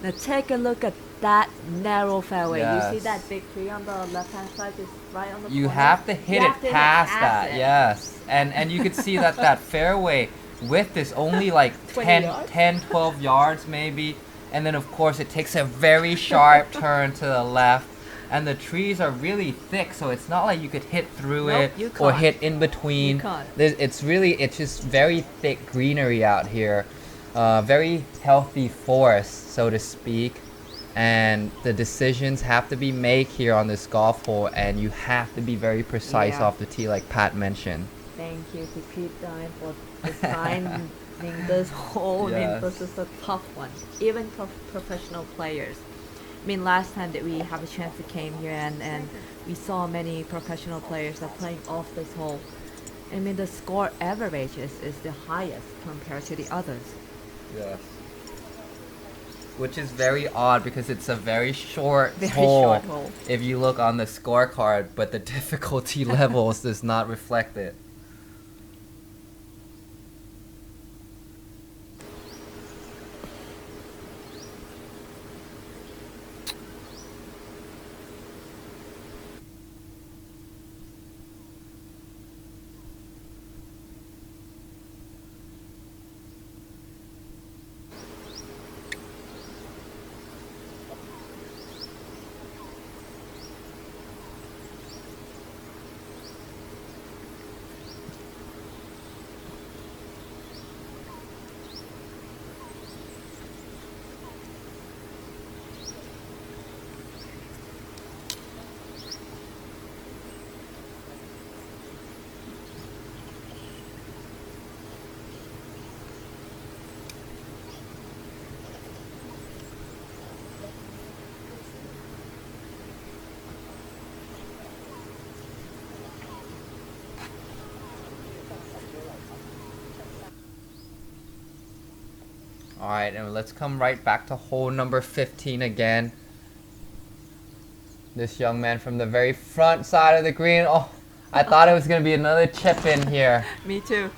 Now take a look at that narrow fairway. You see Yes. that big tree on the left-hand side, just right on the You corner? have to hit You it have to hit past past that. it. Yes. And you could see that fairway width is only like 20 10, yards? 10, 12 yards maybe. And then of course it takes a very sharp turn to the left. And the trees are really thick, so it's not like you could hit through Nope, it you or can't. hit in between. You can't. It's just very thick greenery out here. Very healthy forest, so to speak. And the decisions have to be made here on this golf hole, and you have to be very precise Yeah. off the tee, like Pat mentioned. Thank you to Pete Dye for designing this hole. I mean, Yes. this is a tough one. Even for professional players. I mean, last time that we have a chance to came here and we saw many professional players that playing off this hole. I mean, the score average is the highest compared to the others. Yes. Which is very odd because it's a very short Very hole short hole. if you look on the scorecard, but the difficulty levels does not reflect it. All right, and let's come right back to hole number 15 again. This young man from the very front side of the green. Oh, I thought it was going to be another chip in here. Me too.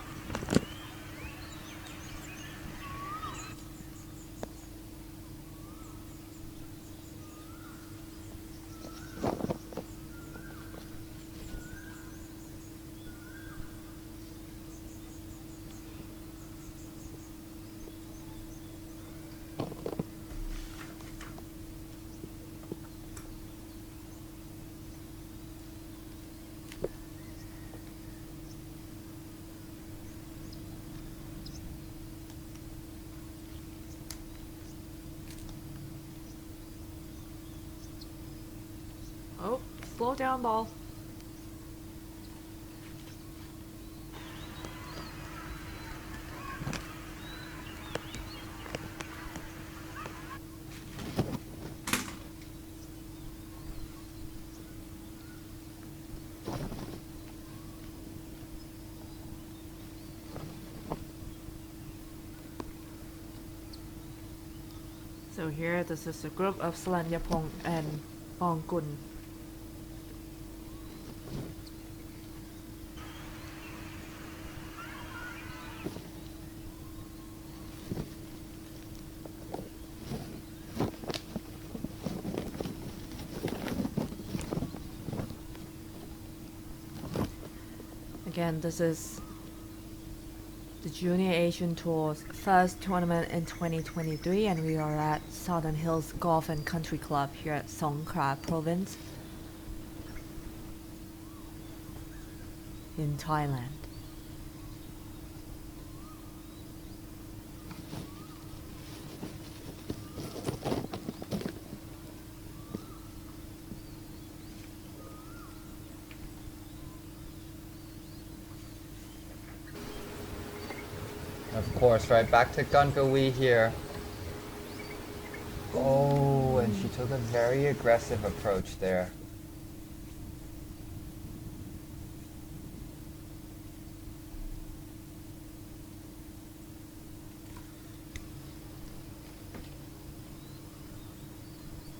Oh, slow down, ball. So here, this is a group of Salanyapong and Pongkun. Again, this is the Junior Asian Tour's first tournament in 2023, and we are at Southern Hills Golf and Country Club here at Songkhla Province in Thailand. Of course, right back to Gungawi here. Oh, and she took a very aggressive approach there.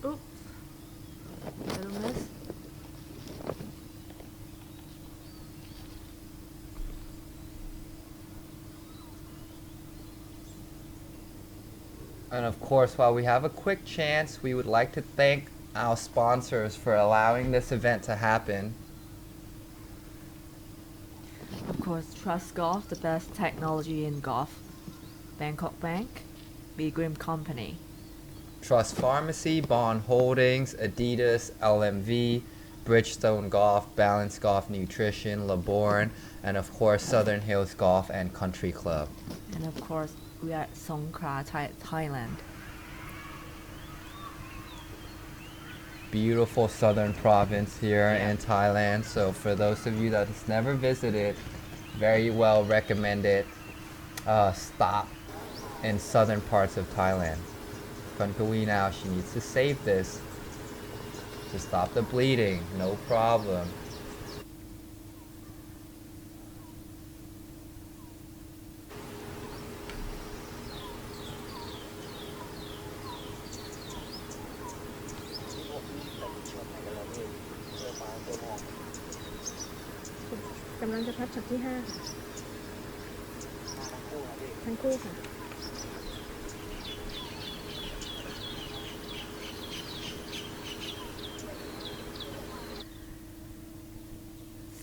Oops. Little miss. And of course, while we have a quick chance, we would like to thank our sponsors for allowing this event to happen. Of course, Trustgolf, the best technology in golf. Bangkok Bank, B Grim Company. Trust Pharmacy, Bond Holdings, Adidas, LMV, Bridgestone Golf, Balance Golf Nutrition, Laborn, and of course Southern Hills Golf and Country Club. And of course, we are at Songkhla, Thailand. Beautiful southern province here in Thailand. So for those of you that has never visited, very well recommended stop in southern parts of Thailand. Konkawi now, she needs to save this to stop the bleeding, no problem.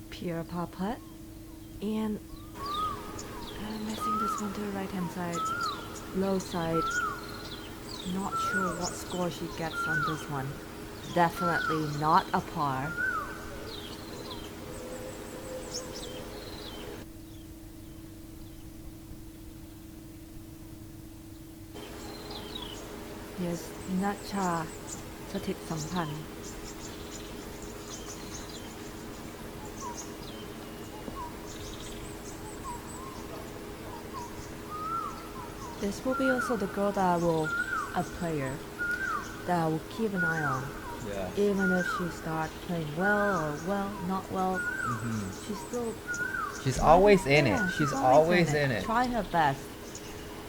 Pure par putt, and I'm missing this one to the right hand side, low side. Not sure what score she gets on this one. Definitely not a par. Here's นัชชาสถิตสัมพันธ์ This will be also the girl that will, a player, that I will keep an eye on. Yeah. Even if she starts playing well or not well, she's still... She's always in it. Yeah, She's always in it. Try her best.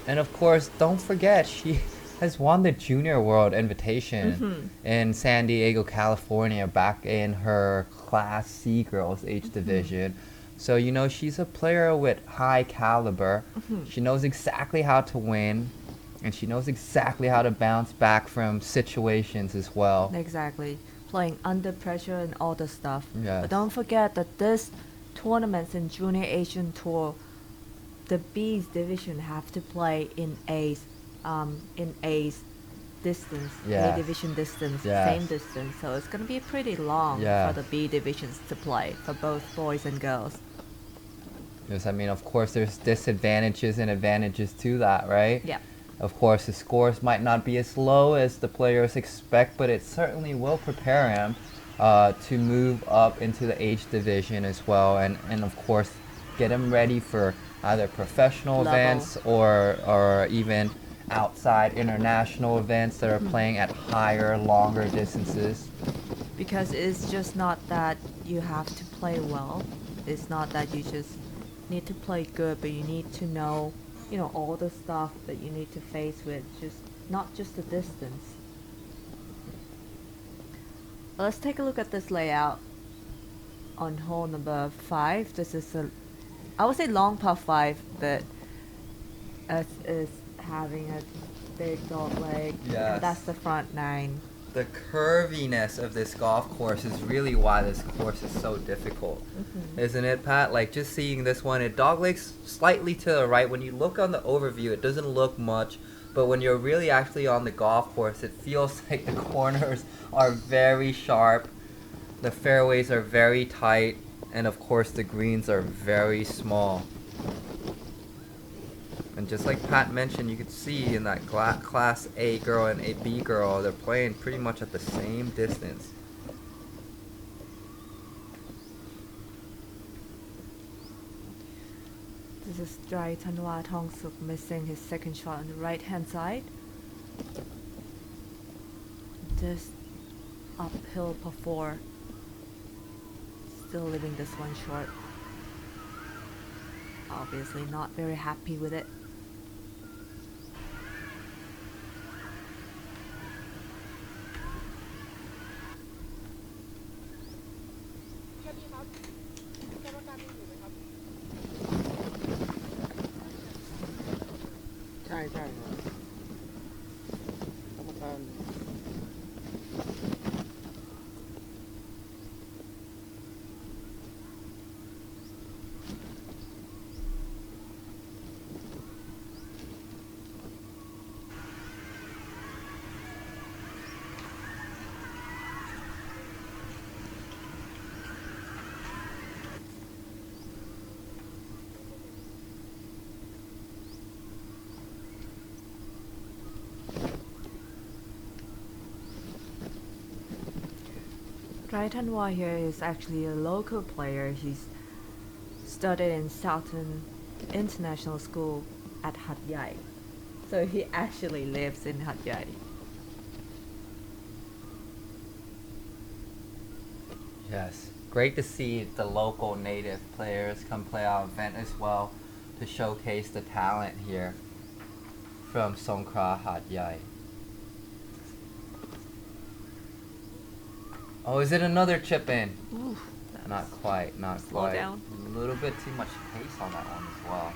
And of course, don't forget, she has won the Junior World Invitation in San Diego, California, back in her Class C girls age division. So, you know, she's a player with high caliber. She knows exactly how to win, and she knows exactly how to bounce back from situations as well. Exactly. Playing under pressure and all the stuff. Yes. But don't forget that this tournaments in Junior Asian Tour, the B's division have to play in A's distance, Yes. A division distance, Yes. same distance. So it's gonna be pretty long Yes. for the B divisions to play for both boys and girls. Yes, I mean, of course, there's disadvantages and advantages to that, right? Yeah. Of course, the scores might not be as low as the players expect, but it certainly will prepare him to move up into the age division as well, and of course, get him ready for either professional Level. events or even outside international events that are playing at higher, longer distances. Because it's just not that you have to play well. It's not that you just need to play good, but you need to know, you know, all the stuff that you need to face with, just not just the distance. Let's take a look at this layout on hole number 5. This is I would say long par 5, but it is having a big dog leg. Yes. And that's the front 9. The curviness of this golf course is really why this course is so difficult, isn't it, Pat? Like, just seeing this one, it doglegs slightly to the right. When you look on the overview, it doesn't look much, but when you're really actually on the golf course, it feels like the corners are very sharp, the fairways are very tight, and of course the greens are very small. And just like Pat mentioned, you could see in that Class A girl and a B girl, they're playing pretty much at the same distance. This is Dry Tanwa Tongsuk missing his second shot on the right hand side. Just uphill par 4. Still leaving this one short. Obviously not very happy with it. Dry Tanwa here is actually a local player. He's studied in Southern International School at Hat Yai. So he actually lives in Hat Yai. Yes, great to see the local native players come play our event as well to showcase the talent here from Songkra Hat Yai. Oh, is it another chip in? Ooh, Not quite, not Slow quite. down. A little bit too much pace on that one as well.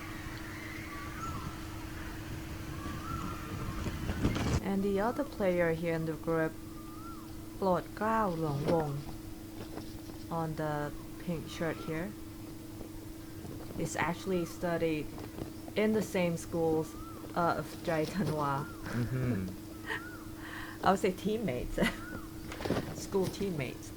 And the other player here in the group, Lord Gao Long Wong, on the pink shirt here, is actually studied in the same schools of Dry Tanwa. I would say teammates, school teammates.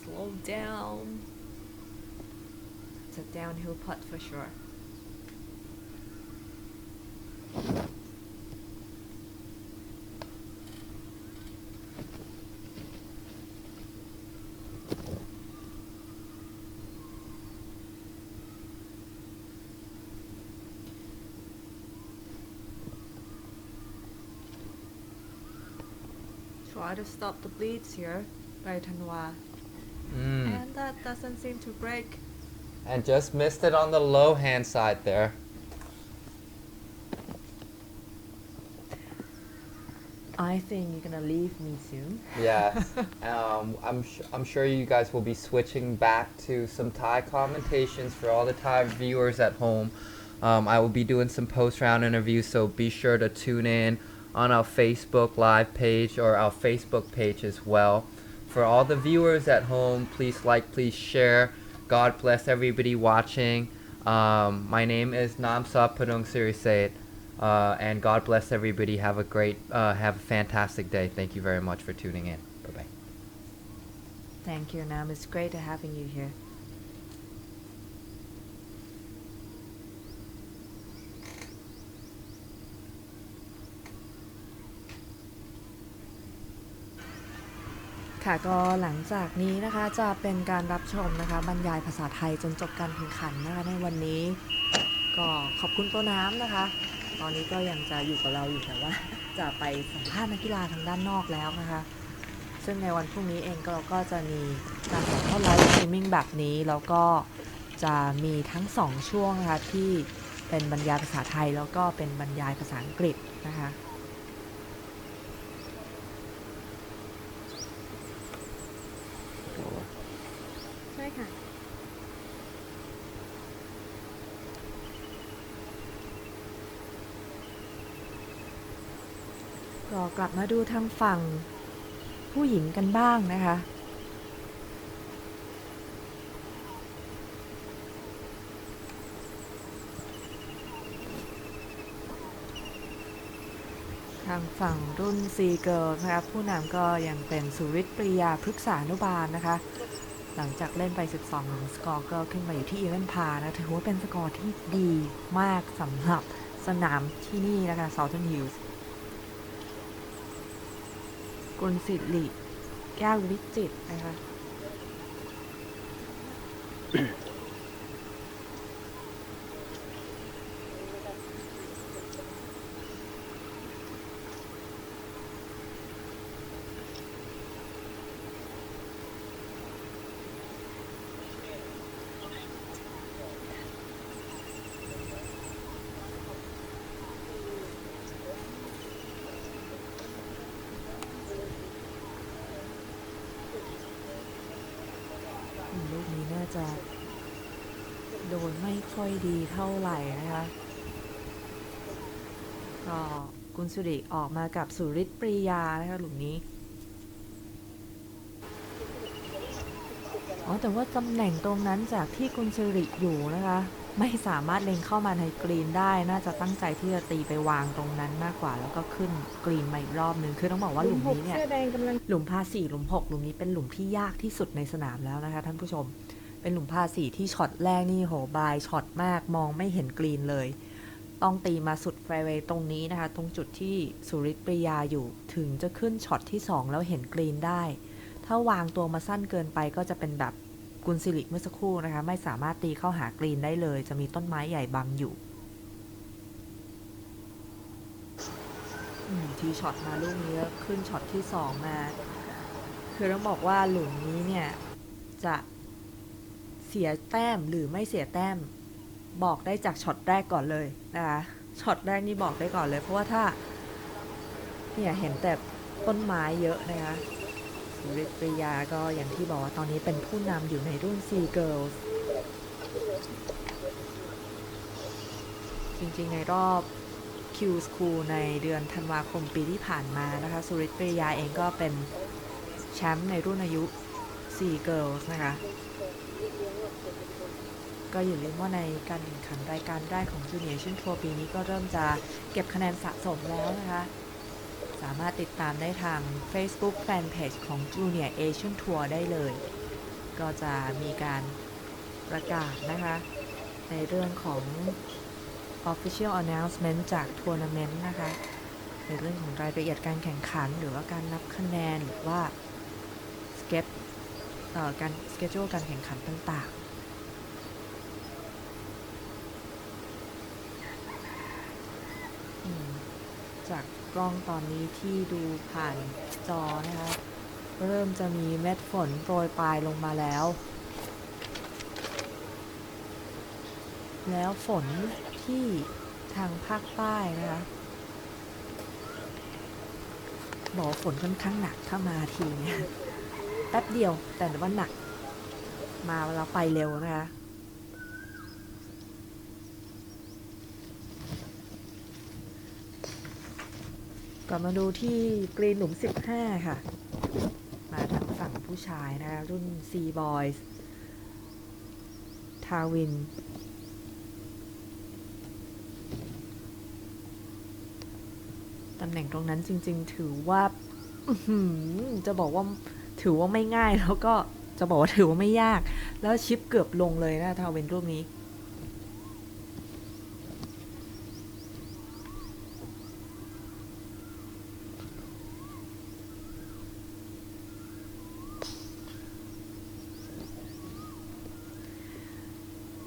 Slow down. It's a downhill putt for sure. try to stop the bleeds here by Tanwa and that doesn't seem to break And just missed it on the low hand side there. I think you're gonna leave me soon Yeah, I'm sure you guys will be switching back to some Thai commentations for all the Thai viewers at home. I will be doing some post-round interviews, so be sure to tune in on our Facebook live page or our Facebook page as well. For all the viewers at home, please like, please share. God bless everybody watching. My name is Namsap Padung Siriset. And God bless everybody. Have a fantastic day. Thank you very much for tuning in. Bye bye. Thank you Nam it's great to having you here ค่ะก็หลังจากนี้นะคะจะเป็นการรับชมนะคะบรรยายภาษาไทยจนจบการแข่งขันนะคะในวันนี้ก็ขอบคุณตัวน้ำนะคะตอนนี้ก็ยังจะอยู่กับเราอยู่แต่ว่าจะไปสัมภาษณ์นักกีฬาทางด้านนอกแล้วนะคะซึ่งในวันพรุ่งนี้เองเราก็จะมีการถ่ายทอดไลฟ์สตรีมมิ่งแบบนี้แล้วก็จะมีทั้ง2ช่วงนะคะที่เป็นบรรยายภาษาไทยแล้วก็เป็นบรรยายภาษาอังกฤษนะคะ ใช่ค่ะ ก็กลับมาดูทางฝั่งผู้หญิงกันบ้างนะคะทางฝั่งรุ่นซีเกิร์ลนะคะผู้นำก็ยังเป็นสุริศปริยาพฤกษานุบาลนะคะหลังจากเล่นไป12หลุมสกอร์ก็ขึ้นมาอยู่ที่อีเวนพานะถือว่าเป็นสกอร์ที่ดีมากสำหรับสนามที่นี่นะคะเซาเทิร์นฮิลส์กุลสิริแก้ววิจิตรนะคะ ลูกนี้น่าจะโดนไม่ค่อยดีเท่าไหร่นะคะก็กุลสิริออกมากับสุริศปริยานะคะหลุมนี้แต่ว่าตำแหน่งตรงนั้นจากที่กุลสิริอยู่นะคะไม่สามารถเล็งเข้ามาในกรีนได้น่าจะตั้งใจที่จะตีไปวางตรงนั้นมากกว่าแล้วก็ขึ้นกรีนมาอีกรอบนึงคือต้องบอกว่าหลุมนี้เนี่ยหลุมพา4หลุม6หลุมนี้เป็นหลุมที่ยากที่สุดในสนามแล้วนะคะท่านผู้ชมเป็นหลุมพา4ที่ช็อตแรกนี่โหบายช็อตมากมองไม่เห็นกรีนเลยต้องตีมาสุดแฟร์เวย์ตรงนี้นะคะตรงจุดที่สุริศปริยาอยู่ถึงจะขึ้นช็อตที่2แล้วเห็นกรีนได้ถ้าวางตัวมาสั้นเกินไปก็จะเป็นแบบกุลสิริเมื่อสักครู่นะคะไม่สามารถตีเข้าหากรีนได้เลยจะมีต้นไม้ใหญ่บังอยู่ทีช็อตมาลูกนี้แล้วขึ้นช็อตที่2มาคือต้องบอกว่าหลุมนี้เนี่ยจะเสียแต้มหรือไม่เสียแต้มบอกได้จากช็อตแรกก่อนเลยนะคะช็อตแรกนี่บอกได้ก่อนเลยเพราะว่าถ้าเนี่ยเห็นแต่ต้นไม้เยอะนะคะสุริศปริยาก็อย่างที่บอกว่าตอนนี้เป็นผู้นำอยู่ในรุ่น C Girls จริงๆในรอบ Q School ในเดือนธันวาคมปีที่ผ่านมานะคะสุริศปริยาเองก็เป็นแชมป์ในรุ่นอายุ C Girls นะคะก็อย่าลืมว่าในการแข่งขันรายการแรกของ Junior Asian Tour ปีนี้ก็เริ่มจะเก็บคะแนนสะสมแล้วนะคะสามารถติดตามได้ทาง Facebook Fanpage ของ Junior Asian Tour ได้เลยก็จะมีการประกาศนะคะในเรื่องของ Official Announcement จากทัวร์นาเมนต์นะคะในเรื่องของรายละเอียดการแข่งขันหรือว่าการนับคะแนนหรือว่าการ schedule การแข่งขันต่างๆจาก กล้องตอนนี้ที่ดูผ่านจอนะคะเริ่มจะมีเม็ดฝนโปรยปลายลงมาแล้วฝนที่ทางภาคใต้นะคะบอกฝนค่อนข้างหนักถ้ามาทีเนี่ยแป๊บเดียวแต่ว่าหนักมาแล้วไปเร็วนะคะกลับมาดูที่กรีนหลุม15ค่ะมาทางฝั่งผู้ชายนะคะรุ่น C Boys ทาวินตำแหน่งตรงนั้นจริงๆถือว่าจะบอกว่าถือว่าไม่ง่ายแล้วก็จะบอกว่าถือว่าไม่ยากแล้วชิปเกือบลงเลยนะทาวินรูปนี้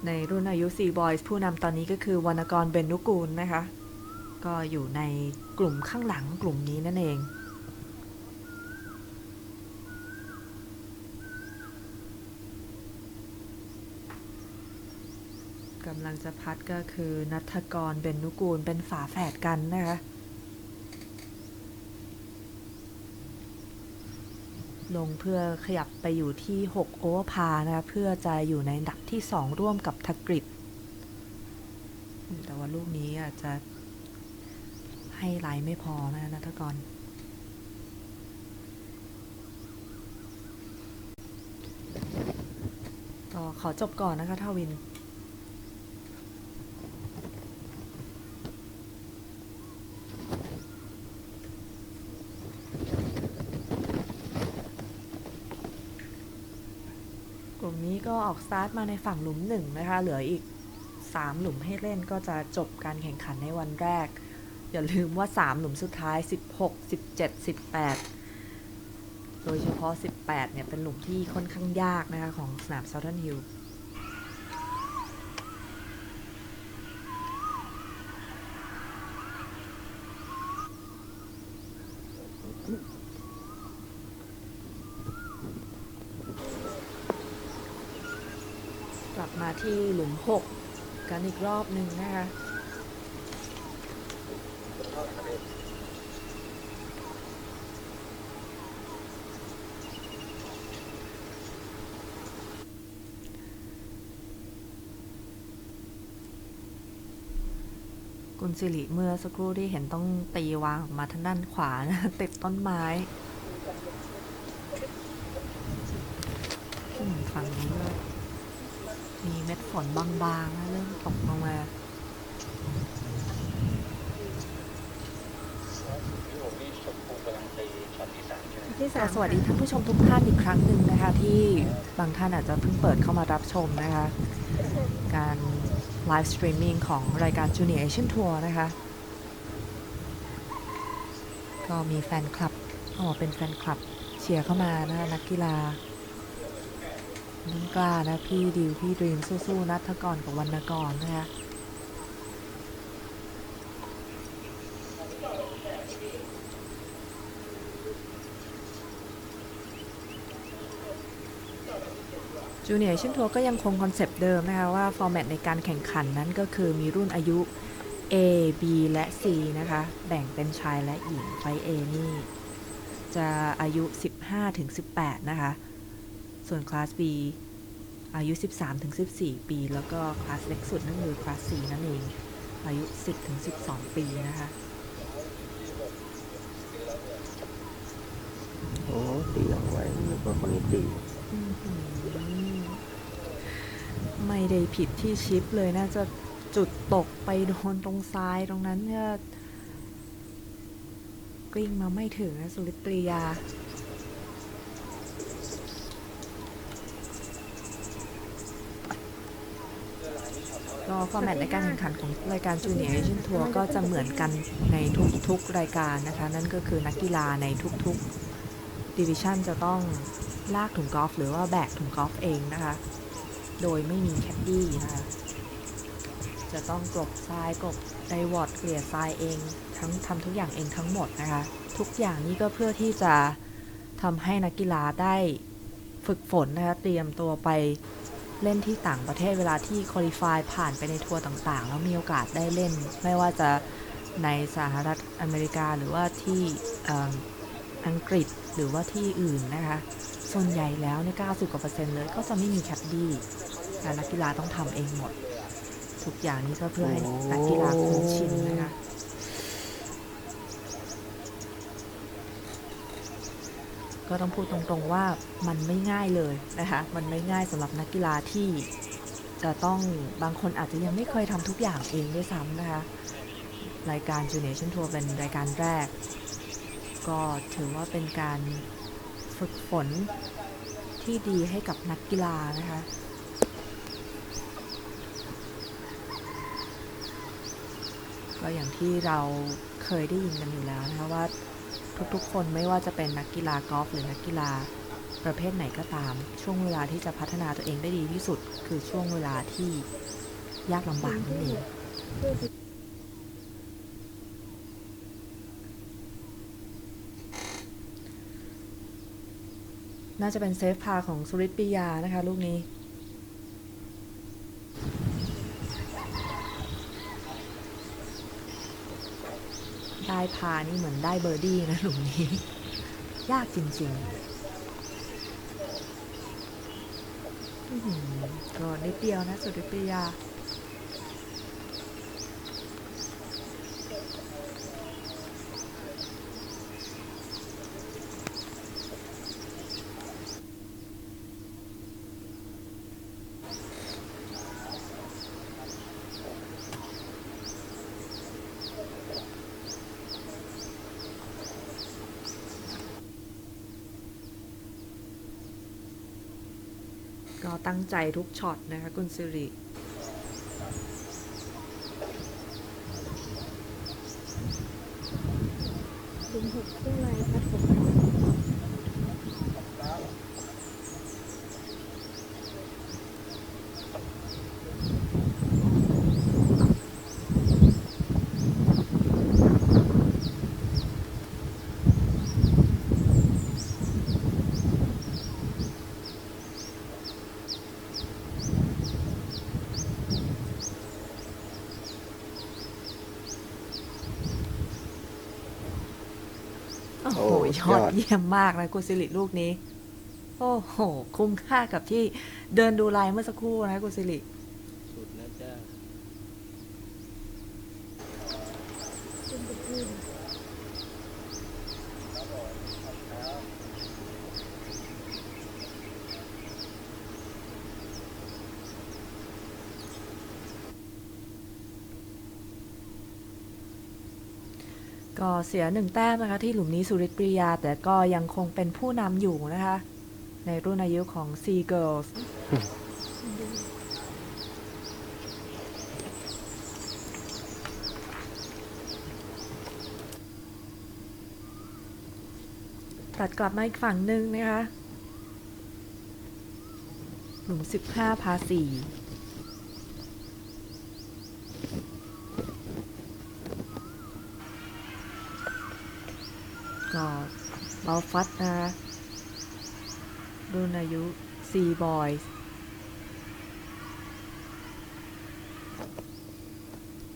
ในรุ่นอายุ 4 Boys ผู้นำตอนนี้ก็คือวรรณกรเบญนุกูลนะคะก็อยู่ในกลุ่มข้างหลังกลุ่มนี้นั่นเองกำลังจะพัดก็คือณัฐกรเบญนุกูลเป็นฝาแฝดกันนะคะลงเพื่อขยับไปอยู่ที่6โอเวอร์พาร์นะคะเพื่อจะอยู่ในอันดับที่2ร่วมกับธกฤษแต่ว่าลูกนี้อาจจะให้ไหลไม่พอนะณัฐกรก็ขอจบก่อนนะคะทาวินกลุ่มนี้ก็ออกสตาร์ทมาในฝั่งหลุม1นะคะเหลืออีก3หลุมให้เล่นก็จะจบการแข่งขันในวันแรกอย่าลืมว่า3หลุมสุดท้าย16 17 18โดยเฉพาะ18เนี่ยเป็นหลุมที่ค่อนข้างยากนะคะของสนาม Southern Hill กลับมาที่หลุม6กันอีกรอบหนึ่งนะคะกุลสิริเมื่อสักครู่ที่เห็นต้องตีวางออกมาทางด้านขวานะติดต้นไม้ฝั่งนี้ก็มีเม็ดฝนบางๆนะเริ่มตกลงมาสวัสดีท่านผู้ชมทุกท่านอีกครั้งหนึ่งนะคะที่บางท่านอาจจะเพิ่งเปิดเข้ามารับชมนะคะการไลฟ์สตรีมมิ่งของรายการ Junior Asian Tour นะคะก็มีแฟนคลับเป็นแฟนคลับเชียร์เข้ามานะคะนักกีฬาน้องกล้านะพี่ดิวพี่ดรีมสู้ๆนัฐกรกับวรรณกรนะคะจูเนียร์เอเชียนทัวร์ก็ยังคงคอนเซปต์เดิมนะคะว่าฟอร์แมตในการแข่งขันนั้นก็คือมีรุ่นอายุ A B และ C นะคะแบ่งเป็นชายและหญิงไฟ A นี่จะอายุ 15-18 นะคะส่วนคลาส B อายุ 13-14 ปีแล้วก็คลาสเล็กสุดนั่นคือคลาส C นั่นเองอายุ 10-12 ปีนะคะโอ้ตีเอาไว้นึกว่าคนนี้ตีไม่ได้ผิดที่ชิปเลยน่าจะจุดตกไปโดนตรงซ้ายตรงนั้นก็กลิ้งมาไม่ถึงนะสุริปรียาก็ฟอร์แมตในการแข่งขันของรายการ Junior Asian Tour ก็จะเหมือนกันในทุกๆรายการนะคะนั่นก็คือนักกีฬาในทุกๆดิวิชั่นจะต้องลากถุงกอล์ฟหรือว่าแบกถุงกอล์ฟเองนะคะโดยไม่มีแคดดี้นะคะจะต้องกลบทรายกลบไดวอร์ดเกลี่ยทรายเองท ทำทุกอย่างเองทั้งหมดนะคะทุกอย่างนี้ก็เพื่อที่จะทำให้นักกีฬาได้ฝึกฝนนะคะเตรียมตัวไปเล่นที่ต่างประเทศเวลาที่คุริฟายผ่านไปในทัวร์ต่างๆแล้วมีโอกาสได้เล่นไม่ว่าจะในสหรัฐอเมริกาหรือว่าที่อังกฤษหรือว่าที่อื่นนะคะส่วนใหญ่แล้วใน90%เลยก็จะไม่มีแคดดี้แต่นักกีฬาต้องทำเองหมดทุกอย่างนี้ก็เพื่อให้นักกีฬาคุ้นชินนะคะก็ต้องพูดตรงๆว่ามันไม่ง่ายเลยนะคะมันไม่ง่ายสำหรับนักกีฬาที่จะต้องบางคนอาจจะยังไม่เคยทำทุกอย่างเองด้วยซ้ำนะคะรายการ Junior Asian Tour เป็นรายการแรกก็ถือว่าเป็นการฝึกฝนที่ดีให้กับนักกีฬานะคะก็อย่างที่เราเคยได้ยินกันอยู่แล้วนะคะว่าทุกๆคนไม่ว่าจะเป็นนักกีฬากอล์ฟหรือนักกีฬาประเภทไหนก็ตามช่วงเวลาที่จะพัฒนาตัวเองได้ดีที่สุดคือช่วงเวลาที่ยากลำบากนั่นเองน่าจะเป็นเซฟพาของสุริตปิยานะคะลูกนี้ได้พานี่เหมือนได้เบอร์ดี้นะหลุมนี้ยากจริงๆก็นิดเดียวนะสุริตปิยาก็ตั้งใจทุกช็อตนะคะคุณสิริหลุม6เครื่องในพัด6โอ้โหยอดเยี่ยมมากนะคุณสิริลูกนี้โอ้โหคุ้มค่ากับที่เดินดูไลน์เมื่อสักครู่นะคุณสิริสุดนะจ้าก็เสีย1แต้มนะคะที่หลุมนี้สุริตปริยาแต่ก็ยังคงเป็นผู้นำอยู่นะคะในรุ่นอายุของ C Girls ตัดกลับมาอีกฝั่งหนึ่งนะคะหลุม15พา4ก็บอลฟัดนะคะรุ่นอายุ C Boys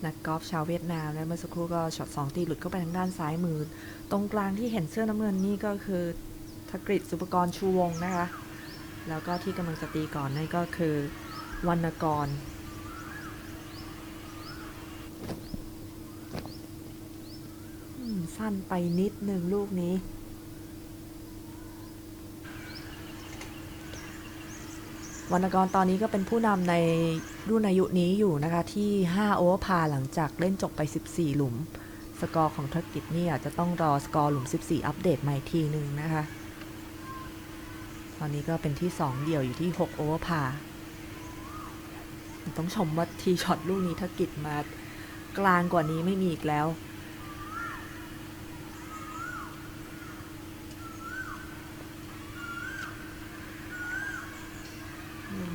นักกอล์ฟชาวเวียดนามและเมื่อสักครู่ก็ช็อต2ตีหลุดเข้าไปทางด้านซ้ายมือตรงกลางที่เห็นเสื้อน้ำเงินนี่ก็คือธกฤษ สุภกรชูวงศ์นะคะแล้วก็ที่กำลังจะตีก่อนนั่นก็คือวรรณกรสั้นไปนิดนึงลูกนี้วรรณกรตอนนี้ก็เป็นผู้นำในรุ่นอายุนี้อยู่นะคะที่5โอเวอร์พาหลังจากเล่นจบไป14หลุมสกอร์ของธกิจนี่อาจจะต้องรอสกอร์หลุม14อัปเดตใหม่ทีนึงนะคะตอนนี้ก็เป็นที่2เดี่ยวอยู่ที่6โอเวอร์พาต้องชมว่าทีช็อตลูกนี้ธกิจมากลางกว่านี้ไม่มีอีกแล้ว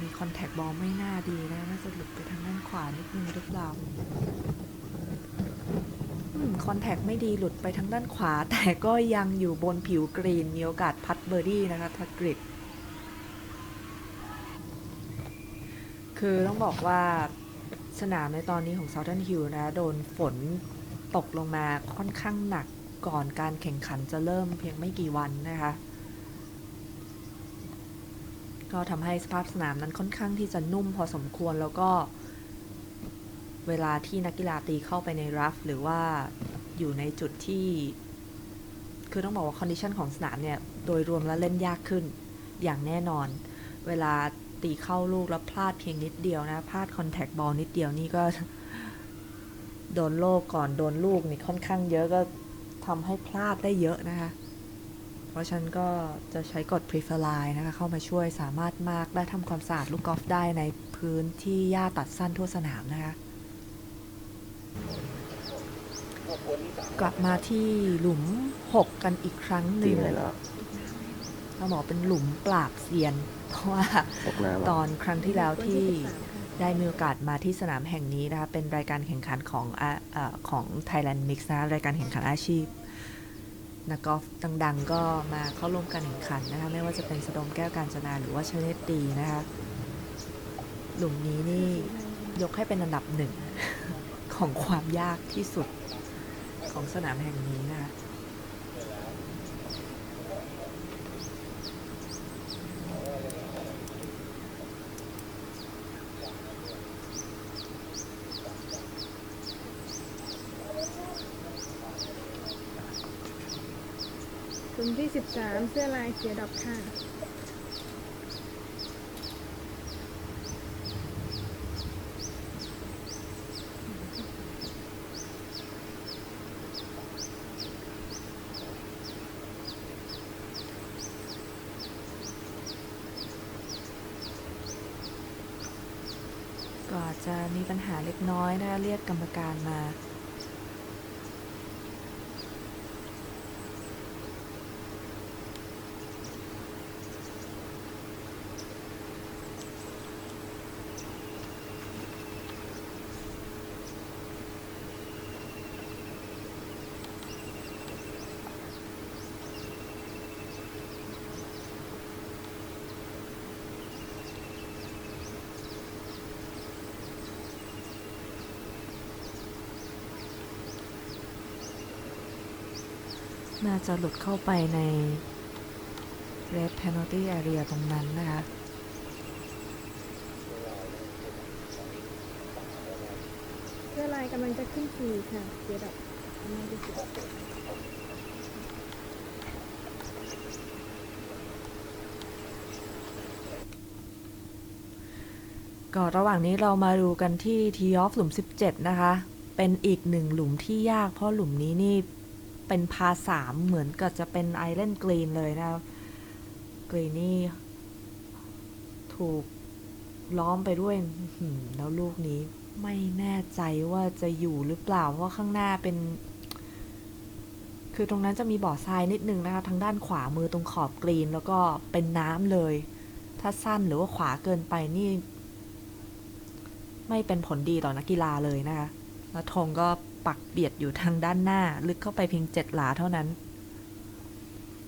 มีคอนแทคบอลไม่น่าดีนะน่าจะหลุดไปทางด้านขวานิดนึงหรือเปล่า คอนแทคไม่ดีหลุดไปทางด้านขวา แต่ก็ยังอยู่บนผิวกรีนมีโอกาสพัดเบอร์ดี้นะคะทัดกริดคือต้องบอกว่าสนามในตอนนี้ของ Southern Hill นะโดนฝนตกลงมาค่อนข้างหนักก่อนการแข่งขันจะเริ่มเพียงไม่กี่วันนะคะก็ทำให้สภาพสนามนั้นค่อนข้างที่จะนุ่มพอสมควรแล้วก็เวลาที่นักกีฬาตีเข้าไปในรัฟหรือว่าอยู่ในจุดที่คือต้องบอกว่าคอนดิชันของสนามเนี่ยโดยรวมแล้วเล่นยากขึ้นอย่างแน่นอนเวลาตีเข้าลูกแล้วพลาดเพียงนิดเดียวนะพลาดคอนแทคบอลนิดเดียวนี่ก็ โดนโลกก่อนโดนลูกนี่ค่อนข้างเยอะก็ทำให้พลาดได้เยอะนะคะเพราะฉะนั้นก็จะใช้กฎ prefer line นะคะเข้ามาช่วยสามารถมาร์กและทำความสะอาดลูกกอล์ฟได้ในพื้นที่หญ้าตัดสั้นทั่วสนามนะคะกลับมาที่หลุม 6 กันอีกครั้งหนึ่งเราบอกเป็นหลุมปราบเซียนเพราะว่าตอนครั้งที่แล้วที่ได้มีโอกาสมาที่สนามแห่งนี้นะคะเป็นรายการแข่งขันของ Thailand Mix นะรายการแข่งขันอาชีพนักกอล์ฟดังๆก็มาเข้าร่วมการแข่งขันนะคะไม่ว่าจะเป็นสดมแก้วกาญจนาหรือว่าชเนตตีนะคะหลุมนี้นี่ยกให้เป็นอันดับหนึ่ง ของความยากที่สุดของสนามแห่งนี้นะคะกลุ่มที่13เสื้อลายเสียดอกค่ะก็จะมีปัญหาเล็กน้อยนะคะเรียกกรรมการมาน่าจะหลุดเข้าไปใน Red Penalty Area ตรงนั้นนะคะเสื้อลายกำลังจะขึ้นขี่ค่ะเสียดอกกำลังจะเสีย ก็ระหว่างนี้เรามาดูกันที่ Tee Off หลุม 17 นะคะเป็นอีกหนึ่งหลุมที่ยากเพราะหลุมนี้นี่เป็นพา3เหมือนกับจะเป็นไอแลนด์กรีนเลยนะครับกรีนนี่ถูกล้อมไปด้วยแล้วลูกนี้ไม่แน่ใจว่าจะอยู่หรือเปล่าเพราะข้างหน้าเป็นคือตรงนั้นจะมีบ่อทรายนิดนึงนะคะทางด้านขวามือตรงขอบกรีนแล้วก็เป็นน้ำเลยถ้าสั้นหรือว่าขวาเกินไปนี่ไม่เป็นผลดีต่อนักกีฬาเลยนะคะแล้วธงก็ปักเบียดอยู่ทางด้านหน้าลึกเข้าไปเพียง7 หลาเท่านั้น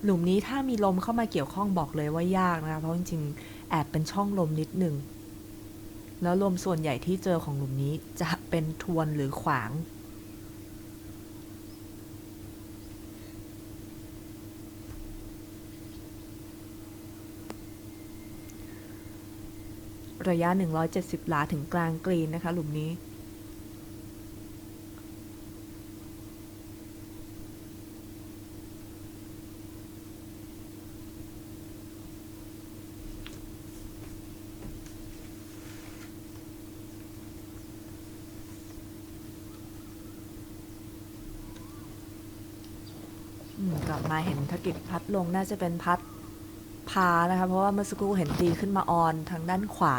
หลุมนี้ถ้ามีลมเข้ามาเกี่ยวข้องบอกเลยว่ายากนะคะเพราะจริงๆแอบเป็นช่องลมนิดหนึ่งแล้วลมส่วนใหญ่ที่เจอของหลุมนี้จะเป็นทวนหรือขวางระยะ170 หลาถึงกลางกรีนนะคะหลุมนี้กลับมาเห็นธกิจพัดลงน่าจะเป็นพัดพานะคะเพราะว่าเมื่อสักครู่เห็นตีขึ้นมาออนทางด้านขวา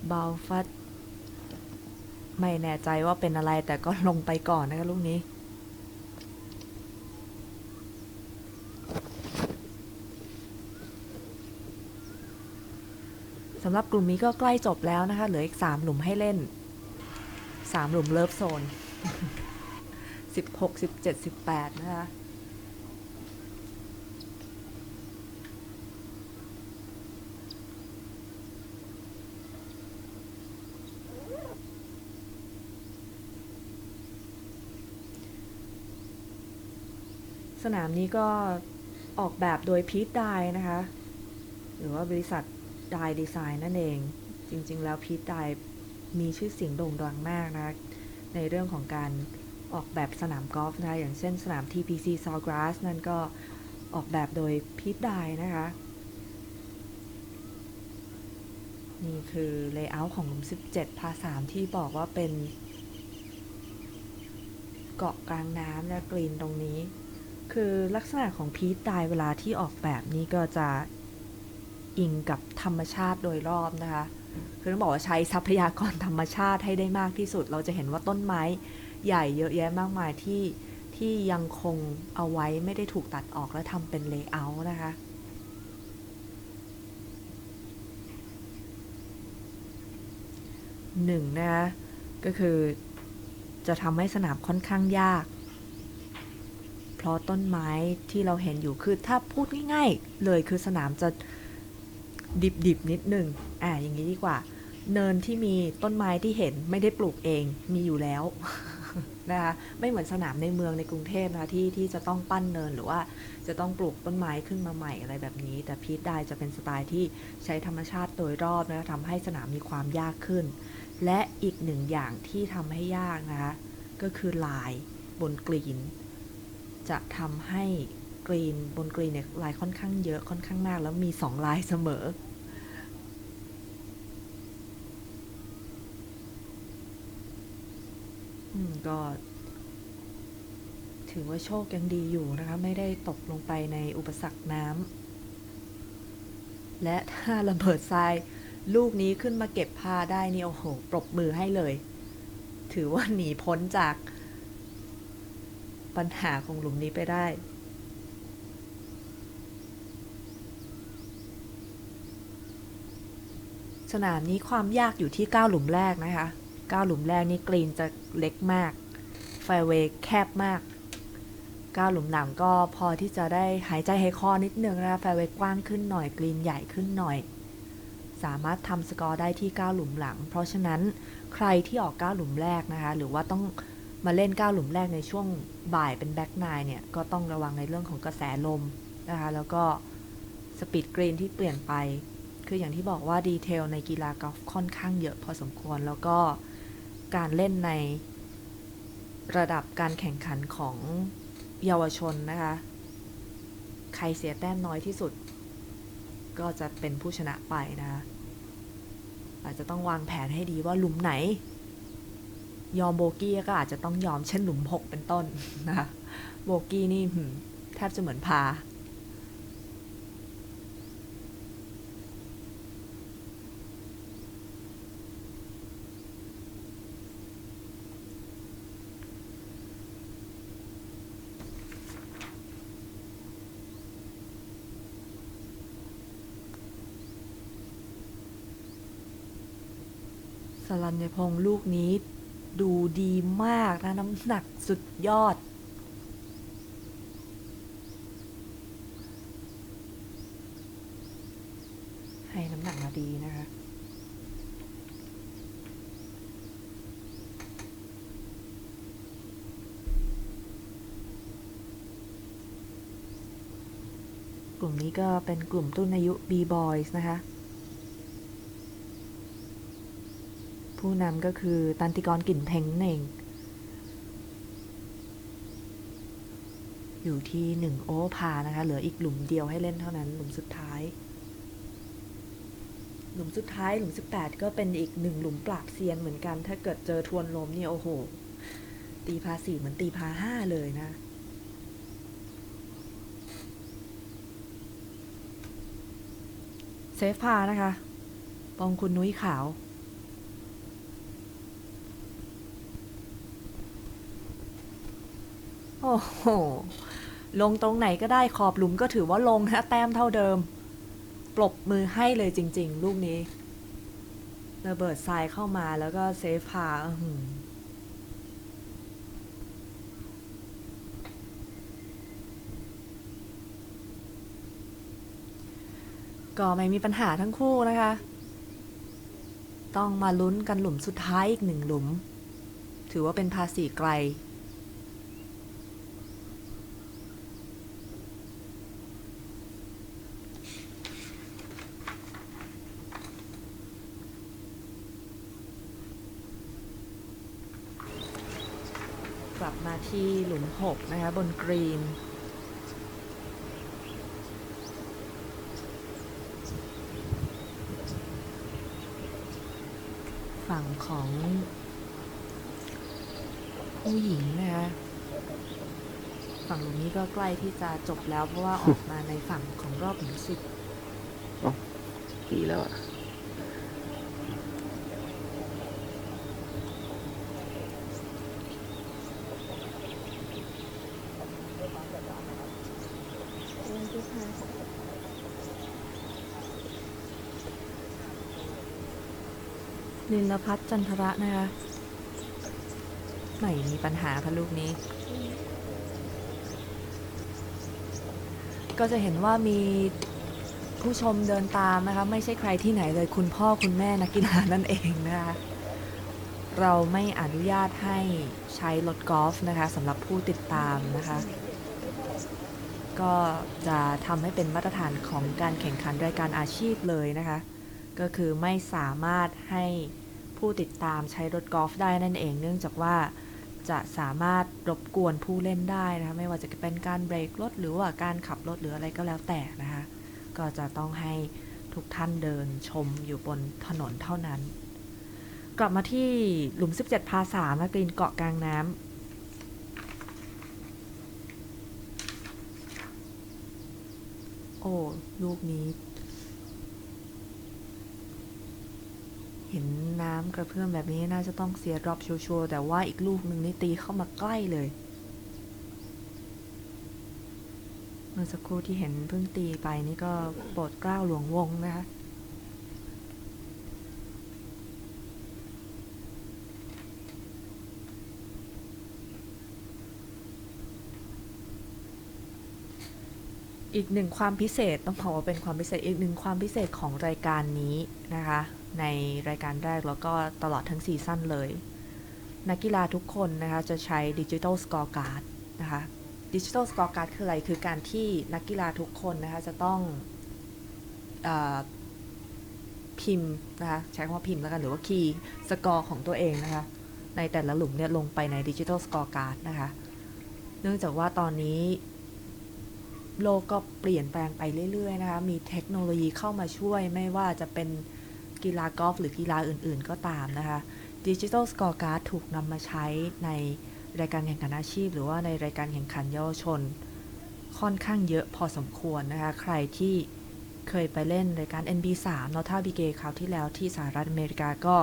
เบาฟัดไม่แน่ใจว่าเป็นอะไรแต่ก็ลงไปก่อนนะคะลูกนี้ สำหรับกลุ่มนี้ก็ใกล้จบแล้วนะคะเหลืออีก3หลุมให้เล่น3หลุมเลิฟโซน16 17 18นะคะสนามนี้ก็ออกแบบโดยพีทไดนะคะหรือว่าบริษัทไดดีไซน์นั่นเองจริงๆแล้วพีทไดมีชื่อเสียงโด่งดังมากนะในเรื่องของการออกแบบสนามกอล์ฟนะคะอย่างเช่นสนาม TPC Sawgrass นั่นก็ออกแบบโดยพีทไดนะคะนี่คือเลเยอร์ของหลุม17 พา 3ที่บอกว่าเป็นเกาะกลางน้ำและกรีนตรงนี้คือลักษณะของพีทไดเวลาที่ออกแบบนี้ก็จะอิงกับธรรมชาติโดยรอบนะคะคือต้องบอกว่าใช้ทรัพยากรธรรมชาติให้ได้มากที่สุดเราจะเห็นว่าต้นไม้ใหญ่เยอะแยะมากมายที่ยังคงเอาไว้ไม่ได้ถูกตัดออกและทำเป็นเลเยอร์นะคะหนึ่งนะคะก็คือจะทำให้สนามค่อนข้างยากเพราะต้นไม้ที่เราเห็นอยู่คือถ้าพูดง่ายๆเลยคือสนามจะดิบนิดนึงอย่างนี้ดีกว่าเนินที่มีต้นไม้ที่เห็นไม่ได้ปลูกเองมีอยู่แล้ว นะคะไม่เหมือนสนามในเมืองในกรุงเทพนะคะที่จะต้องปั้นเนินหรือว่าจะต้องปลูกต้นไม้ขึ้นมาใหม่อะไรแบบนี้แต่พีทไดจะเป็นสไตล์ที่ใช้ธรรมชาติโดยรอบนะคะทำให้สนามมีความยากขึ้นและอีกหนึ่งอย่างที่ทำให้ยากนะคะก็คือลายบนกรีนจะทำให้กรีนบนกรีนเนี่ยลายค่อนข้างเยอะค่อนข้างมากแล้วมี2ลายเสมอก็ถือว่าโชคยังดีอยู่นะคะไม่ได้ตกลงไปในอุปสรรคน้ำและถ้าระเบิดทรายลูกนี้ขึ้นมาเก็บพาได้นี่โอ้โหปรบมือให้เลยถือว่าหนีพ้นจากปัญหาของหลุมนี้ไปได้สนามนี้ความยากอยู่ที่9หลุมแรกนะคะ9หลุมแรกนี่กรีนจะเล็กมากแฟร์เวย์แคบมาก9หลุมหลังก็พอที่จะได้หายใจหายคอนิดนึงนะแฟร์เวย์กว้างขึ้นหน่อยกรีนใหญ่ขึ้นหน่อยสามารถทำสกอร์ได้ที่9หลุมหลังเพราะฉะนั้นใครที่ออก9หลุมแรกนะคะหรือว่าต้องมาเล่น9หลุมแรกในช่วงบ่ายเป็นแบ็คไนน์เนี่ยก็ต้องระวังในเรื่องของกระแสลมนะคะแล้วก็สปีดกรีนที่เปลี่ยนไปคืออย่างที่บอกว่าดีเทลในกีฬากอล์ฟค่อนข้างเยอะพอสมควรแล้วก็การเล่นในระดับการแข่งขันของเยาวชนนะคะใครเสียแต้มน้อยที่สุดก็จะเป็นผู้ชนะไปนะคะอาจจะต้องวางแผนให้ดีว่าหลุมไหนยอมโบกี้ก็อาจจะต้องยอมเช่นหลุม6เป็นต้นนะคะโบกี้นี่แทบจะเหมือนพาสรัญญพงษ์ลูกนี้ดูดีมากนะน้ำหนักสุดยอดให้น้ำหนักมาดีนะคะกลุ่มนี้ก็เป็นกลุ่มรุ่นอายุ B-Boys นะคะผู้นำก็คือตันติกรกลิ่นเพ็งนั่นเองอยู่ที่1โอเวอร์พานะคะเหลืออีกหลุมเดียวให้เล่นเท่านั้นหลุมสุดท้ายหลุม18ก็เป็นอีก1หลุมปราบเซียนเหมือนกันถ้าเกิดเจอทวนลมนี่โอ้โหตีพา4เหมือนตีพา5เลยนะเซฟพานะคะปองคุณนุ้ยขาวโอ้โหลงตรงไหนก็ได้ขอบหลุมก็ถือว่าลงนะแต้มเท่าเดิมปรบมือให้เลยจริงๆลูกนี้ ระเบิดทรายเข้ามาแล้วก็เซฟพาก็ไม่มีปัญหาทั้งคู่นะคะ ต้องมาลุ้นกันหลุมสุดท้ายอีก1 หลุม ถือว่าเป็นพาสีไกลกลับมาที่หลุม6นะคะบนกรีนฝั่งของผู้หญิงนะคะฝั่งหลุมนี้ก็ใกล้ที่จะจบแล้วเพราะว่าออกมาในฝั่งของรอบหลุม10ดีแล้วอ่ะวันที่5นิลพัฒน์จันทระนะคะไม่มีปัญหาค่ะลูกนี้ ก็จะเห็นว่ามีผู้ชมเดินตามนะคะไม่ใช่ใครที่ไหนเลยคุณพ่อคุณแม่นักกีฬานั่นเองนะคะเราไม่อนุญาตให้ใช้รถกอล์ฟนะคะสำหรับผู้ติดตามนะคะก็จะทำให้เป็นมาตรฐานของการแข่งขันรายการอาชีพเลยนะคะก็คือไม่สามารถให้ผู้ติดตามใช้รถกอล์ฟได้นั่นเองเนื่องจากว่าจะสามารถรบกวนผู้เล่นได้นะคะไม่ว่าจะเป็นการเบรกรถหรือว่าการขับรถหรืออะไรก็แล้วแต่นะคะก็จะต้องให้ทุกท่านเดินชมอยู่บนถนนเท่านั้นกลับมาที่หลุม17พา3นะกรีนเกาะกลางน้ำโอ้ลูกนี้เห็นน้ำกระเพื่อมแบบนี้น่าจะต้องเสียรอบชัวร์ๆแต่ว่าอีกลูกหนึ่งนี่ตีเข้ามาใกล้เลยเมื่อสักครู่ที่เห็นเพิ่งตีไปนี่ก็โปรดเกล้าหลวงวงนะคะอีกหนึ่งความพิเศษต้องบอกว่าเป็นความพิเศษอีกหนึ่งความพิเศษของรายการนี้นะคะในรายการแรกแล้วก็ตลอดทั้งซีซั่นเลยนักกีฬาทุกคนนะคะจะใช้ดิจิทัลสกอร์การ์ดนะคะดิจิทัลสกอร์การ์ดคืออะไรคือการที่นักกีฬาทุกคนนะคะจะต้องพิมพ์นะคะใช้คำว่าพิมพ์แล้วกันหรือว่าคีย์สกอร์ของตัวเองนะคะในแต่ละหลุมเนี่ยลงไปในดิจิทัลสกอร์การ์ดนะคะเนื่องจากว่าตอนนี้โลกก็เปลี่ยนแปลงไปเรื่อยๆนะคะมีเทคโนโลยีเข้ามาช่วยไม่ว่าจะเป็นกีฬากอล์ฟหรือกีฬาอื่นๆก็ตามนะคะดิจิทัลสกอร์การ์ดถูกนำมาใช้ในรายการแข่งขันอาชีพหรือว่าในรายการแข่งขันเยาวชนค่อนข้างเยอะพอสมควรนะคะใครที่เคยไปเล่นรายการ NB3 เนาะถ้าบีเกคราวที่แล้วที่สหรัฐอเมริกาก็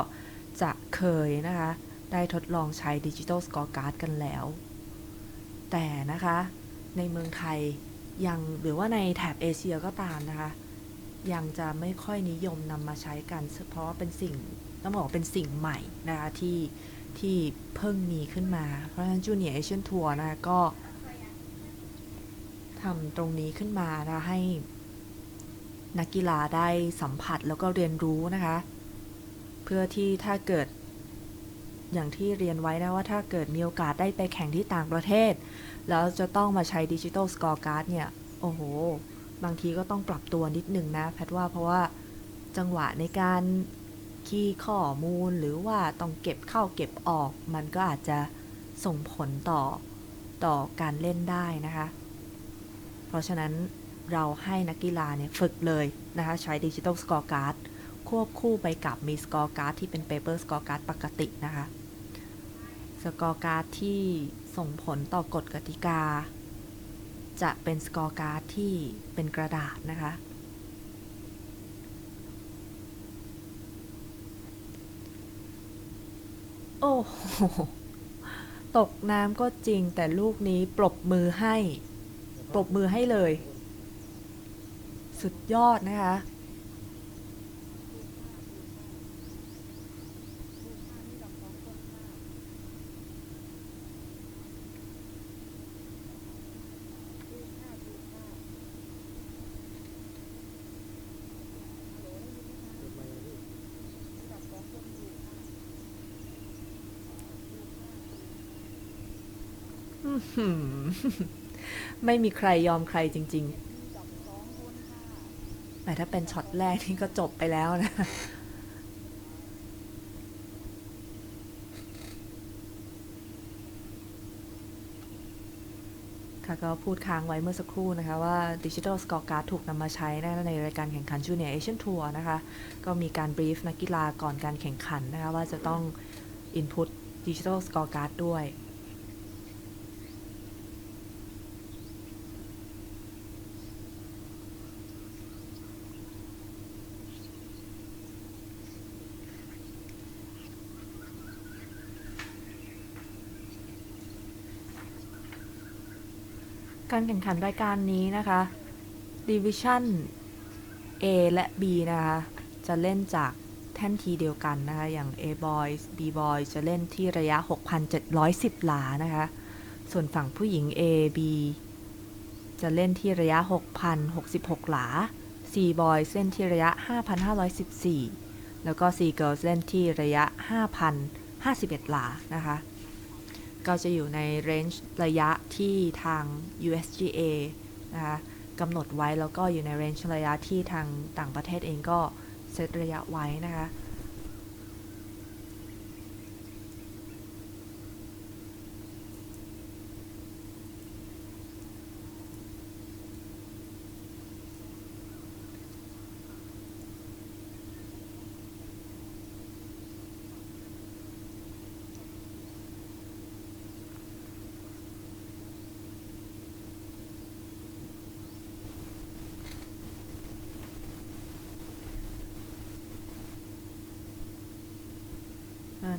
จะเคยนะคะได้ทดลองใช้ดิจิทัลสกอร์การ์ดกันแล้วแต่นะคะในเมืองไทยยังหรือว่าในแถบเอเชียก็ตามนะคะยังจะไม่ค่อยนิยมนำมาใช้กันเพราะว่าเป็นสิ่งต้องบอกว่าเป็นสิ่งใหม่นะคะที่เพิ่งมีขึ้นมาเพราะฉะนั้นจูเนียร์เอเชียนทัวร์นะคะก็ทำตรงนี้ขึ้นมานะให้นักกีฬาได้สัมผัสแล้วก็เรียนรู้นะคะเพื่อที่ถ้าเกิดอย่างที่เรียนไว้นะว่าถ้าเกิดมีโอกาสได้ไปแข่งที่ต่างประเทศแล้วจะต้องมาใช้ดิจิทัลสกอร์การ์ดเนี่ยโอ้โหบางทีก็ต้องปรับตัวนิดนึงนะแพทว่าเพราะว่าจังหวะในการคีย์ข้อมูลหรือว่าต้องเก็บเข้าเก็บออกมันก็อาจจะส่งผลต่อการเล่นได้นะคะเพราะฉะนั้นเราให้นักกีฬาเนี่ยฝึกเลยนะคะใช้ดิจิทัลสกอร์การ์ดควบคู่ไปกับมีสกอร์การ์ดที่เป็นเปเปอร์สกอร์การ์ดปกตินะคะสกอร์การ์ดที่ส่งผลต่อกฎกติกาจะเป็นสกอร์การ์ดที่เป็นกระดาษนะคะโอ้โหตกน้ำก็จริงแต่ลูกนี้ปรบมือให้เลยสุดยอดนะคะ หือ ไม่มีใครยอมใครจริงๆแต่ถ้าเป็นช็อตแรกนี่ก็จบไปแล้วนะ ค่ะก็พูดค้างไว้เมื่อสักครู่นะคะว่า Digital Scorecard ถูกนำมาใช้ในรายการแข่งขัน Junior Asian Tour นะคะก็มีการบรีฟนักกีฬาก่อนการแข่งขันนะคะว่าจะต้อง Input Digital Scorecard ด้วย การแข่งขันรายการนี้นะคะ Division A และ B นะคะจะเล่นจากแท่นทีเดียวกันนะคะอย่าง A Boys B Boys จะเล่นที่ระยะ 6,710 หลานะคะส่วนฝั่งผู้หญิง A B จะเล่นที่ระยะ 6,066 หลา C Boys เล่นที่ระยะ 5,514 แล้วก็ C Girls เล่นที่ระยะ 5,051 หลานะคะก็จะอยู่ในเรนจ์ระยะที่ทาง USGA นะคะกำหนดไว้แล้วก็อยู่ในเรนจ์ระยะที่ทางต่างประเทศเองก็เซตระยะไว้นะคะ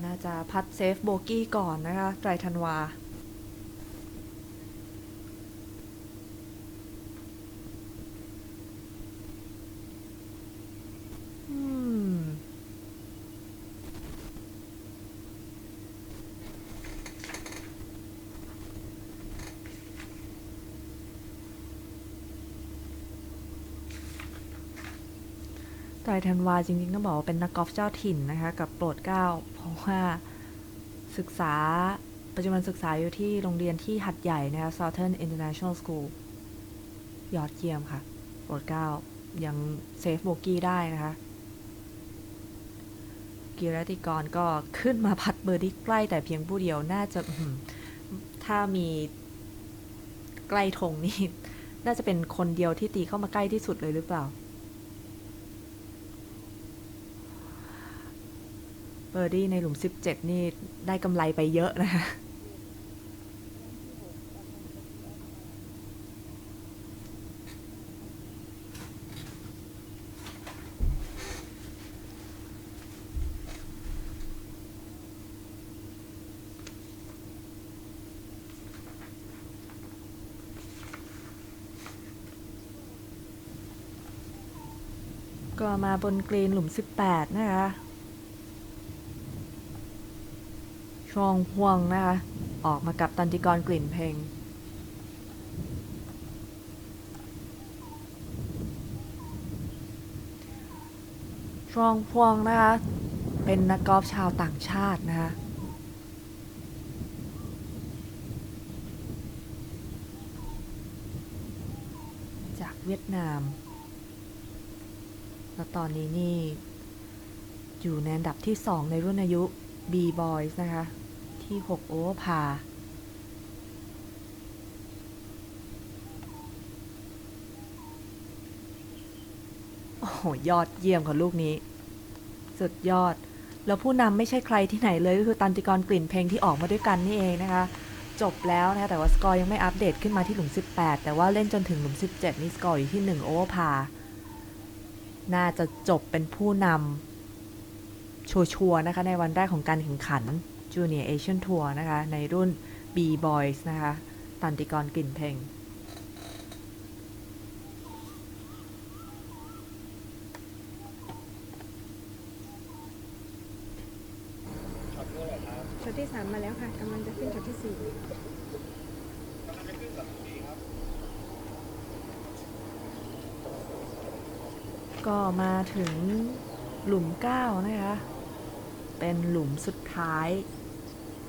น่าจะพัดเซฟโบกี้ก่อนนะคะไตรธันวาไตรธันวาจริงๆต้องบอกว่าเป็นนักกอล์ฟเจ้าถิ่นนะคะกับโปรดเกล้าเพราะว่าศึกษาปัจจุบันศึกษาอยู่ที่โรงเรียนที่หัดใหญ่นะคะ Southern International School ยอดเยี่ยมค่ะโปรดเกล้ายังเซฟโบกี้ได้นะคะกีรติกรก็ขึ้นมาพัดเบอร์ดี้ใกล้แต่เพียงผู้เดียวน่าจะถ้ามีใกล้ธงนี่น่าจะเป็นคนเดียวที่ตีเข้ามาใกล้ที่สุดเลยหรือเปล่าเบอร์ดี้ในหลุม17นี่ได้กำไรไปเยอะนะคะก็มาบนกรีนหลุม18นะคะชองฮวงนะคะออกมากับตันติกรกลิ่นเพลงชองฮวงนะคะเป็นนักกอล์ฟชาวต่างชาตินะคะจากเวียดนามแล้วตอนนี้นี่อยู่ในอันดับที่2ในรุ่นอายุ B Boys นะคะที่6โอเวอร์พาร์โอ้โหยอดเยี่ยมค่ะลูกนี้สุดยอดแล้วผู้นำไม่ใช่ใครที่ไหนเลยก็คือตันติกรกลิ่นเพลงที่ออกมาด้วยกันนี่เองนะคะจบแล้วนะคะแต่ว่าสกอร์ยังไม่อัปเดตขึ้นมาที่หลุม18แต่ว่าเล่นจนถึงหลุม17นี่สกอร์อยู่ที่1โอเวอร์พาร์น่าจะจบเป็นผู้นำชัวร์ๆนะคะในวันแรกของการแข่งขัน Junior Asian Tour นะคะในรุ่น B Boys นะคะตันติกรกลิ่นเพลงช็อตที่3มาแล้วค่ะกำลังจะขึ้นช็อตที่4ก็มาถึงหลุม9นะคะเป็นหลุมสุดท้าย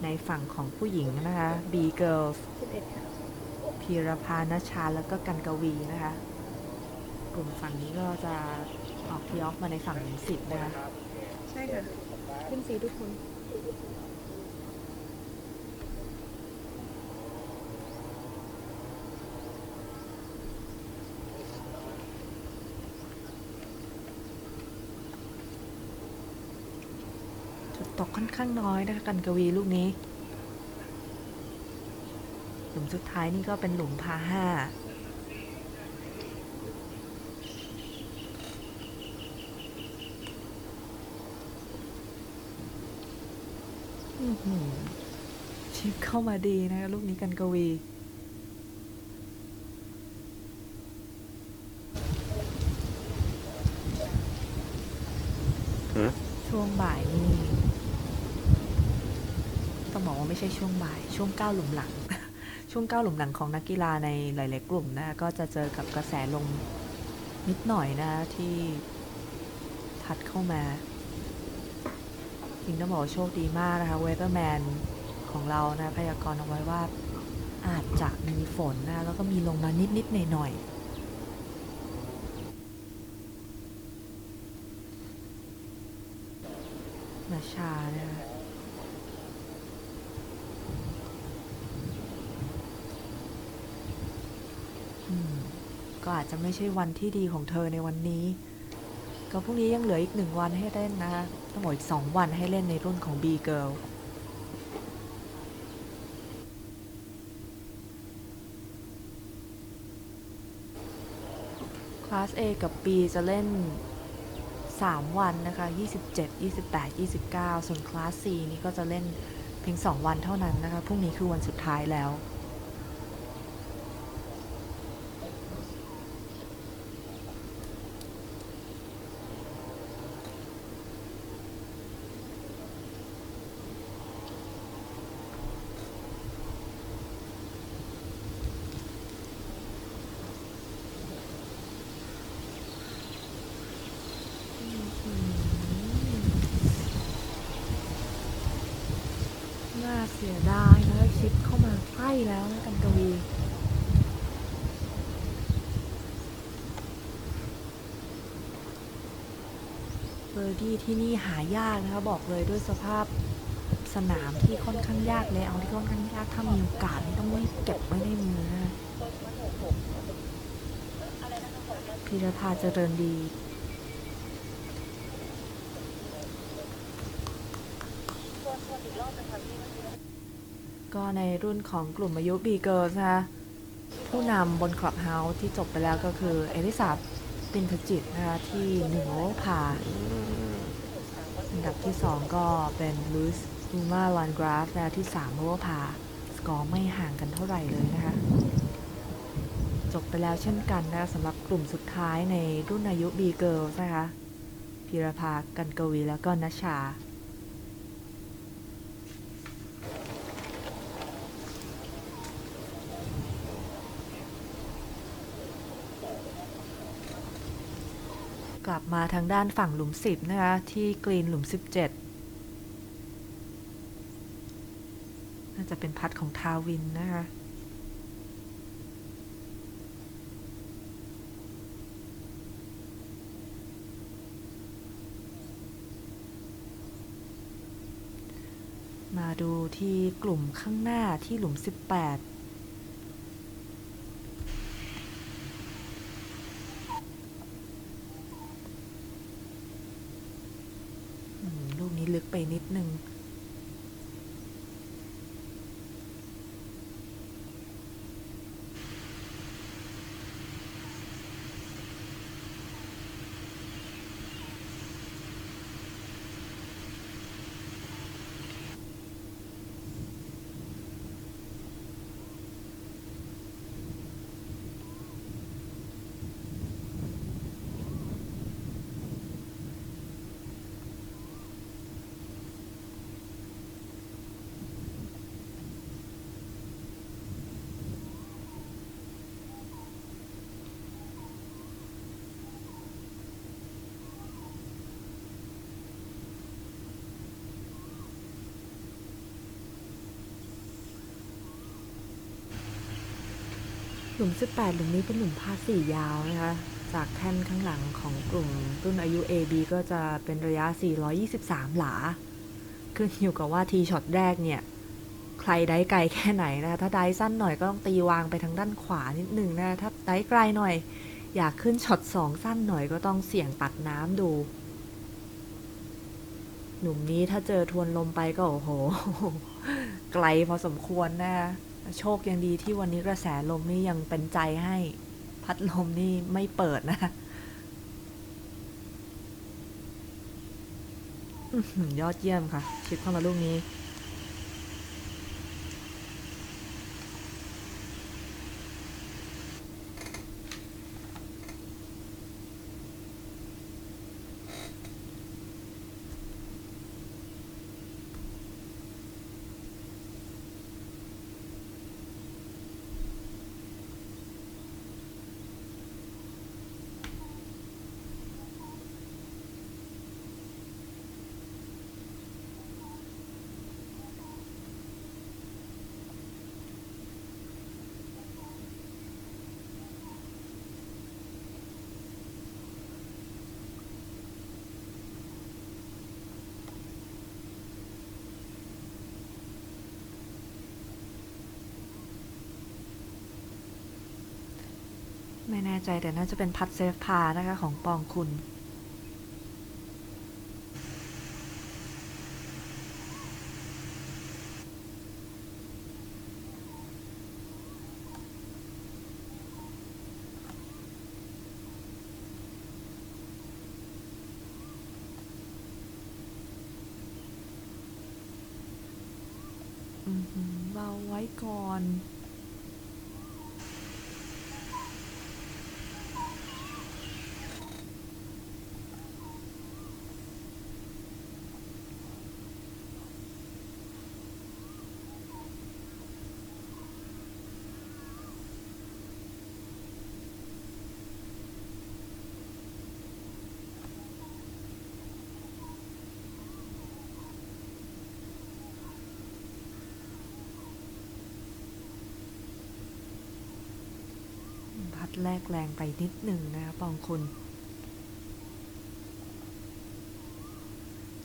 ในฝั่งของผู้หญิงนะคะ B Girls 11ค่ะ พีรพา ณชา แล้วก็กันกวีนะคะ กลุ่มฝั่งนี้ก็จะออกทีออฟมาในฝั่ง10นะคะ ใช่ค่ะ ขึ้นสีทุกคน จุดตกค่อนข้างน้อยนะคะกันกวีลูกนี้ หลุมสุดท้ายนี่ก็เป็นหลุมพา5ชิปเข้ามาดีนะคะลูกนี้กันกวี ช่วงบ่ายนี่ต้องบอกว่าไม่ใช่ช่วงบ่ายช่วง9หลุมหลัง ช่วง9หลุมหลังของนักกีฬาในหลายๆกลุ่มนะก็จะเจอกับกระแสลมนิดหน่อยนะที่ทัดเข้ามาจริงต้องบอกว่าโชคดีมากนะคะเวเ h อร์แมนของเรานะพยากรณ์เอาไว้ว่าอาจจะมีฝนนะแล้วก็มีลงมานิดๆหน่อยๆนาชานะคะก็อาจจะไม่ใช่วันที่ดีของเธอในวันนี้ก็พรุ่งนี้ยังเหลืออีก1วันให้เล่นนะคะต้องบอกอีก2วันให้เล่นในรุ่นของ B Girl คลาส A กับ B จะเล่น3วันนะคะ27 28 29ส่วนคลาส C นี่ก็จะเล่นเพียง2วันเท่านั้นนะคะพรุ่งนี้คือวันสุดท้ายแล้วน่าเสียดายนะชิปเข้ามาใกล้แล้วนะกันกวีเบอร์ดี้ที่นี่หายากนะคะบอกเลยด้วยสภาพสนามที่ค่อนข้างยากเลยเอาที่ค่อนข้างยากถ้ามีโอกาสนี่ต้องรีบเก็บไว้ในมือนะพีรพาเจริญดีก็ในรุ่นของกลุ่มอายุ B Girls นะคะผู้นำบนคลับเฮาส์ที่จบไปแล้วก็คือเอลิซาปินทจิตนะคะที่1โอเวอร์พาอันดับที่2ก็เป็นลุยส์ลูมาลานกราฟนะที่3โอเวอร์พาสกอร์ไม่ห่างกันเท่าไหร่เลยนะคะจบไปแล้วเช่นกันนะสำหรับกลุ่มสุดท้ายในรุ่นอายุ B Girls นะคะพีรภากันกวีแล้วก็ณชากลับมาทางด้านฝั่งหลุม10นะคะที่กรีนหลุม17น่าจะเป็นพัดของทาวินนะคะมาดูที่กลุ่มข้างหน้าที่หลุม18ลูกนี้ลึกไปนิดนึง หลุม18หลุมนี้เป็นหลุมพา4ยาวนะคะจากแท่นข้างหลังของกลุ่มรุ่นอายุ AB ก็จะเป็นระยะ423หลาขึ้นอยู่กับว่าทีช็อตแรกเนี่ยใครได้ไกลแค่ไหนนะคะถ้าได้สั้นหน่อยก็ต้องตีวางไปทางด้านขวานิดนึงนะถ้าได้ไกลหน่อยอยากขึ้นช็อต2สั้นหน่อยก็ต้องเสี่ยงตัดน้ำดูหลุมนี้ถ้าเจอทวนลมไปก็โอ้โห ไกลพอสมควรนะโชคยังดีที่วันนี้กระแสลมนี่ยังเป็นใจให้พัดลมนี่ไม่เปิดนะยอดเยี่ยมค่ะชิปเข้ามาลูกนี้ไม่แน่ใจแต่น่าจะเป็นพัดเซฟพานะคะของปองคุณเบาไว้ก่อนพัดแรกแรงไปนิดหนึ่งนะคะปองคุณ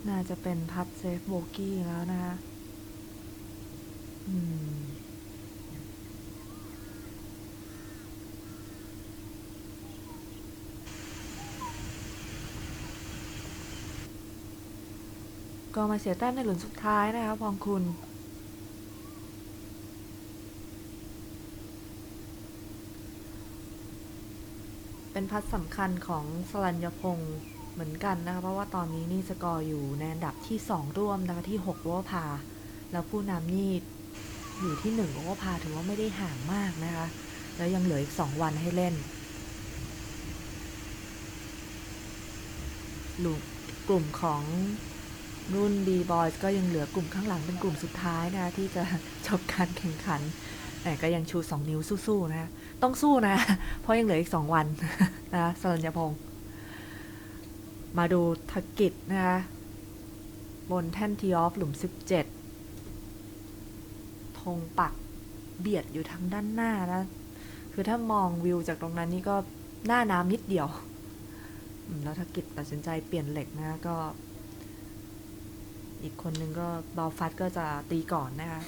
น่าจะเป็นพัดเซฟโบกี้แล้วนะคะก็มาเสียแต้มในหลุมสุดท้ายนะคะปองคุณเป็นพัดสำคัญของสรัญญพงศ์เหมือนกันนะคะเพราะว่าตอนนี้นี่สกอร์อยู่ในอันดับที่2ร่วมนะคะที่6โอเวอร์พาแล้วผู้นำนี่อยู่ที่1โอเวอร์พาถือว่าไม่ได้ห่างมากนะคะแล้วยังเหลืออีก2วันให้เล่นกลุ่มของรุ่น B-Boys ก็ยังเหลือกลุ่มข้างหลังเป็นกลุ่มสุดท้ายนะคะที่จะจบการแข่งขันแต่ก็ยังชู2นิ้วสู้ๆนะต้องสู้นะเพราะยังเหลืออีก2วันนะสรัญญพงศ์มาดูธกิจนะคะบนแท่นทีออฟหลุม17ธงปักเบียดอยู่ทางด้านหน้านะคือถ้ามองวิวจากตรงนั้นนี่ก็หน้าน้ำนิดเดียวแล้วธกิจตัดสินใจเปลี่ยนเหล็กนะก็อีกคนนึงก็บอลฟัดก็จะตีก่อนนะคะ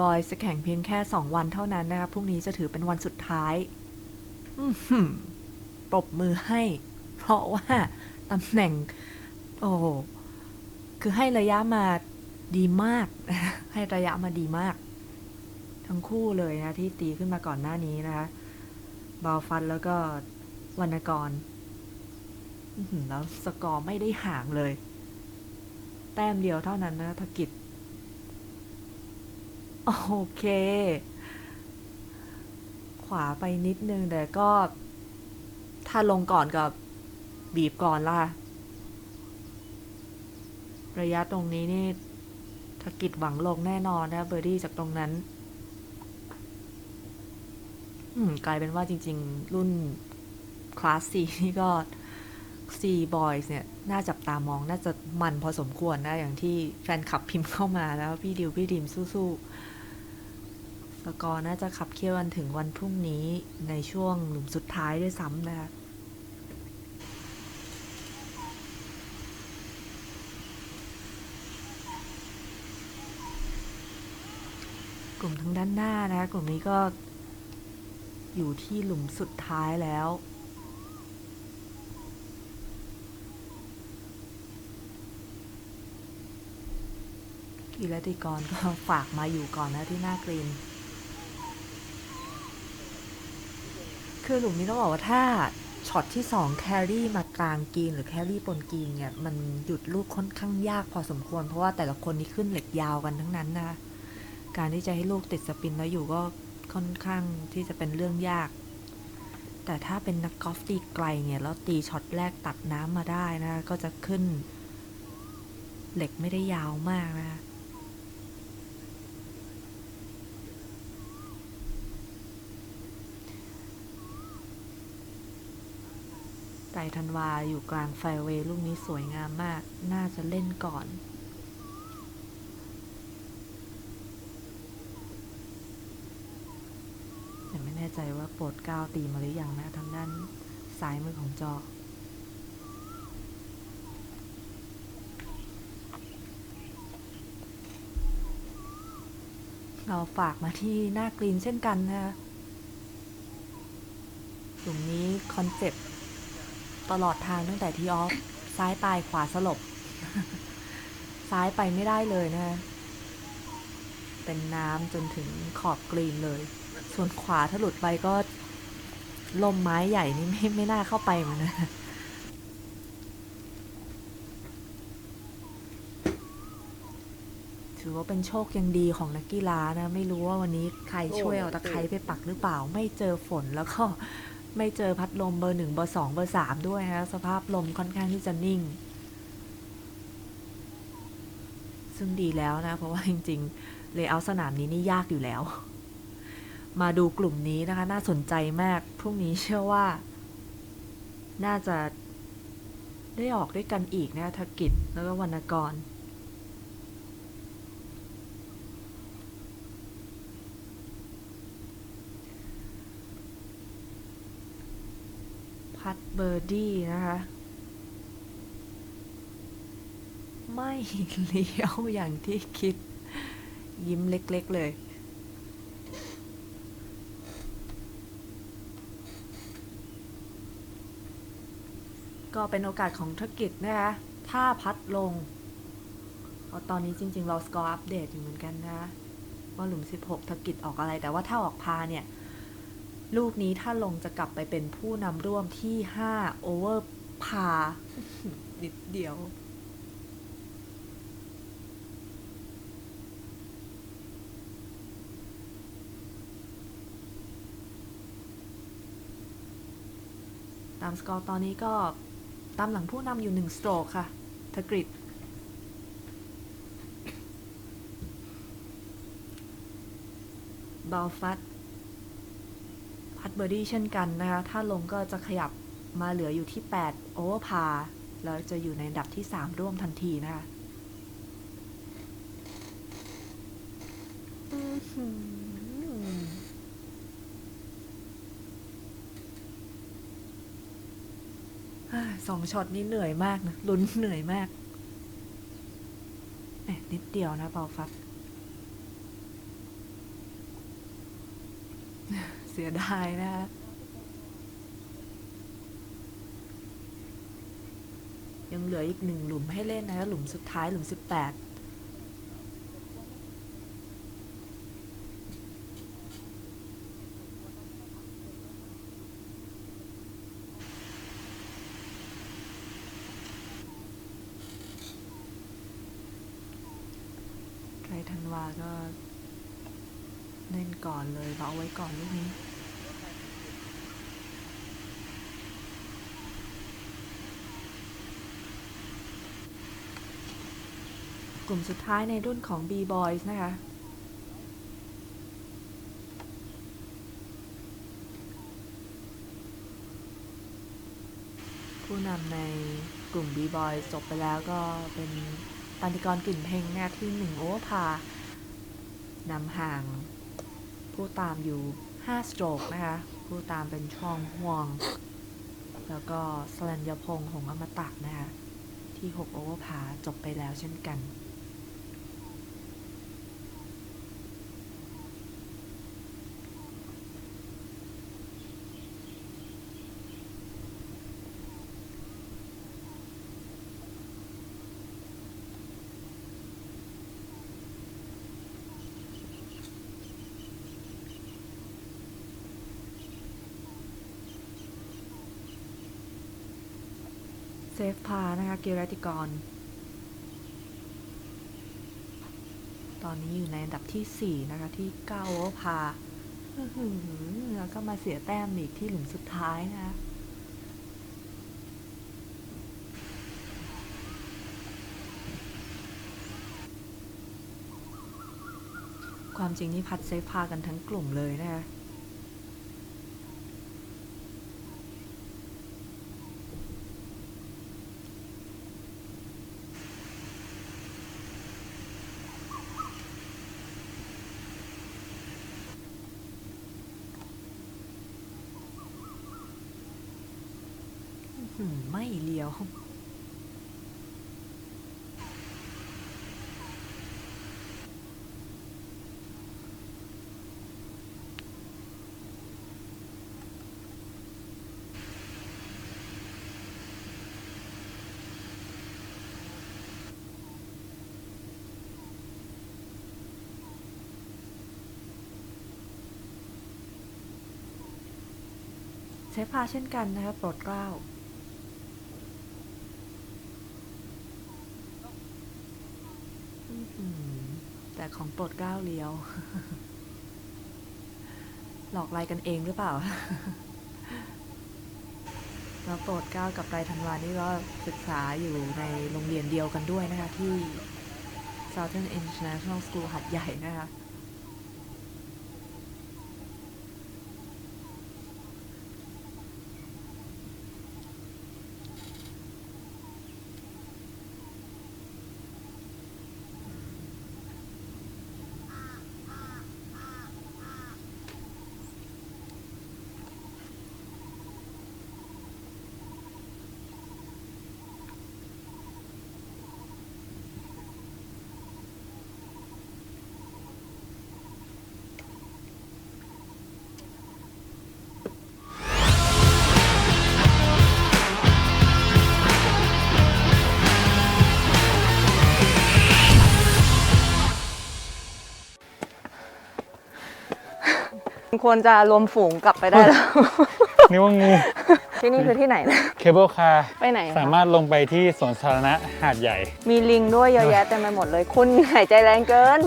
บอยจะแข่งเพียงแค่2วันเท่านั้นนะคะพรุ่งนี้จะถือเป็นวันสุดท้ายปรบมือให้เพราะว่าตำแหน่งโอ้คือให้ระยะมาดีมากให้ระยะมาดีมากทั้งคู่เลยนะที่ตีขึ้นมาก่อนหน้านี้นะคะบอลฟันแล้วก็วรรณกรแล้วสกอร์ไม่ได้ห่างเลยแต้มเดียวเท่านั้นนะธกิจโอเคขวาไปนิดนึงแต่ก็ถ้าลงก่อนกับบีบก่อนล่ะระยะตรงนี้นี่ธกิจหวังลงแน่นอนนะเบอร์ดี้จากตรงนั้นกลายเป็นว่าจริงๆรุ่นคลาส 4นี่ก็ C Boys เนี่ยน่าจับตามองน่าจะมันพอสมควรนะอย่างที่แฟนคลับพิมพ์เข้ามาแล้วพี่ดิวพี่ดิมสู้ๆสกอร์น่าจะขับเคี่ยวกันถึงวันพรุ่งนี้ในช่วงหลุมสุดท้ายด้วยซ้ำนะคะกลุ่มทางด้านหน้านะคะกลุ่มนี้ก็อยู่ที่หลุมสุดท้ายแล้วกีฬาธิกรก็ฝากมาอยู่ก่อนนะที่หน้ากรีนคือหลุมนี้ต้องบอกว่าถ้าช็อตที่2แครี่มากลางกรีนหรือแครี่บนกรีนเนี่ยมันหยุดลูกค่อนข้างยากพอสมควรเพราะว่าแต่ละคนนี่ขึ้นเหล็กยาวกันทั้งนั้นนะคะการที่จะให้ลูกติดสปินแล้วอยู่ก็ค่อนข้างที่จะเป็นเรื่องยากแต่ถ้าเป็นนักกอล์ฟตีไกลเนี่ยแล้วตีช็อตแรกตัดน้ำมาได้นะก็จะขึ้นเหล็กไม่ได้ยาวมากนะไต่ธันวาอยู่กลางไฟเวย์ลูกนี้สวยงามมากน่าจะเล่นก่อนแต่ไม่แน่ใจว่าโปรดเกล้าตีมาหรือยังนะทางด้านซ้ายมือของจอเราฝากมาที่หน้ากรีนเช่นกันนะคะกลุ่มนี้คอนเซ็ปต์ตลอดทางตั้งแต่ที่ออฟซ้ายตายขวาสลบ ซ้ายไปไม่ได้เลยนะคะเป็นน้ำจนถึงขอบกรีนเลยส่วนขวาถ้าหลุดไปก็ลมไม้ใหญ่นี่ไม่น่าเข้าไปเหมือนนะถือว่าเป็นโชคยังดีของนักกีฬานะไม่รู้ว่าวันนี้ใครช่วยเอาตะไคร้ไปปักหรือเปล่าไม่เจอฝนแล้วก็ไม่เจอพัดลมเบอร์1เบอร์2เบอร์3ด้วยนะสภาพลมค่อนข้างที่จะนิ่งซึ่งดีแล้วนะเพราะว่าจริงๆเลเยอร์สนามนี้นี่ยากอยู่แล้วมาดูกลุ่มนี้นะคะน่าสนใจมากพรุ่งนี้เชื่อว่าน่าจะได้ออกด้วยกันอีกนะธกิจแล้วก็วรรณกรพัดเบอร์ดี้นะคะไม่เลี้ยวอย่างที่คิดยิ้มเล็กๆเลยก็เป็นโอกาสของธกิจนะคะถ้าพัดลงตอนนี้จริงๆเราสกอร์อัปเดตอยู่เหมือนกันนะว่าหลุม16ธกิจออกอะไรแต่ว่าถ้าออกพาเนี่ยลูกนี้ถ้าลงจะกลับไปเป็นผู้นำร่วมที่5โอเวอร์พา นิดเดียวตามสกอร์ตอนนี้ก็ตามหลังผู้นำอยู่1สโตรกค่ะธกฤษบาลฟัตพัดเบอร์ดี้เช่นกันนะคะถ้าลงก็จะขยับมาเหลืออยู่ที่8โอเวอร์พาแล้วจะอยู่ในอันดับที่3ร่วมทันทีนะคะ2ช็อตนี้เหนื่อยมากนะลุ้นเหนื่อยมากนิดเดียวนะบาลฟัตเสียดายนะคะยังเหลืออีก1หลุมให้เล่นนะหลุมสุดท้ายหลุม18ใครธันวาก็เล่นก่อนเลยเอาไว้ก่อนลูกนี้กลุ่มสุดท้ายในรุ่นของ B-Boys นะคะท ผู้นำในกลุ่มบีบอยจบไปแล้วก็เป็นปานิกรกลิ่นเพ็งนะที่1โอเวอร์พานำห่างผู้ตามอยู่5สโตรกนะคะผู้ตามเป็นชองฮวงแล้วก็สลัญญพงษ์หงส์อมตะนะคะที่6โอเวอร์พาจบไปแล้วเช่นกันเซฟพานะคะเกียรติกรตอนนี้อยู่ในอันดับที่4นะคะที่9โอเวอร์พาแล้วก็มาเสียแต้มอีกที่หลุมสุดท้ายนะคะความจริงนี่พัดเซฟพากันทั้งกลุ่มเลยนะคะไม่เลี้ยวเซฟพาเช่นกันนะคะโปรดเกล้าแต่ของโปรดเกล้าเลี้ยว หลอกลายกันเองหรือเปล่า แล้วโปรดเกล้ากับไรธันวานี่ก็ศึกษาอยู่ในโรงเรียนเดียวกันด้วยนะคะที่ Southern International School หัดใหญ่นะคะควรจะรวมฝูงกลับไปได้แล้ว นี่ว่างู ที่นี่คือที่ไหนนะ เคเบิลคาร์ ไปไหนคะ สามารถลงไปที่สวนสาธารณะหาดใหญ่ มีลิงด้วยเยอะแยะเต็มไปหมดเลย คุณหายใจแรงเกิน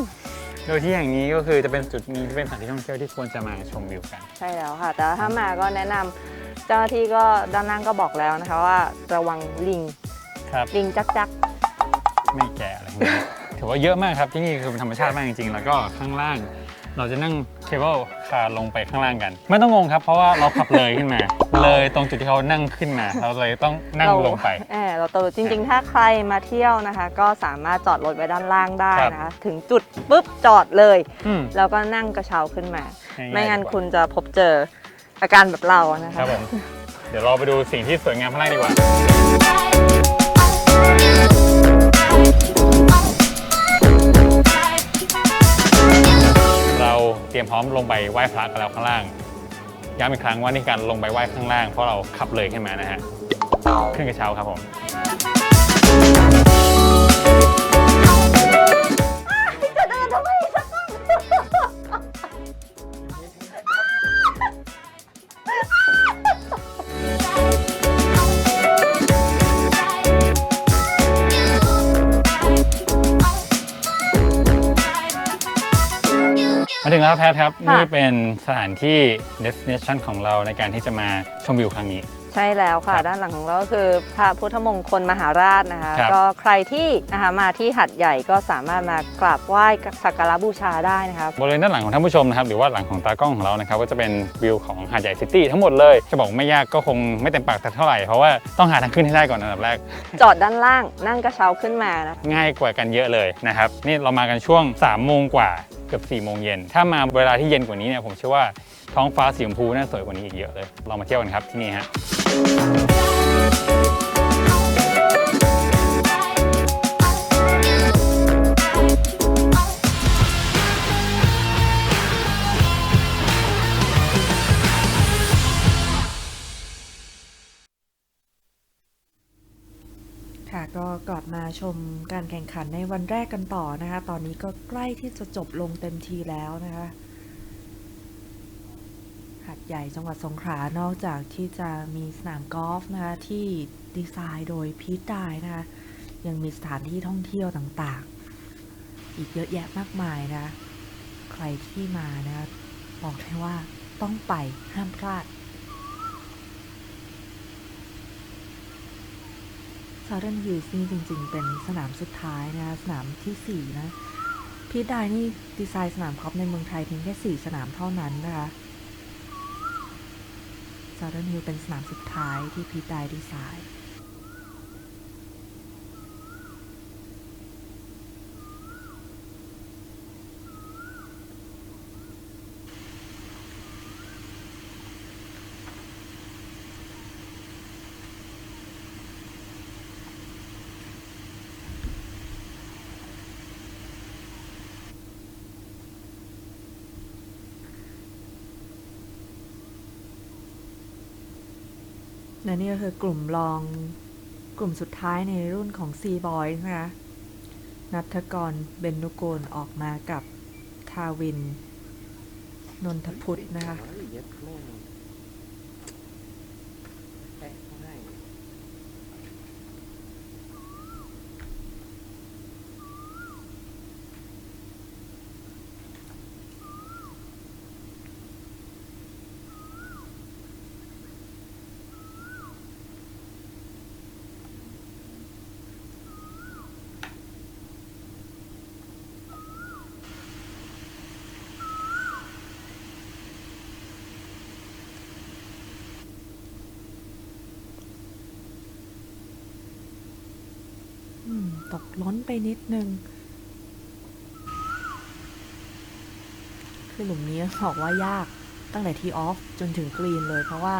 โดยที่อย่างนี้ก็คือจะเป็นจุดนี้ที่เป็นสถานที่ท่องเที่ยวที่ควรจะมาชมวิวกัน ใช่แล้วค่ะ แต่ถ้ามาก็แนะนำเจ้าหน้าที่ก็ด้านล่างก็บอกแล้วนะคะว่าระวังลิง ครับ ลิงจัก ไม่แก่อะไรอย่างเงี้ยถือว่าเยอะมากครับที่นี่คือเป็นธรรมชาติมากจริงๆ แล้วก็ข้างล่าง เราจะนั่งเคเบิลคาร์ลงไปข้างล่างกัน ไม่ต้องงงครับเพราะว่าเราขับเลยขึ้นมา เลยตรงจุดที่เขานั่งขึ้นมา เราเลยต้องนั่งลงไป เราโตจริงๆ ถ้าใครมาเที่ยวนะคะ ก็สามารถจอดรถไว้ด้านล่างได้นะคะ ถึงจุดปุ๊บจอดเลย แล้วก็นั่งกระเช้าขึ้นมา ไม่งั้นคุณจะพบเจออาการแบบเรานะคะ ครับผม เดี๋ยวเราไปดูสิ่งที่สวยงามข้างล่างดีกว่า เราเตรียมพร้อมลงไปไหว้พระกันแล้วข้างล่าง ย้ำอีกครั้งว่านี่การลงไปไหว้ข้างล่างเพราะเราขับเลยขึ้นมานะฮะ ขึ้นกระเช้าครับผม จะเดินทำไมจะต้อง มาถึงแล้วแพทครับ ค่ะ นี่เป็นสถานที่ destination ของเราในการที่จะมาชมวิวครั้งนี้ ใช่แล้วค่ะ ครับ ด้านหลังของเราก็คือพระพุทธมงคลมหาราชนะคะ ครับ ก็ใครที่นะคะมาที่หัดใหญ่ก็สามารถมากราบไหว้สักการะบูชาได้นะครับ บริเวณด้านหลังของท่านผู้ชมนะครับหรือว่าหลังของตากล้องของเรานะครับก็จะเป็นวิวของหาดใหญ่ซิตี้ทั้งหมดเลยจะบอกไม่ยากก็คงไม่เต็มปากแต่เท่าไหร่เพราะว่าต้องหาทางขึ้นให้ได้ก่อนอันดับแรก จอดด้านล่างนั่งกระเช้าขึ้นมานะ ง่ายกว่ากันเยอะเลยนะครับนี่เรามากันช่วง3 โมงกว่าเกือบ4 โมงเย็นถ้ามาเวลาที่เย็นกว่านี้เนี่ยผมเชื่อว่าท้องฟ้าสีชมพูน่าสวยกว่านี้อีกเยอะเลยเรามาเที่ยวกันครับที่นี่ฮะ ค่ะก็กลับมาชมการแข่งขันในวันแรกกันต่อนะคะ ตอนนี้ก็ใกล้ที่จะจบลงเต็มทีแล้วนะคะหาดใหญ่จังหวัดสงขลานอกจากที่จะมีสนามกอล์ฟนะคะที่ดีไซน์โดยพีทไดนะคะยังมีสถานที่ท่องเที่ยวต่างๆ อีกเยอะแยะมากมายนะใครที่มานะคะบอกเลยว่าต้องไปห้ามพลาดSouthern Hills นี่จริงๆเป็นสนามสุดท้ายนะคะสนามที่ 4 นะพีทไดนี่ดีไซน์สนามกอล์ฟในเมืองไทยเพียงแค่ 4 สนามเท่านั้นนะคะ Southern Hills เป็นสนามสุดท้ายที่พีทไดดีไซน์และนี่ก็คือกลุ่มรองกลุ่มสุดท้ายในรุ่นของ C Boys นะคะณัฐกร เบญนุกูลออกมากับทาวิน นนทพุทธนะคะ เย็ดแม่งแปะง่าย ตกล้นไปนิดนึง คือหลุมนี้บอกว่ายากตั้งแต่ทีออฟจนถึงกรีนเลย เพราะว่า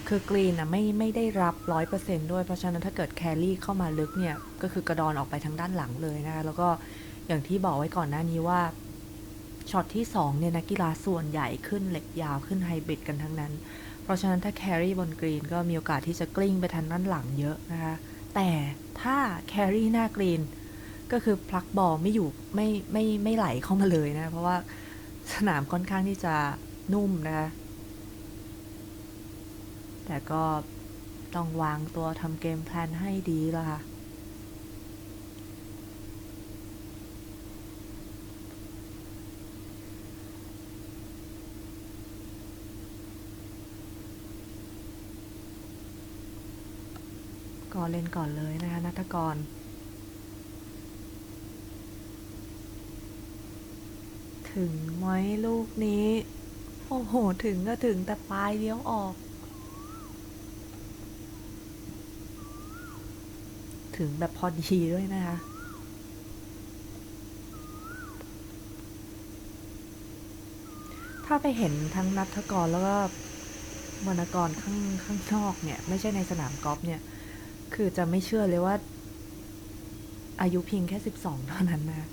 คือกรีนอ่ะไม่ได้รับ 100% ด้วยเพราะฉะนั้นถ้าเกิดแครี่เข้ามาลึกเนี่ย ก็คือกระดอนออกไปทางด้านหลังเลยนะคะแล้วก็อย่างที่บอกไว้ก่อนหน้านี้ว่าช็อตที่ 2 เนี่ยนักกีฬาส่วนใหญ่ขึ้นเหล็กยาวขึ้นไฮบริดกันทั้งนั้น เพราะฉะนั้นถ้าแครี่บนกรีนก็มีโอกาสที่จะกลิ้งไปทางด้านหลังเยอะนะคะแต่ถ้าแครี่หน้ากรีนก็คือพลักบอลไม่อยู่ไม่ไหลเข้ามาเลยนะเพราะว่าสนามค่อนข้างที่จะนุ่มนะคะแต่ก็ต้องวางตัวทำเกมแพลนให้ดีแล้วค่ะก็เล่นก่อนเลยนะคะณัฐกรถึงไหมลูกนี้โอ้โหถึงก็ถึงแต่ปลายเลี้ยวออกถึงแบบพอดีด้วยนะคะถ้าไปเห็นทั้งณัฐกรแล้วก็วรรณกรข้างนอกเนี่ยไม่ใช่ในสนามกอล์ฟเนี่ยคือจะไม่เชื่อเลยว่าอายุเพียงแค่12เท่านั้นนะ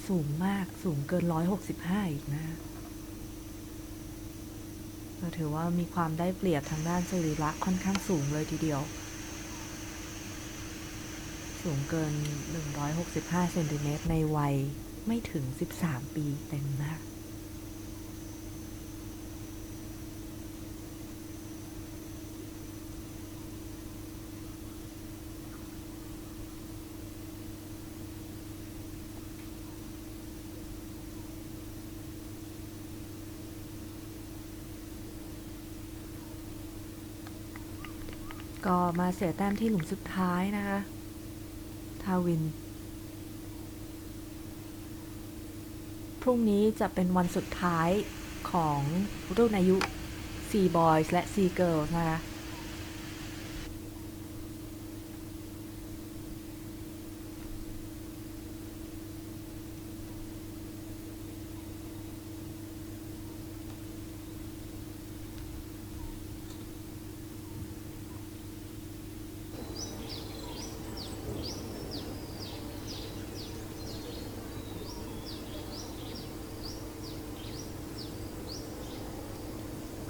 สูงมากสูงเกิน165อีกนะก็ถือว่ามีความได้เปรียบทางด้านสรีระค่อนข้างสูงเลยทีเดียวสูงเกิน165เซนติเมตรในวัยไม่ถึง13ปีเต็มนะคะ ก็มาเสียแต้มที่หลุมสุดท้ายนะคะทาวินพรุ่งนี้จะเป็นวันสุดท้ายของรุ่นอายุ C Boys และ C Girls นะคะ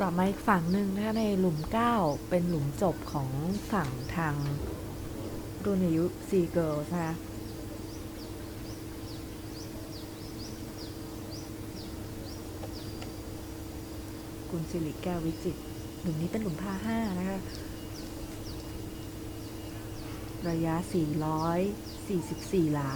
กลับมาอีกฝั่งหนึ่งนะคะในหลุม 9 เป็นหลุมจบของฝั่งทางรุ่นอายุ C Girls นะคะคุณสิริแก้ววิจิตรหลุมนี้เป็นหลุมพา 5 นะคะระยะ 444 หลา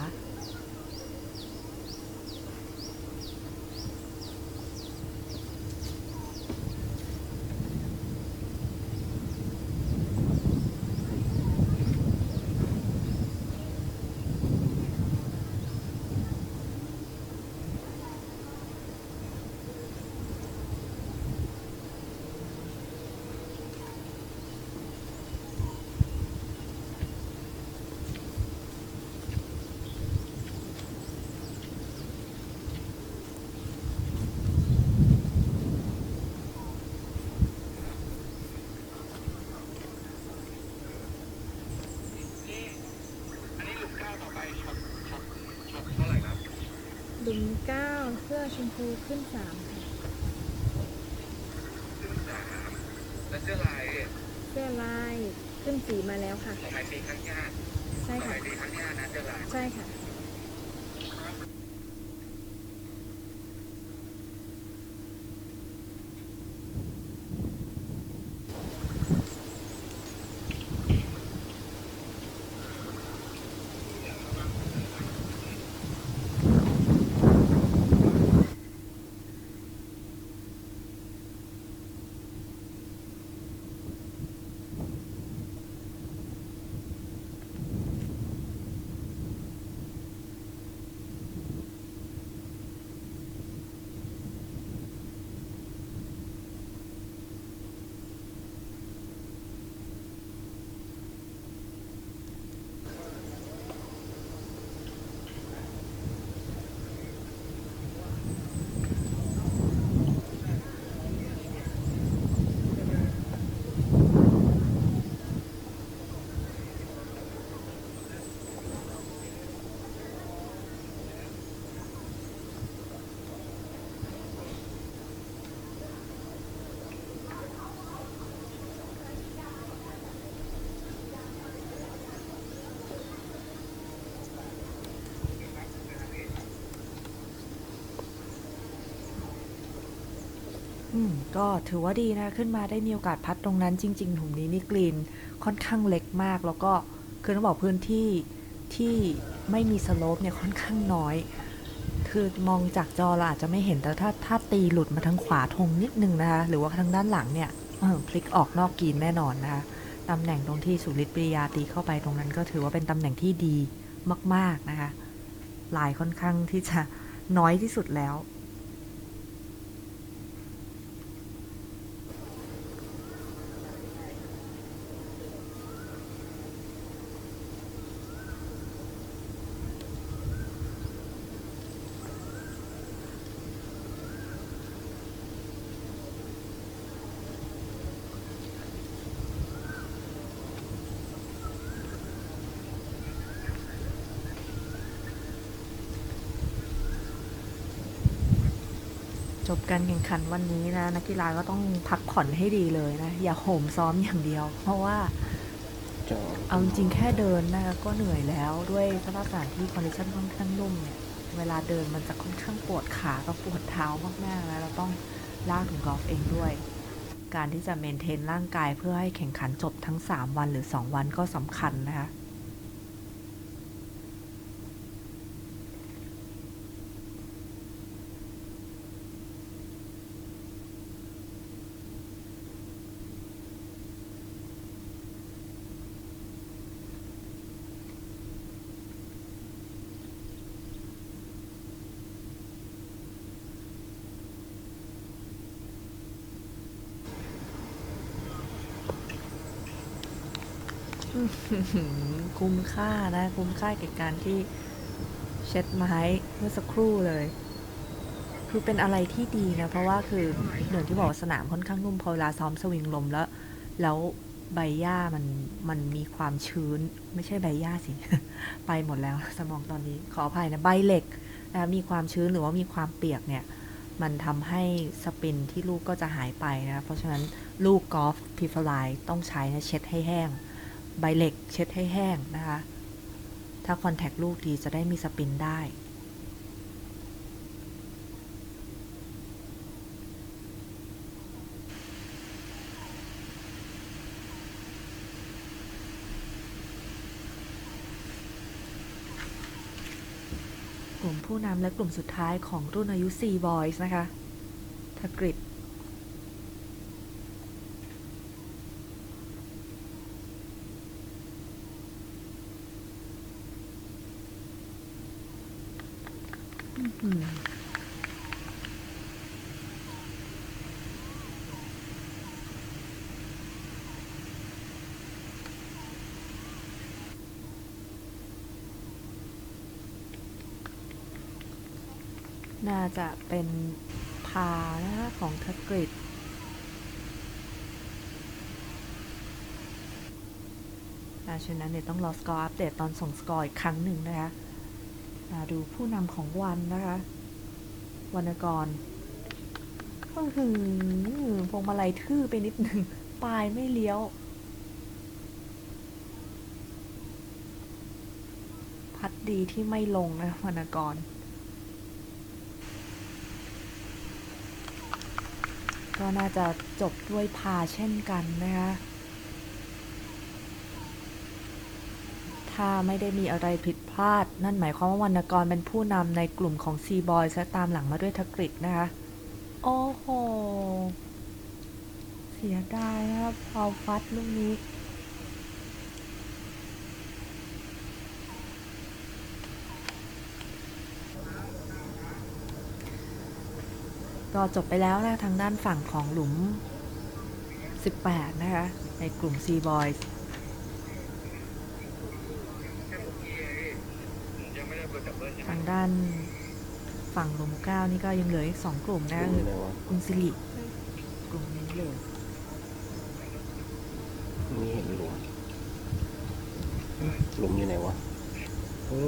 หลุม9เสื้อชมพูขึ้น3ค่ะแล้วเสื้อลาย เสื้อลายขึ้น4มาแล้วค่ะ สมัยปีข้างญาติ ใช่ค่ะ ปีข้างญาตินะเสื้อลาย ใช่ค่ะ ก็ถือว่าดีนะขึ้นมาได้มีโอกาสพัดตรงนั้นจริงๆหลุมนี้นี่กรีนค่อนข้างเล็กมากแล้วก็คือต้องบอกพื้นที่ที่ไม่มีสโลปเนี่ยค่อนข้างน้อยคือมองจากจอเราอาจจะไม่เห็นแต่ถ้าตีหลุดมาทางขวาธงนิดนึงนะคะหรือว่าทางด้านหลังเนี่ยพลิกออกนอกกรีนแน่นอนนะคะตำแหน่งตรงที่สุริตปริยาตีเข้าไปตรงนั้นก็ถือว่าเป็นตำแหน่งที่ดีมากๆนะคะลายค่อนข้างที่จะน้อยที่สุดแล้ว จบการแข่งขันวันนี้นะนักกีฬาก็ต้องพักผ่อนให้ดีเลยนะอย่าโหมซ้อมอย่างเดียว เพราะว่าเอาจริงแค่เดินนะคะก็เหนื่อยแล้วด้วยสภาพอากาศที่คอนดิชันค่อนข้างนุ่มเนี่ยเวลาเดินมันจะค่อนข้างปวดขากับปวดเท้ามากๆแล้วเราต้องลากถุงกอล์ฟเองด้วยการที่จะเมนเทนร่างกายเพื่อให้แข่งขันจบทั้ง3วันหรือ2วันก็สำคัญนะคะ คุ้มค่านะคุ้มค่าแก่การที่เช็ดไม้เมื่อสักครู่เลยคือเป็นอะไรที่ดีนะเพราะว่าคืออย่างที่บอกว่าสนามค่อนข้างนุ่มพอเวลาซ้อมสวิงลมแล้วใบหญ้ามันมีความชื้นไม่ใช่ใบหญ้าสิ ไปหมดแล้วสมองตอนนี้ขออภัยนะใบเหล็กนะมีความชื้นหรือว่ามีความเปียกเนี่ยมันทำให้สปินที่ลูกก็จะหายไปนะเพราะฉะนั้นลูกกอล์ฟพิฟไลต้องใช้นะเช็ดให้แห้งใบเหล็กเช็ดให้แห้งนะคะถ้าคอนแทคลูกดีจะได้มีสปินได้กลุ่มผู้นำและกลุ่มสุดท้ายของรุ่นอายุ C Boys นะคะทกฤษน่าจะเป็นพานะคะของทกฤษฉะนั้นเดี๋ยวต้องรอสกอร์อัปเดตตอนส่งสกอร์อีกครั้งหนึ่งนะคะดูผู้นำของวันนะคะวรรณกรพวงมาลัยทื่อไปนิดหนึ่งปลายไม่เลี้ยวพัดดีที่ไม่ลงนะวรรณกรก็น่าจะจบด้วยพาเช่นกันนะคะถ้าไม่ได้มีอะไรผิดพลาดนั่นหมายความว่าวรรณกรเป็นผู้นำในกลุ่มของ C Boys และตามหลังมาด้วยทกฤษนะคะโอ้โหเสียดายนะครับเอาฟัดลูกนี้ก็จบไปแล้วนะทางด้านฝั่งของหลุม18นะคะในกลุ่ม C Boys ทางด้านฝั่งหลุม9นี่ก็ยังเหลืออีก2กลุ่มนะคือคุณสิริกลุ่มนี้เลย นี่เห็นหลุมอยู่ไหนวะโอ้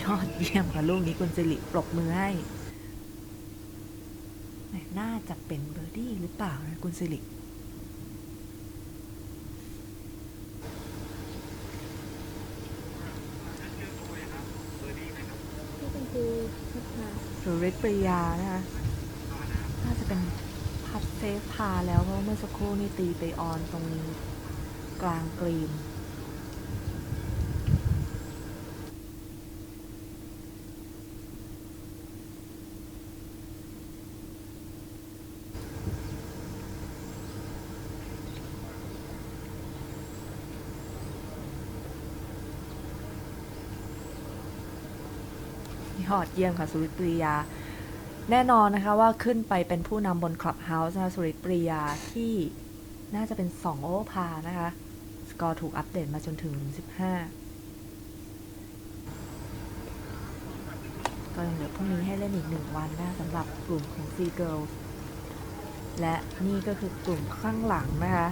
ยอดเยี่ยมค่ะลูกนี้คุณสิริปรบมือให้น่าจะเป็นเบอร์ดี้หรือเปล่านะคุณสิริที่เป็นคือพัฒนา สุริศปริยานะคะน่าจะเป็นพัดเซฟพาแล้วเพราะเมื่อสักครู่นี่ตีไปออนตรงกลางกรีนยอดเยี่ยมค่ะสุริศปริยาแน่นอนนะคะว่าขึ้นไปเป็นผู้นำบนคลับเฮาส์นะคะสุริศปริยาที่น่าจะเป็น2โอเวอร์พานะคะสกอร์ถูกอัปเดตมาจนถึงหลุม15ก็ยังเหลือพรุ่งนี้ให้เล่นอีก1วันนะสำหรับกลุ่มของ Sea Girls และนี่ก็คือกลุ่มข้างหลังนะคะ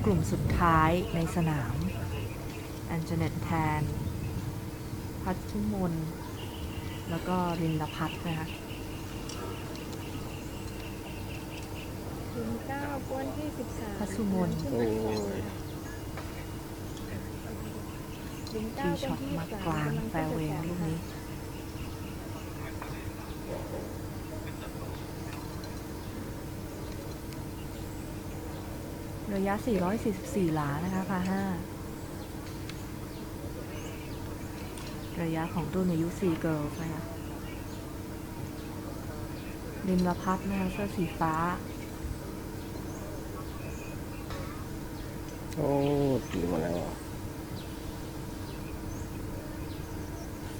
กลุ่มสุดท้ายในสนามแอนเจเนตแทนพัชชุมนแล้วก็รินลพัฒน์นะคะ หลุม9กวนที่13 พัสุมน โอ้ย หลุม ที 9 ช็อตมากลางแฟร์เวย์ลูกนี้ระยะ444หลานะคะพา5ระยะของรุ่นอายุ4 Girls นะคะริมละพัดนะคะเสื้อสีฟ้า โอ้ตีมาแล้วอ่ะ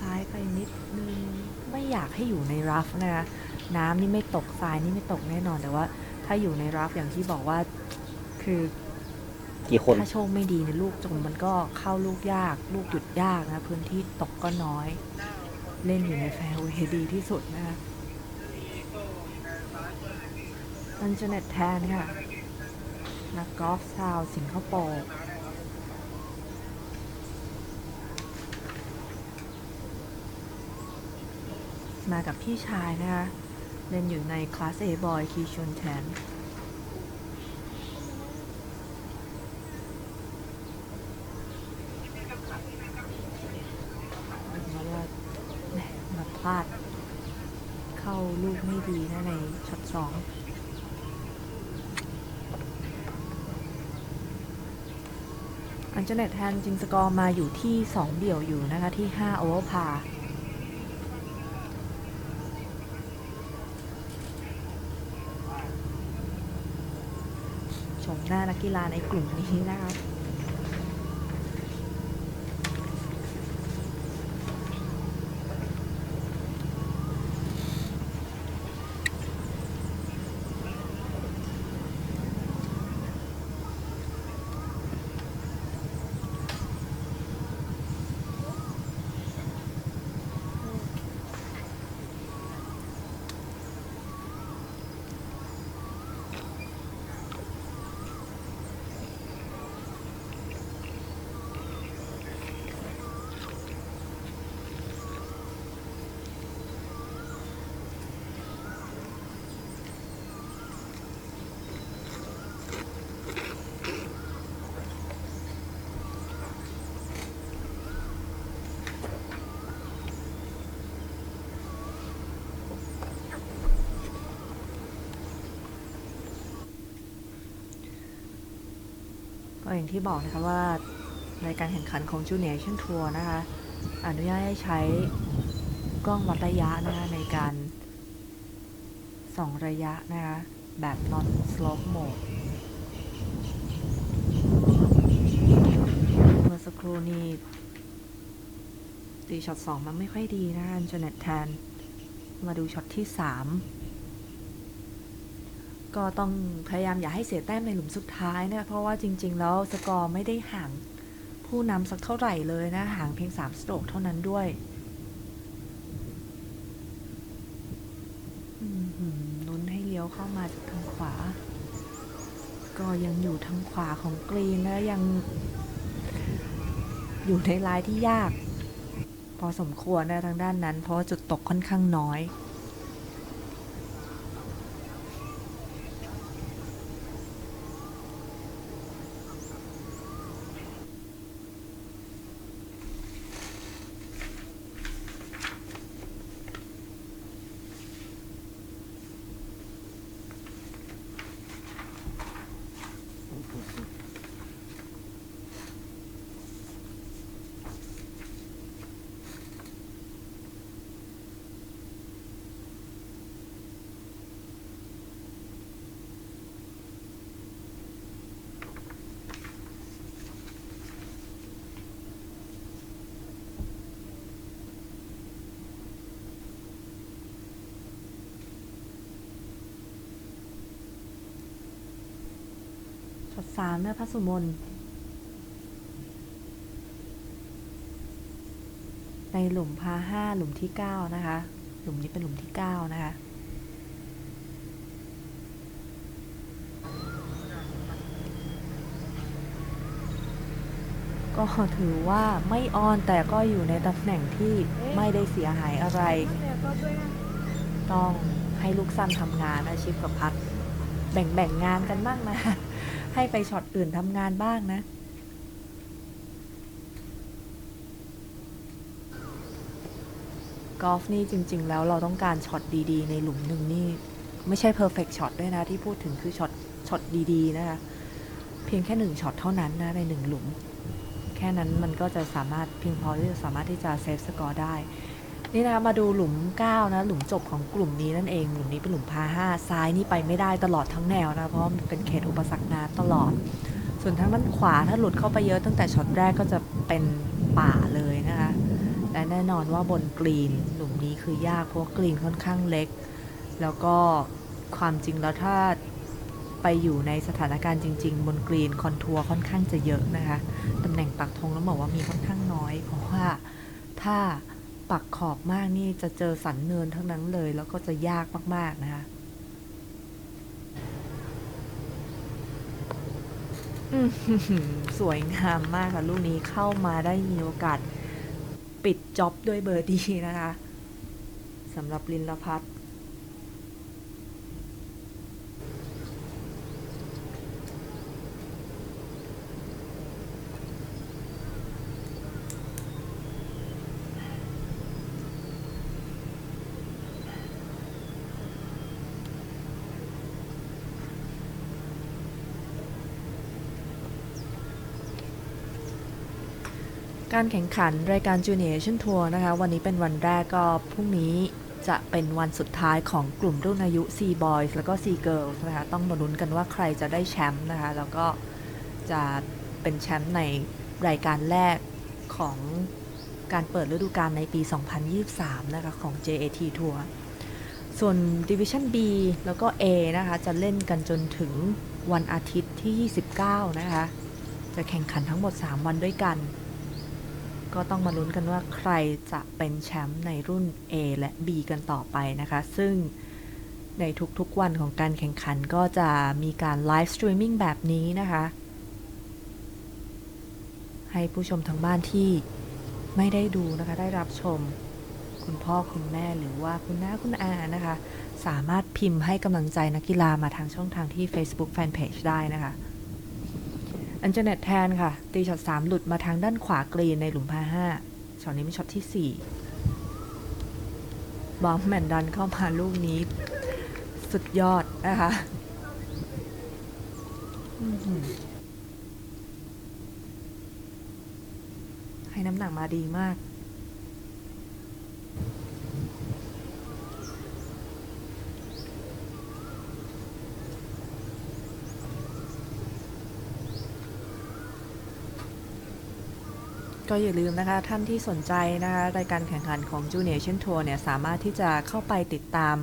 ซ้ายไปนิดนึงไม่อยากให้อยู่ในรัฟนะคะน้ำนี่ไม่ตกทรายนี่ไม่ตกแน่นอนแต่ว่าถ้าอยู่ในรัฟอย่างที่บอกว่าคือ กี่คน ถ้าโชคไม่ดีในลูกจมมันก็เข้าลูกยากลูกหยุดยากนะพื้นที่ตกก็น้อย เล่นอยู่ในแฟร์เวย์ดีที่สุดนะคะอันเจเน็ตแทนค่ะนักกอล์ฟชาวสิงคโปร์มากับพี่ชายนะคะเล่นอยู่ในคลาส A บอยคีชวนแทนมาพลาดเข้าลูกไม่ดีนะในช็อตสองอันเจเน็ตแทนจริงสกอร์มาอยู่ที่2เดี่ยวอยู่นะคะที่5โอเวอร์พาชมหน้านักกีฬาในกลุ่มนี้นะคะก็อย่างที่บอกนะคะว่าในการแข่งขันของ Junior Asian Tour นะคะอนุญาตให้ใช้กล้องวัดระยะนะคะในการส่องระยะนะคะแบบ non slope mode เมื่อสักครู่นี้ตีช็อต2มันไม่ค่อยดีนะคะจเน็ตแทนมาดูช็อตที่3ก็ต้องพยายามอย่าให้เสียแต้มในหลุมสุดท้ายนะเพราะว่าจริงๆแล้วสกอร์ไม่ได้ห่างผู้นำสักเท่าไหร่เลยนะห่างเพียง3สโตรกเท่านั้นด้วยลุ้นให้เลี้ยวเข้ามาจากทางขวาก็ยังอยู่ทางขวาของกรีนและยังอยู่ในลายที่ยากพอสมควรนะทางด้านนั้นเพราะจุดตกค่อนข้างน้อยช็อต3เนี่ยพัสุมนในหลุมพา5หลุมที่9นะคะหลุมนี้เป็นหลุมที่9นะคะก็ถือว่าไม่ออนแต่ก็อยู่ในตำแหน่งที่ไม่ได้เสียหายอะไรต้องให้ลูกสั้นทำงานอาชีพกับพัดแบ่งงานกันบ้างนะให้ไปช็อตอื่นทำงานบ้างนะกอล์ฟนี่จริงๆแล้วเราต้องการช็อตดีๆในหลุมหนึ่งนี่ไม่ใช่เพอร์เฟกต์ช็อตด้วยนะที่พูดถึงคือช็อตดีๆนะคะเพียงแค่1ช็อตเท่านั้นนะใน1หลุมแค่นั้นมันก็จะสามารถเพียงพอที่จะสามารถที่จะเซฟสกอร์ได้นี่นะมาดูหลุม9นะหลุมจบของกลุ่มนี้นั่นเองหลุมนี้เป็นหลุมพา5ซ้ายนี่ไปไม่ได้ตลอดทั้งแนวนะเพราะมันเป็นเขตอุปสรรคน้ำตลอดส่วนทางด้านขวาถ้าหลุดเข้าไปเยอะตั้งแต่ช็อตแรกก็จะเป็นป่าเลยนะคะและแน่นอนว่าบนกรีนหลุมนี้คือยากเพราะกรีนค่อนข้างเล็กแล้วก็ความจริงแล้วถ้า ไปอยู่ในสถานการณ์จริงๆบนกรีนคอนทัวร์ค่อนข้างจะเยอะนะคะตำแหน่งปักธงต้องบอกว่ามีค่อนข้างน้อยเพราะว่าถ้าปักขอบมากนี่จะเจอสันเนินทั้งนั้นเลยแล้วก็จะยากมากๆนะคะสวยงามมากค่ะลูกนี้เข้ามาได้มีโอกาสปิดจ็อบด้วยเบอร์ดีนะคะสำหรับลินลพัฒน์การแข่งขันรายการ Junior Asian Tour นะคะวันนี้เป็นวันแรกก็พรุ่งนี้จะเป็นวันสุดท้ายของกลุ่มรุ่นอายุ C Boys แล้วก็ C Girls นะคะต้องมาลุ้นกันว่าใครจะได้แชมป์นะคะแล้วก็จะเป็นแชมป์ในรายการแรกของการเปิดฤดูกาลในปี 2023 นะคะของ JAT Tour ส่วน Division B แล้วก็ A นะคะจะเล่นกันจนถึงวันอาทิตย์ที่ 29 นะคะจะแข่งขันทั้งหมด 3 วันด้วยกันก็ต้องมาลุ้นกันว่าใครจะเป็นแชมป์ในรุ่น A และ B กันต่อไปนะคะซึ่งในทุกๆวันของการแข่งขันก็จะมีการไลฟ์สตรีมมิ่งแบบนี้นะคะให้ผู้ชมทางบ้านที่ไม่ได้ดูนะคะได้รับชมคุณพ่อคุณแม่หรือว่าคุณน้าคุณอานะคะสามารถพิมพ์ให้กำลังใจนักกีฬามาทางช่องทางที่ Facebook Fanpage ได้นะคะอันเจเน็ตแทนค่ะตีช็อต3หลุดมาทางด้านขวากรีนในหลุมพา5ช็อตนี้เป็นช็อตที่4บอมแมนดันเข้ามาลูกนี้สุดยอดนะคะให้น้ำหนักมาดีมากก็อย่าลืมนะคะท่านที่สนใจนะคะรายการแข่งขันของ Junior Asian Tour เนี่ยสามารถที่จะเข้าไปติดตาม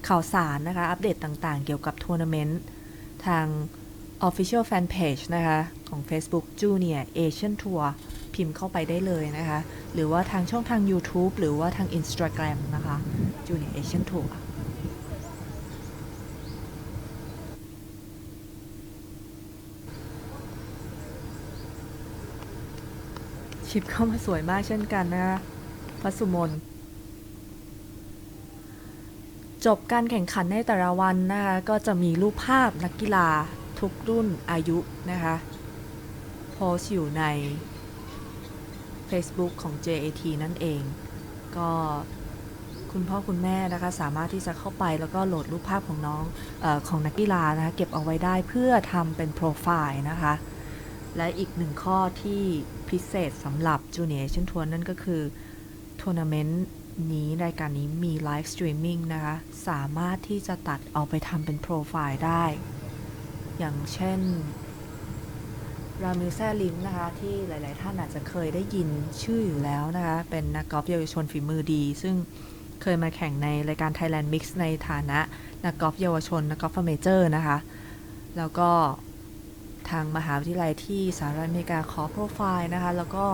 ข่าวสารนะคะอัปเดตต่างๆเกี่ยวกับทัวร์นาเมนต์ทาง Official Fan Page นะคะของ Facebook Junior Asian Tour พิมพ์เข้าไปได้เลยนะคะหรือว่าทางช่องทาง YouTube หรือว่าทาง Instagram นะคะ Junior Asian Tourชิปเข้ามาสวยมากเช่นกันนะคะพัสุมนจบการแข่งขันในแต่ละวันนะคะก็จะมีรูปภาพนักกีฬาทุกรุ่นอายุนะคะโพสต์อยู่ใน Facebook ของ JAT นั่นเองก็คุณพ่อคุณแม่นะคะสามารถที่จะเข้าไปแล้วก็โหลดรูปภาพของน้องของนักกีฬานะคะเก็บเอาไว้ได้เพื่อทำเป็นโปรไฟล์นะคะและอีกหนึ่งข้อที่พิเศษสำหรับ Junior Asian Tour นั่นก็คือทัวร์นาเมนต์นี้รายการนี้มีไลฟ์สตรีมมิ่งนะคะสามารถที่จะตัดเอาไปทำเป็นโปรไฟล์ได้อย่างเช่นรามิลแซลิมนะคะที่หลายๆท่านอาจจะเคยได้ยินชื่ออยู่แล้วนะคะเป็นนักกอล์ฟเยาวชนฝีมือดีซึ่งเคยมาแข่งในรายการ Thailand Mix ในฐานะนักกอล์ฟเยาวชนนักกอล์ฟเมเจอร์นะคะแล้วก็ทางมหาวิทยาลัยที่สหรัฐอเมริกาขอโปรไฟล์นะคะแล้วก็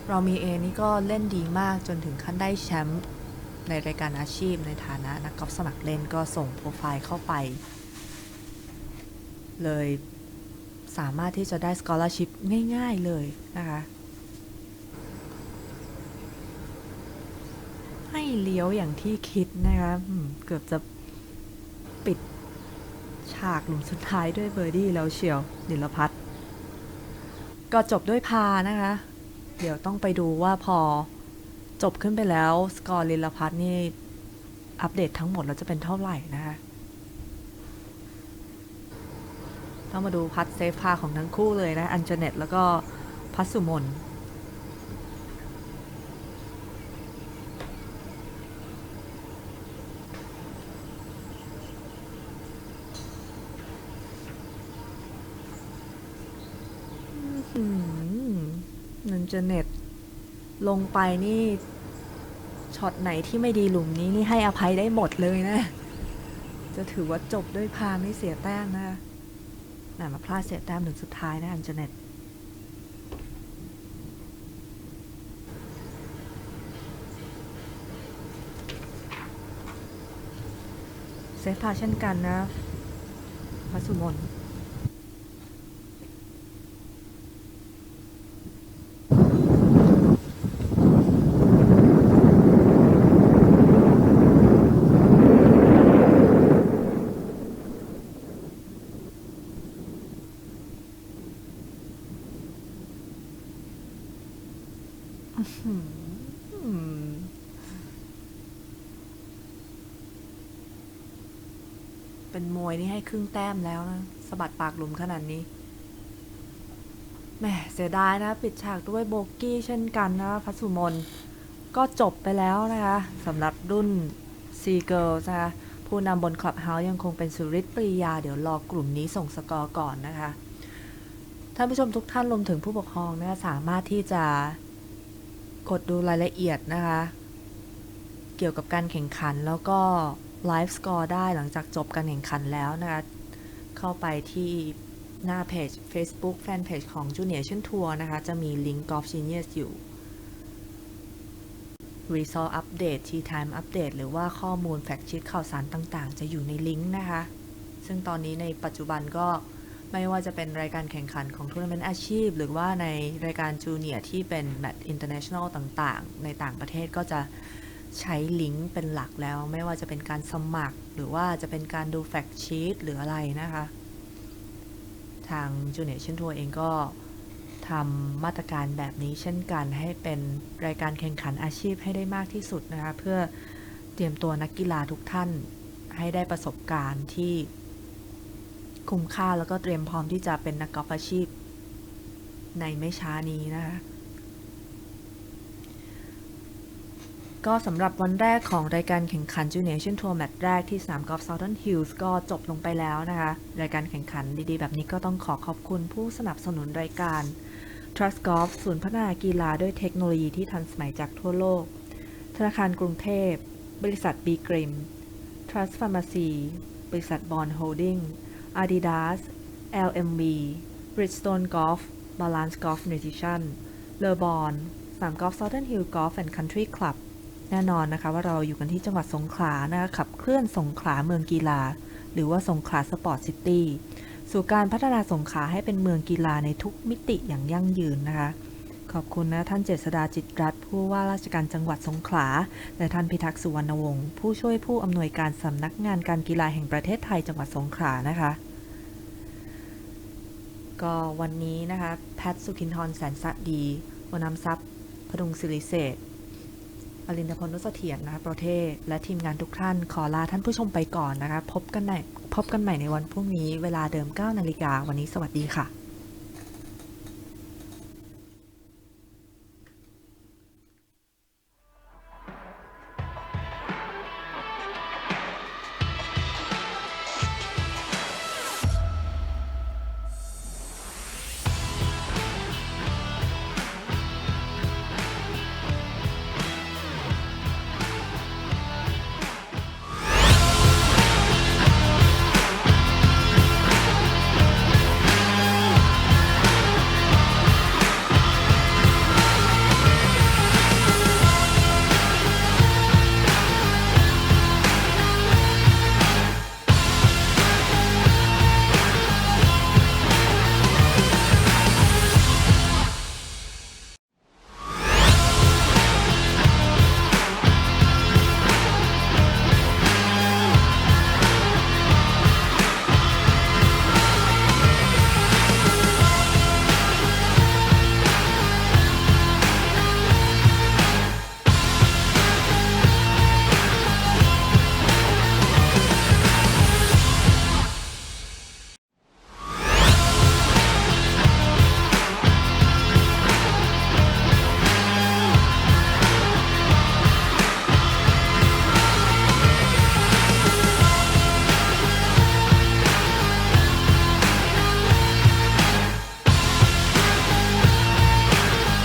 เรามีเองนี่ก็เล่นดีมากจนถึงขั้นได้แชมป์ในรายการอาชีพในฐานะนักกอล์ฟสมัครเล่นก็ส่งโปรไฟล์เข้าไปเลยสามารถที่จะได้ scholarship ง่ายๆเลยนะคะให้เลี้ยวอย่างที่คิดนะคะเกือบจะปิดฉากหลุมสุดท้ายด้วยเบอร์ดี้แล้วเชียวนิลพัฒน์ก็จบด้วยพานะคะเดี๋ยวต้องไปดูว่าพอจบขึ้นไปแล้วสกอร์นิลพัฒน์นี่อัปเดตทั้งหมดแล้วจะเป็นเท่าไหร่นะคะต้องมาดูพัดเซฟพาของทั้งคู่เลยนะอัญเจเน็ตแล้วก็พัสสุมนอัญเจเน็ตลงไปนี่ช็อตไหนที่ไม่ดีหลุมนี้นี่ให้อภัยได้หมดเลยนะจะถือว่าจบด้วยพาไม่เสียแต้มนะ มาพลาดเสียแต้มถึงสุดท้ายนะอันเจเน็ตเซฟพาเช่นกันนะพัสุมนเป็นมวยนี่ให้ครึ่งแต้มแล้วนะสะบัดปากหลุมขนาดนี้แหมเสียดายนะปิดฉากด้วยโบกี้เช่นกันนะพัสุมนก็จบไปแล้วนะคะสำหรับรุ่น C Girls นะคะผู้นำบนคลับเฮาส์ยังคงเป็นสุริศปรียาเดี๋ยวรอกลุ่มนี้ส่งสกอร์ก่อนนะคะท่านผู้ชมทุกท่านรวมถึงผู้ปกครองนะคะสามารถที่จะกดดูรายละเอียดนะคะเกี่ยวกับการแข่งขันแล้วก็ไลฟ์สกอร์ได้หลังจากจบการแข่งขันแล้วนะคะเข้าไปที่หน้าเพจ Facebook แฟนเพจของ Junior Asian Tour นะคะจะมีลิงก์ Golf Genius อยู่ Result Update Tea Time Update หรือว่าข้อมูลแฟกต์ชีทข่าวสารต่างๆจะอยู่ในลิงก์นะคะซึ่งตอนนี้ในปัจจุบันก็ไม่ว่าจะเป็นรายการแข่งขันของทัวร์นาเมนต์อาชีพหรือว่าในรายการจูเนียร์ที่เป็นแมตช์ International ต่างๆในต่างประเทศก็จะใช้ลิงก์เป็นหลักแล้วไม่ว่าจะเป็นการสมัครหรือว่าจะเป็นการดูแฟกต์ชีทหรืออะไรนะคะทาง Junior Asian Tour เองก็ทำมาตรการแบบนี้เช่นกันให้เป็นรายการแข่งขันอาชีพให้ได้มากที่สุดนะคะเพื่อเตรียมตัวนักกีฬาทุกท่านให้ได้ประสบการณ์ที่คุ้มค่าแล้วก็เตรียมพร้อมที่จะเป็นนักกอล์ฟอาชีพในไม่ช้านี้นะคะก็สำหรับวันแรกของรายการแข่งขัน Junior Asian Tour แมตช์แรกที่สนามกอล์ฟ Southern Hills ก็จบลงไปแล้วนะคะรายการแข่งขันดีๆแบบนี้ก็ต้องขอขอบคุณผู้สนับสนุนรายการ Trustgolf ศูนย์พัฒนากีฬาด้วยเทคโนโลยีที่ทันสมัยจากทั่วโลกธนาคารกรุงเทพบริษัท B Grim Trust Pharmacy บริษัท Bond Holding Adidas LMV Bridgestone Golf Balance Golf Nutrition เลอบอนสนามกอล์ฟ Southern Hill Golf and Country Clubแน่นอนนะคะว่าเราอยู่กันที่จังหวัดสงขลานะคะขับเคลื่อนสงขลาเมืองกีฬาหรือว่าสงขลาสปอร์ตซิตี้สู่การพัฒนาสงขลาให้เป็นเมืองกีฬาในทุกมิติอย่างยั่งยืนนะคะขอบคุณนะท่านเจษฎาจิตรัตน์ผู้ว่าราชการจังหวัดสงขลาและท่านพิทักษ์สุวรรณวงศ์ผู้ช่วยผู้อำนวยการสำนักงานการกีฬาแห่งประเทศไทยจังหวัดสงขลานะคะก็วันนี้นะคะแพทสุขินทร์แสนสะดีหัวหน้าทรัพย์พดุงศิริเศรษฐ์อลินทพล นุสเสถียรนะคะโปรเทศและทีมงานทุกท่านขอลาท่านผู้ชมไปก่อนนะคะพบกันใหม่ในวันพรุ่งนี้เวลาเดิม 9 นาฬิกาวันนี้สวัสดีค่ะ